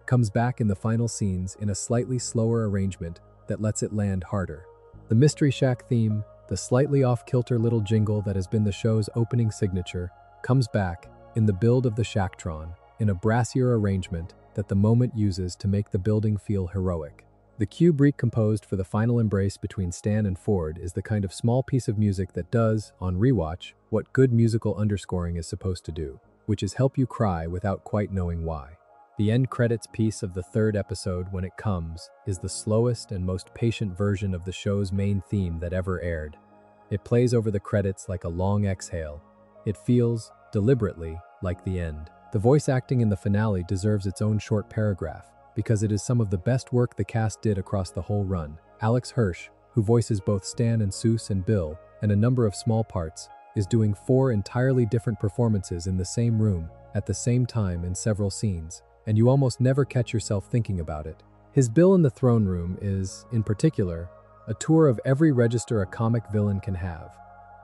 comes back in the final scenes in a slightly slower arrangement that lets it land harder. The Mystery Shack theme, the slightly off-kilter little jingle that has been the show's opening signature, comes back, in the build of the Shacktron, in a brassier arrangement that the moment uses to make the building feel heroic. The cue Breek composed for the final embrace between Stan and Ford is the kind of small piece of music that does, on rewatch, what good musical underscoring is supposed to do, which is help you cry without quite knowing why. The end credits piece of the third episode, when it comes, is the slowest and most patient version of the show's main theme that ever aired. It plays over the credits like a long exhale. It feels, deliberately, like the end. The voice acting in the finale deserves its own short paragraph, because it is some of the best work the cast did across the whole run. Alex Hirsch, who voices both Stan and Seuss and Bill, and a number of small parts, is doing 4 entirely different performances in the same room, at the same time in several scenes, and you almost never catch yourself thinking about it. His Bill in the Throne Room is, in particular, a tour of every register a comic villain can have.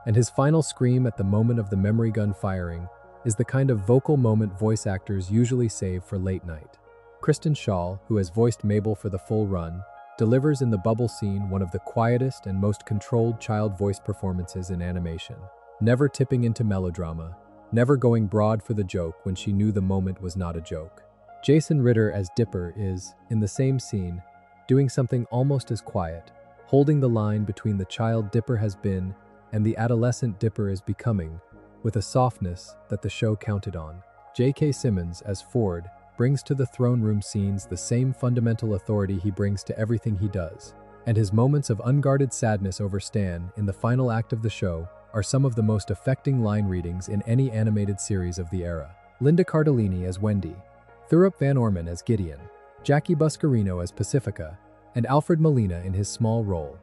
And his final scream at the moment of the memory gun firing is the kind of vocal moment voice actors usually save for late night. Kristen Schaal, who has voiced Mabel for the full run, delivers in the bubble scene one of the quietest and most controlled child voice performances in animation, never tipping into melodrama, never going broad for the joke when she knew the moment was not a joke. Jason Ritter as Dipper is, in the same scene, doing something almost as quiet, holding the line between the child Dipper has been and the adolescent Dipper is becoming, with a softness that the show counted on. J.K. Simmons as Ford brings to the throne room scenes the same fundamental authority he brings to everything he does, and his moments of unguarded sadness over Stan in the final act of the show are some of the most affecting line readings in any animated series of the era. Linda Cardellini as Wendy, Thurup Van Orman as Gideon, Jackie Buscarino as Pacifica, and Alfred Molina in his small role,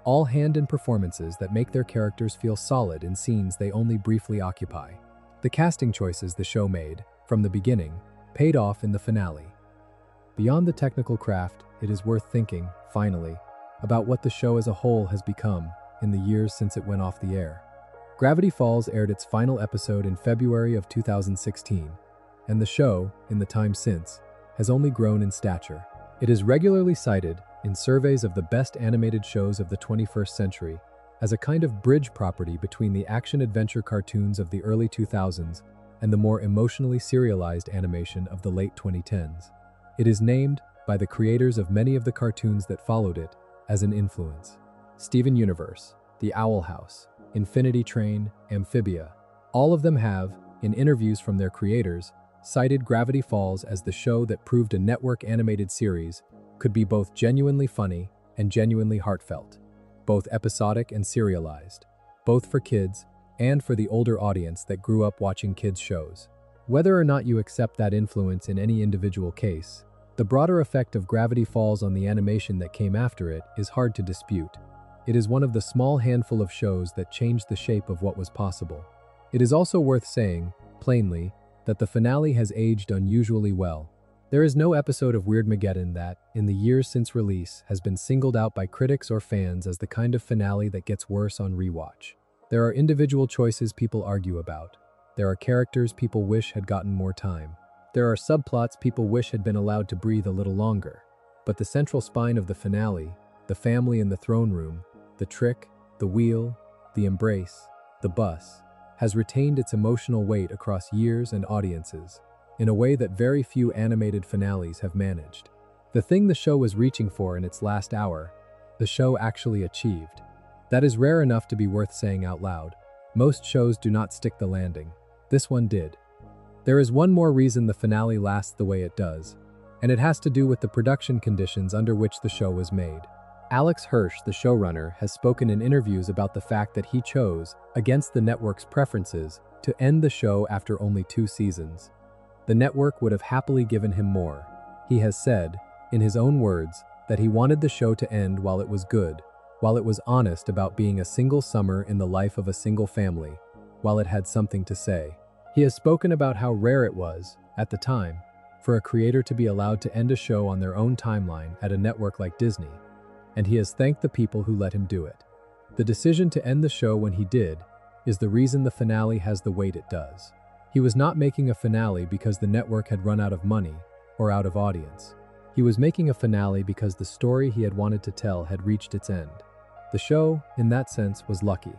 all hand-in performances that make their characters feel solid in scenes they only briefly occupy. The casting choices the show made, from the beginning, paid off in the finale. Beyond the technical craft, it is worth thinking, finally, about what the show as a whole has become in the years since it went off the air. Gravity Falls aired its final episode in February of 2016, and the show, in the time since, has only grown in stature. It is regularly cited, in surveys of the best animated shows of the 21st century, as a kind of bridge property between the action-adventure cartoons of the early 2000s and the more emotionally serialized animation of the late 2010s. It is named, by the creators of many of the cartoons that followed it, as an influence. Steven Universe, The Owl House, Infinity Train, Amphibia, all of them have, in interviews from their creators, cited Gravity Falls as the show that proved a network animated series could be both genuinely funny and genuinely heartfelt, both episodic and serialized, both for kids and for the older audience that grew up watching kids' shows. Whether or not you accept that influence in any individual case, The broader effect of Gravity Falls on the animation that came after it is hard to dispute. It is one of the small handful of shows that changed the shape of what was possible. It is also worth saying, plainly, that the finale has aged unusually well. There is no episode of Weirdmageddon that, in the years since release, has been singled out by critics or fans as the kind of finale that gets worse on rewatch. There are individual choices people argue about. There are characters people wish had gotten more time. There are subplots people wish had been allowed to breathe a little longer. But the central spine of the finale, the family in the throne room, the trick, the wheel, the embrace, the bus, has retained its emotional weight across years and audiences, in a way that very few animated finales have managed. The thing the show was reaching for in its last hour, the show actually achieved. That is rare enough to be worth saying out loud. Most shows do not stick the landing. This one did. There is one more reason the finale lasts the way it does, and it has to do with the production conditions under which the show was made. Alex Hirsch, the showrunner, has spoken in interviews about the fact that he chose, against the network's preferences, to end the show after only 2 seasons. The network would have happily given him more. He has said, in his own words, that he wanted the show to end while it was good, while it was honest about being a single summer in the life of a single family, while it had something to say. He has spoken about how rare it was, at the time, for a creator to be allowed to end a show on their own timeline at a network like Disney, and he has thanked the people who let him do it. The decision to end the show when he did is the reason the finale has the weight it does. He was not making a finale because the network had run out of money or out of audience. He was making a finale because the story he had wanted to tell had reached its end. The show, in that sense, was lucky.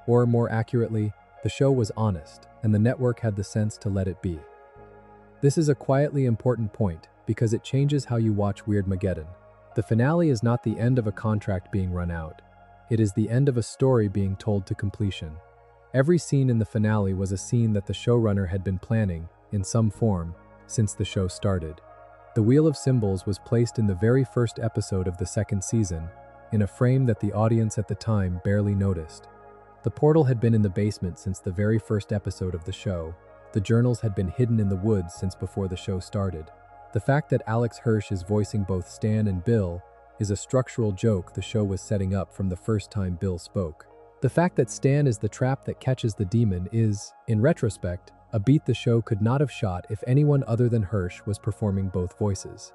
Or more accurately, the show was honest, and the network had the sense to let it be. This is a quietly important point because it changes how you watch Weirdmageddon. The finale is not the end of a contract being run out. It is the end of a story being told to completion. Every scene in the finale was a scene that the showrunner had been planning, in some form, since the show started. The Wheel of Symbols was placed in the very first episode of the 2nd season, in a frame that the audience at the time barely noticed. The portal had been in the basement since the very first episode of the show. The journals had been hidden in the woods since before the show started. The fact that Alex Hirsch is voicing both Stan and Bill is a structural joke the show was setting up from the first time Bill spoke. The fact that Stan is the trap that catches the demon is, in retrospect, a beat the show could not have shot if anyone other than Hirsch was performing both voices.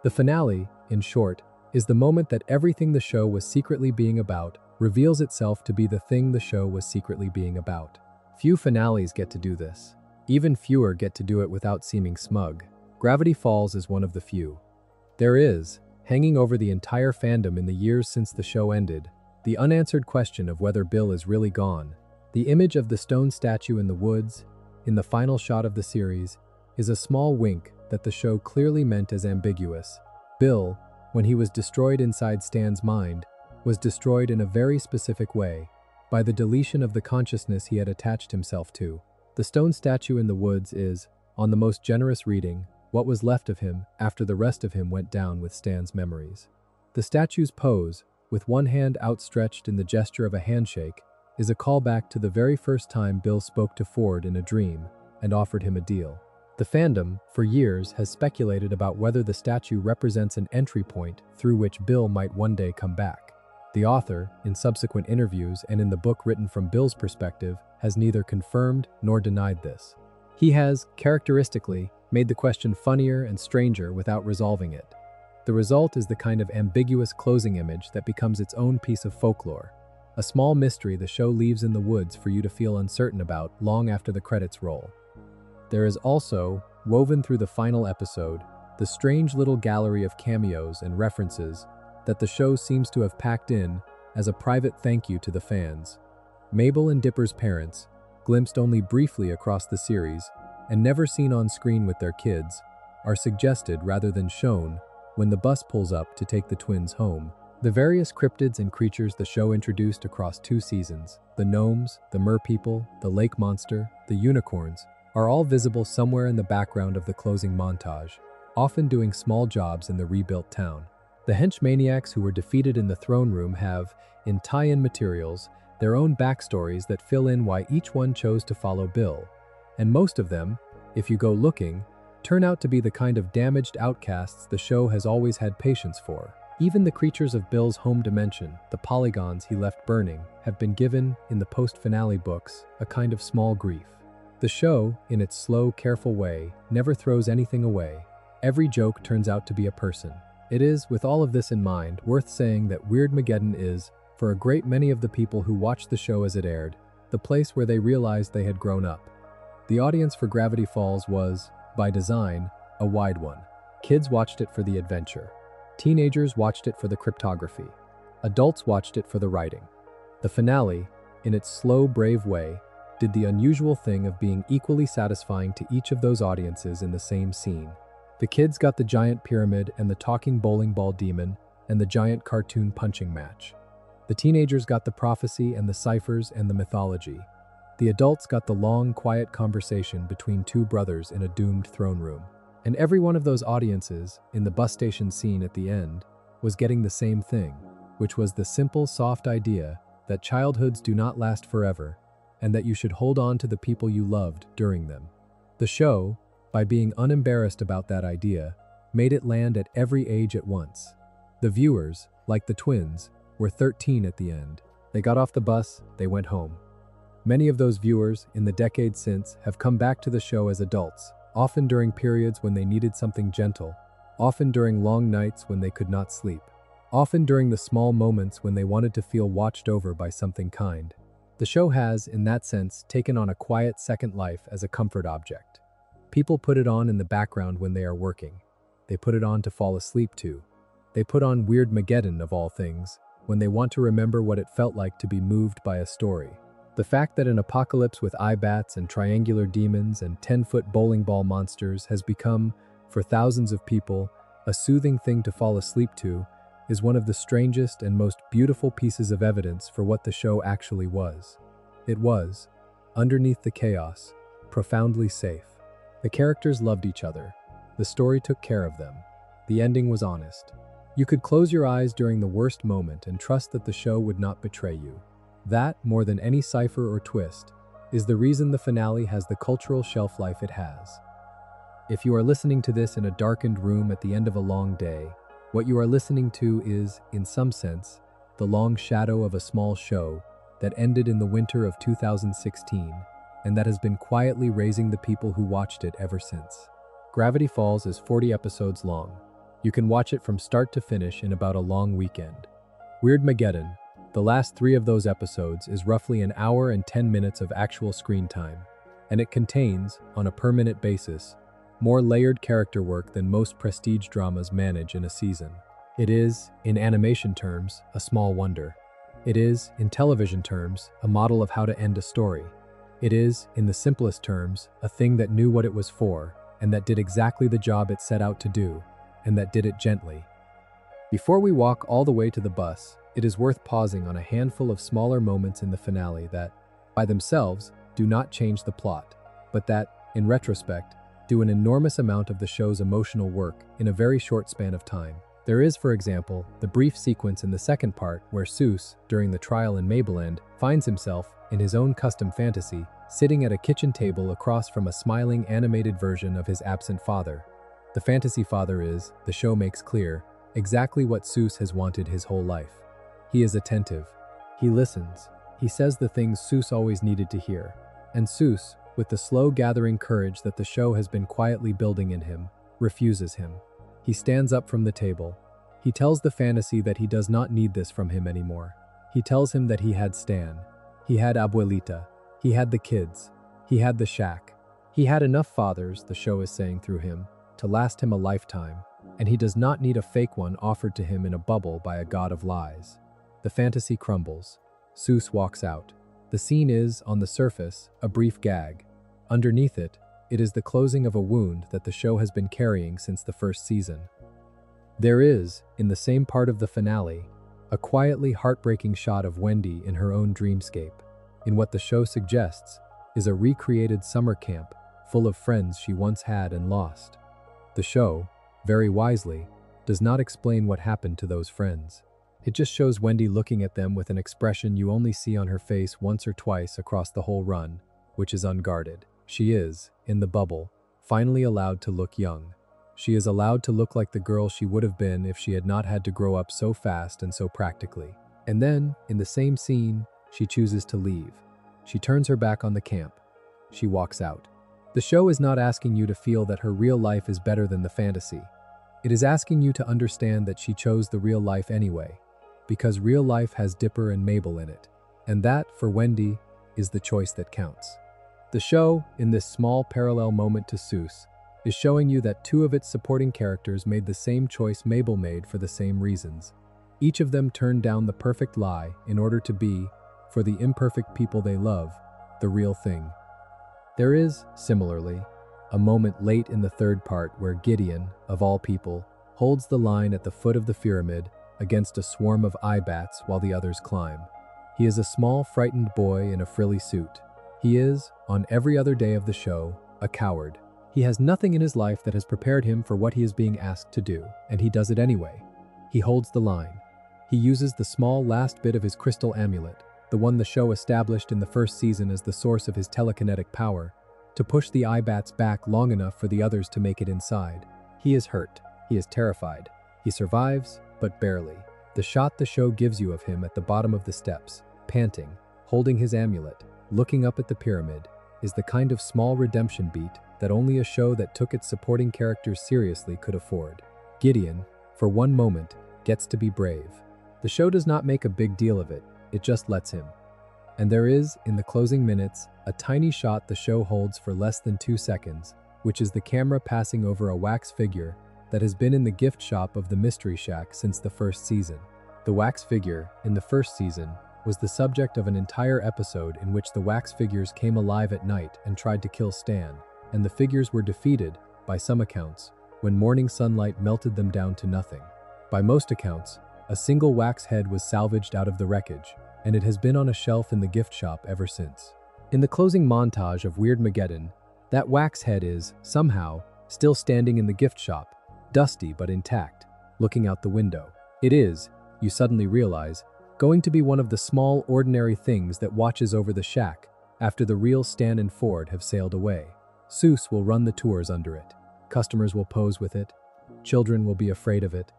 The finale, in short, is the moment that everything the show was secretly being about reveals itself to be the thing the show was secretly being about. Few finales get to do this. Even fewer get to do it without seeming smug. Gravity Falls is one of the few. There is, hanging over the entire fandom in the years since the show ended, the unanswered question of whether Bill is really gone. The image of the stone statue in the woods, in the final shot of the series, is a small wink that the show clearly meant as ambiguous. Bill, when he was destroyed inside Stan's mind, was destroyed in a very specific way, by the deletion of the consciousness he had attached himself to. The stone statue in the woods is, on the most generous reading, what was left of him after the rest of him went down with Stan's memories. The statue's pose, with one hand outstretched in the gesture of a handshake, is a callback to the very first time Bill spoke to Ford in a dream and offered him a deal. The fandom, for years, has speculated about whether the statue represents an entry point through which Bill might one day come back. The author, in subsequent interviews and in the book written from Bill's perspective, has neither confirmed nor denied this. He has, characteristically, made the question funnier and stranger without resolving it. The result is the kind of ambiguous closing image that becomes its own piece of folklore, a small mystery the show leaves in the woods for you to feel uncertain about long after the credits roll. There is also, woven through the final episode, the strange little gallery of cameos and references that the show seems to have packed in as a private thank you to the fans. Mabel and Dipper's parents, glimpsed only briefly across the series and never seen on screen with their kids, are suggested rather than shown when the bus pulls up to take the twins home. The various cryptids and creatures the show introduced across 2 seasons, the gnomes, the merpeople, the lake monster, the unicorns, are all visible somewhere in the background of the closing montage, often doing small jobs in the rebuilt town. The Henchmaniacs who were defeated in the throne room have, in tie-in materials, their own backstories that fill in why each one chose to follow Bill, and most of them, if you go looking, turn out to be the kind of damaged outcasts the show has always had patience for. Even the creatures of Bill's home dimension, the polygons he left burning, have been given, in the post-finale books, a kind of small grief. The show, in its slow, careful way, never throws anything away. Every joke turns out to be a person. It is, with all of this in mind, worth saying that Weirdmageddon is, for a great many of the people who watched the show as it aired, the place where they realized they had grown up. The audience for Gravity Falls was, by design, a wide one. Kids watched it for the adventure. Teenagers watched it for the cryptography. Adults watched it for the writing. The finale, in its slow, brave way, did the unusual thing of being equally satisfying to each of those audiences in the same scene. The kids got the giant pyramid and the talking bowling ball demon and the giant cartoon punching match. The teenagers got the prophecy and the ciphers and the mythology. The adults got the long, quiet conversation between two brothers in a doomed throne room. And every one of those audiences, in the bus station scene at the end, was getting the same thing, which was the simple, soft idea that childhoods do not last forever, and that you should hold on to the people you loved during them. The show, by being unembarrassed about that idea, made it land at every age at once. The viewers, like the twins, were 13 at the end. They got off the bus, they went home. Many of those viewers, in the decades since, have come back to the show as adults, often during periods when they needed something gentle, often during long nights when they could not sleep, often during the small moments when they wanted to feel watched over by something kind. The show has, in that sense, taken on a quiet second life as a comfort object. People put it on in the background when they are working. They put it on to fall asleep to. They put on Weirdmageddon, of all things, when they want to remember what it felt like to be moved by a story. The fact that an apocalypse with eye bats and triangular demons and 10-foot bowling ball monsters has become, for thousands of people, a soothing thing to fall asleep to is one of the strangest and most beautiful pieces of evidence for what the show actually was. It was, underneath the chaos, profoundly safe. The characters loved each other. The story took care of them. The ending was honest. You could close your eyes during the worst moment and trust that the show would not betray you. That, more than any cipher or twist, is the reason the finale has the cultural shelf life it has. If you are listening to this in a darkened room at the end of a long day, what you are listening to is, in some sense, the long shadow of a small show that ended in the winter of 2016 and that has been quietly raising the people who watched it ever since. Gravity Falls is 40 episodes long. You can watch it from start to finish in about a long weekend. Weirdmageddon, the last 3 of those episodes, is roughly an hour and 10 minutes of actual screen time, and it contains, on a per-minute basis, more layered character work than most prestige dramas manage in a season. It is, in animation terms, a small wonder. It is, in television terms, a model of how to end a story. It is, in the simplest terms, a thing that knew what it was for, and that did exactly the job it set out to do, and that did it gently. Before we walk all the way to the bus, it is worth pausing on a handful of smaller moments in the finale that, by themselves, do not change the plot, but that, in retrospect, do an enormous amount of the show's emotional work in a very short span of time. There is, for example, the brief sequence in the second part where Seuss, during the trial in Mabeland, finds himself, in his own custom fantasy, sitting at a kitchen table across from a smiling animated version of his absent father. The fantasy father is, the show makes clear, exactly what Seuss has wanted his whole life. He is attentive. He listens. He says the things Seuss always needed to hear. And Seuss, with the slow gathering courage that the show has been quietly building in him, refuses him. He stands up from the table. He tells the fantasy that he does not need this from him anymore. He tells him that he had Stan. He had Abuelita. He had the kids. He had the shack. He had enough fathers, the show is saying through him, to last him a lifetime, and he does not need a fake one offered to him in a bubble by a god of lies. The fantasy crumbles. Seuss walks out. The scene is, on the surface, a brief gag. Underneath it, it is the closing of a wound that the show has been carrying since the first season. There is, in the same part of the finale, a quietly heartbreaking shot of Wendy in her own dreamscape, in what the show suggests is a recreated summer camp full of friends she once had and lost. The show, very wisely, does not explain what happened to those friends. It just shows Wendy looking at them with an expression you only see on her face once or twice across the whole run, which is unguarded. She is, in the bubble, finally allowed to look young. She is allowed to look like the girl she would have been if she had not had to grow up so fast and so practically. And then, in the same scene, she chooses to leave. She turns her back on the camp. She walks out. The show is not asking you to feel that her real life is better than the fantasy. It is asking you to understand that she chose the real life anyway, because real life has Dipper and Mabel in it. And that, for Wendy, is the choice that counts. The show, in this small parallel moment to Seuss, is showing you that two of its supporting characters made the same choice Mabel made for the same reasons. Each of them turned down the perfect lie in order to be, for the imperfect people they love, the real thing. There is, similarly, a moment late in the third part where Gideon, of all people, holds the line at the foot of the Fearamid against a swarm of eye bats while the others climb. He is a small, frightened boy in a frilly suit. He is, on every other day of the show, a coward. He has nothing in his life that has prepared him for what he is being asked to do, and he does it anyway. He holds the line. He uses the small last bit of his crystal amulet, the one the show established in the first season as the source of his telekinetic power, to push the eye bats back long enough for the others to make it inside. He is hurt. He is terrified. He survives, but barely. The shot the show gives you of him at the bottom of the steps, panting, holding his amulet, looking up at the pyramid, is the kind of small redemption beat that only a show that took its supporting characters seriously could afford. Gideon, for one moment, gets to be brave. The show does not make a big deal of it, it just lets him. And there is, in the closing minutes, a tiny shot the show holds for less than 2 seconds, which is the camera passing over a wax figure that has been in the gift shop of the Mystery Shack since the first season. The wax figure, in the first season, was the subject of an entire episode in which the wax figures came alive at night and tried to kill Stan, and the figures were defeated, by some accounts, when morning sunlight melted them down to nothing. By most accounts, a single wax head was salvaged out of the wreckage, and it has been on a shelf in the gift shop ever since. In the closing montage of Weirdmageddon, that wax head is, somehow, still standing in the gift shop, dusty but intact, looking out the window. It is, you suddenly realize, going to be one of the small, ordinary things that watches over the shack after the real Stan and Ford have sailed away. Seuss will run the tours under it. Customers will pose with it. Children will be afraid of it.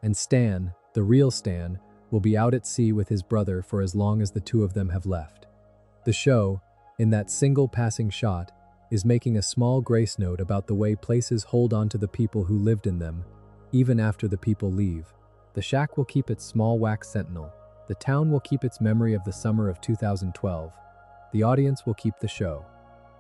And Stan, the real Stan, will be out at sea with his brother for as long as the two of them have left. The show, in that single passing shot, is making a small grace note about the way places hold on to the people who lived in them, even after the people leave. The shack will keep its small wax sentinel. The town will keep its memory of the summer of 2012. The audience will keep the show.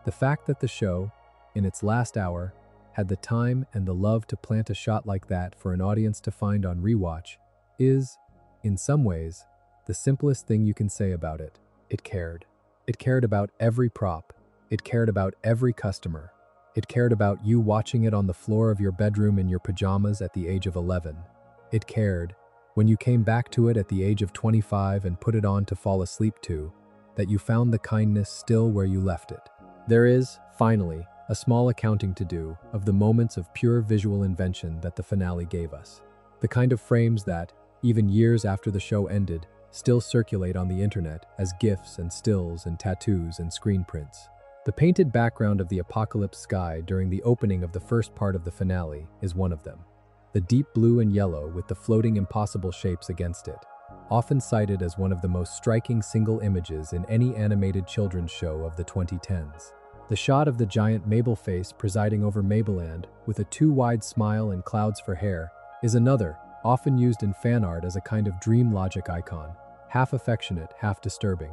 The fact that the show, in its last hour, had the time and the love to plant a shot like that for an audience to find on rewatch is, in some ways, the simplest thing you can say about it. It cared. It cared about every prop. It cared about every customer. It cared about you watching it on the floor of your bedroom in your pajamas at the age of 11. It cared, when you came back to it at the age of 25 and put it on to fall asleep to, that you found the kindness still where you left it. There is, finally, a small accounting to do of the moments of pure visual invention that the finale gave us. The kind of frames that, even years after the show ended, still circulate on the internet as GIFs and stills and tattoos and screen prints. The painted background of the apocalypse sky during the opening of the first part of the finale is one of them. The deep blue and yellow with the floating impossible shapes against it, often cited as one of the most striking single images in any animated children's show of the 2010s. The shot of the giant Mabel face presiding over Mabeland with a too-wide smile and clouds for hair is another, often used in fan art as a kind of dream logic icon, half affectionate, half disturbing.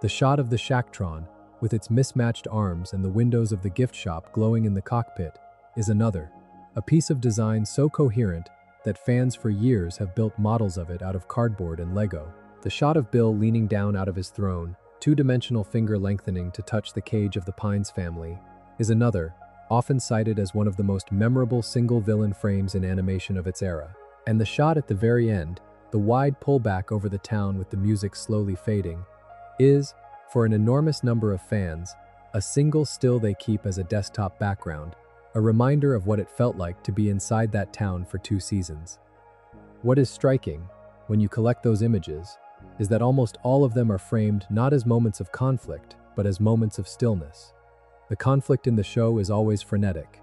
The shot of the Shacktron, with its mismatched arms and the windows of the gift shop glowing in the cockpit, is another, a piece of design so coherent that fans for years have built models of it out of cardboard and Lego. The shot of Bill leaning down out of his throne, two-dimensional finger lengthening to touch the cage of the Pines family, is another, often cited as one of the most memorable single-villain frames in animation of its era. And the shot at the very end, the wide pullback over the town with the music slowly fading, is, for an enormous number of fans, a single still they keep as a desktop background, a reminder of what it felt like to be inside that town for 2 seasons. What is striking, when you collect those images, is that almost all of them are framed not as moments of conflict, but as moments of stillness. The conflict in the show is always frenetic.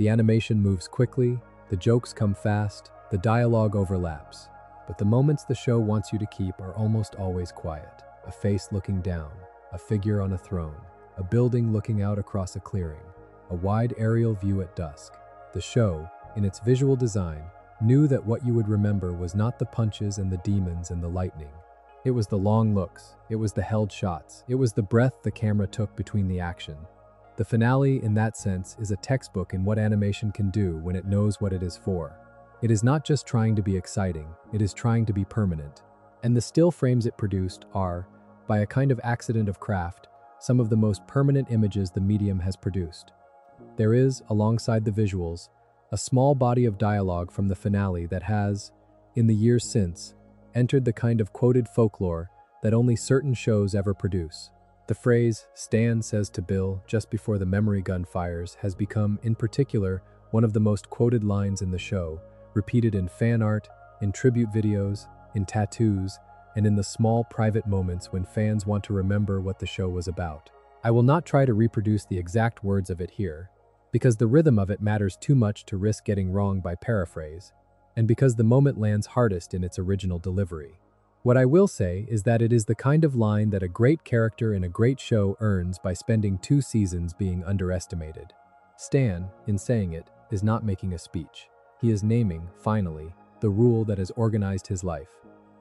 The animation moves quickly, the jokes come fast, the dialogue overlaps. But the moments the show wants you to keep are almost always quiet. A face looking down, a figure on a throne, a building looking out across a clearing, a wide aerial view at dusk. The show, in its visual design, knew that what you would remember was not the punches and the demons and the lightning. It was the long looks, it was the held shots, it was the breath the camera took between the action. The finale, in that sense, is a textbook in what animation can do when it knows what it is for. It is not just trying to be exciting, it is trying to be permanent. And the still frames it produced are, by a kind of accident of craft, some of the most permanent images the medium has produced. There is, alongside the visuals, a small body of dialogue from the finale that has, in the years since, entered the kind of quoted folklore that only certain shows ever produce. The phrase, "Stan says to Bill" just before the memory gun fires has become, in particular, one of the most quoted lines in the show, repeated in fan art, in tribute videos, in tattoos, and in the small private moments when fans want to remember what the show was about. I will not try to reproduce the exact words of it here, because the rhythm of it matters too much to risk getting wrong by paraphrase, and because the moment lands hardest in its original delivery. What I will say is that it is the kind of line that a great character in a great show earns by spending 2 seasons being underestimated. Stan, in saying it, is not making a speech. He is naming, finally, the rule that has organized his life.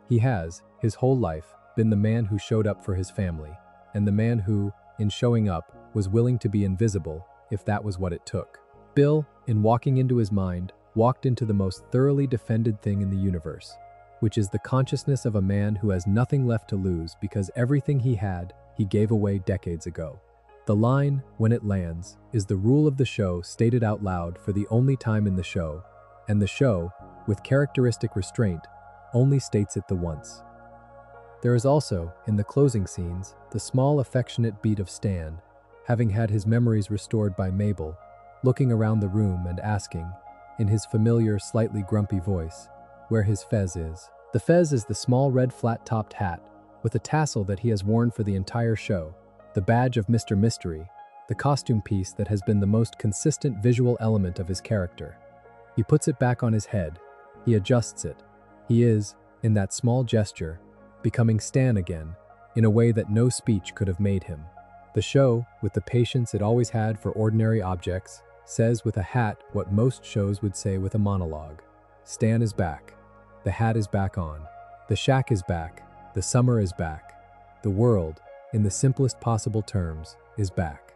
He has, his whole life, been the man who showed up for his family, and the man who, in showing up, was willing to be invisible, if that was what it took. Bill, in walking into his mind, walked into the most thoroughly defended thing in the universe, which is the consciousness of a man who has nothing left to lose because everything he had, he gave away decades ago. The line, when it lands, is the rule of the show stated out loud for the only time in the show, and the show, with characteristic restraint, only states it the once. There is also, in the closing scenes, the small affectionate beat of Stan, having had his memories restored by Mabel, looking around the room and asking, in his familiar, slightly grumpy voice, where his fez is. The fez is the small red flat-topped hat, with a tassel that he has worn for the entire show, the badge of Mr. Mystery, the costume piece that has been the most consistent visual element of his character. He puts it back on his head, he adjusts it. He is, in that small gesture, becoming Stan again, in a way that no speech could have made him. The show, with the patience it always had for ordinary objects, says with a hat what most shows would say with a monologue. Stan is back. The hat is back on. The shack is back. The summer is back. The world, in the simplest possible terms, is back.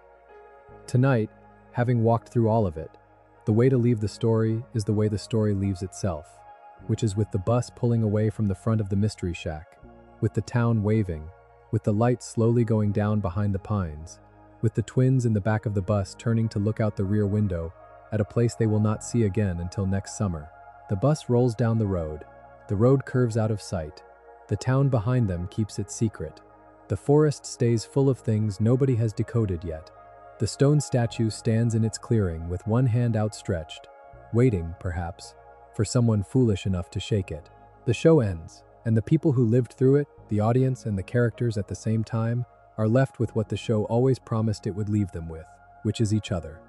Tonight, having walked through all of it, the way to leave the story is the way the story leaves itself, which is with the bus pulling away from the front of the mystery shack, with the town waving, with the lights slowly going down behind the pines, with the twins in the back of the bus turning to look out the rear window at a place they will not see again until next summer. The bus rolls down the road curves out of sight, the town behind them keeps its secret, the forest stays full of things nobody has decoded yet. The stone statue stands in its clearing with one hand outstretched, waiting, perhaps, for someone foolish enough to shake it. The show ends, and the people who lived through it, the audience and the characters at the same time, are left with what the show always promised it would leave them with, which is each other.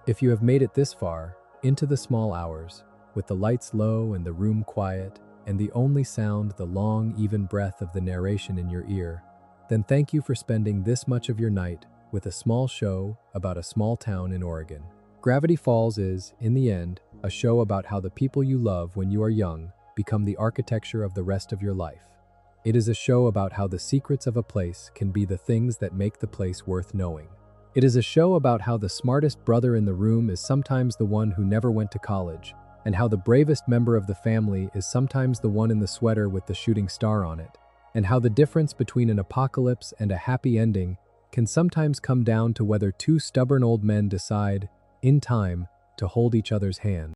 If you have made it this far, into the small hours, with the lights low and the room quiet, and the only sound the long, even breath of the narration in your ear, then thank you for spending this much of your night with a small show about a small town in Oregon. Gravity Falls is, in the end, a show about how the people you love when you are young become the architecture of the rest of your life. It is a show about how the secrets of a place can be the things that make the place worth knowing. It is a show about how the smartest brother in the room is sometimes the one who never went to college, and how the bravest member of the family is sometimes the one in the sweater with the shooting star on it, and how the difference between an apocalypse and a happy ending can sometimes come down to whether 2 stubborn old men decide, in time, to hold each other's hand.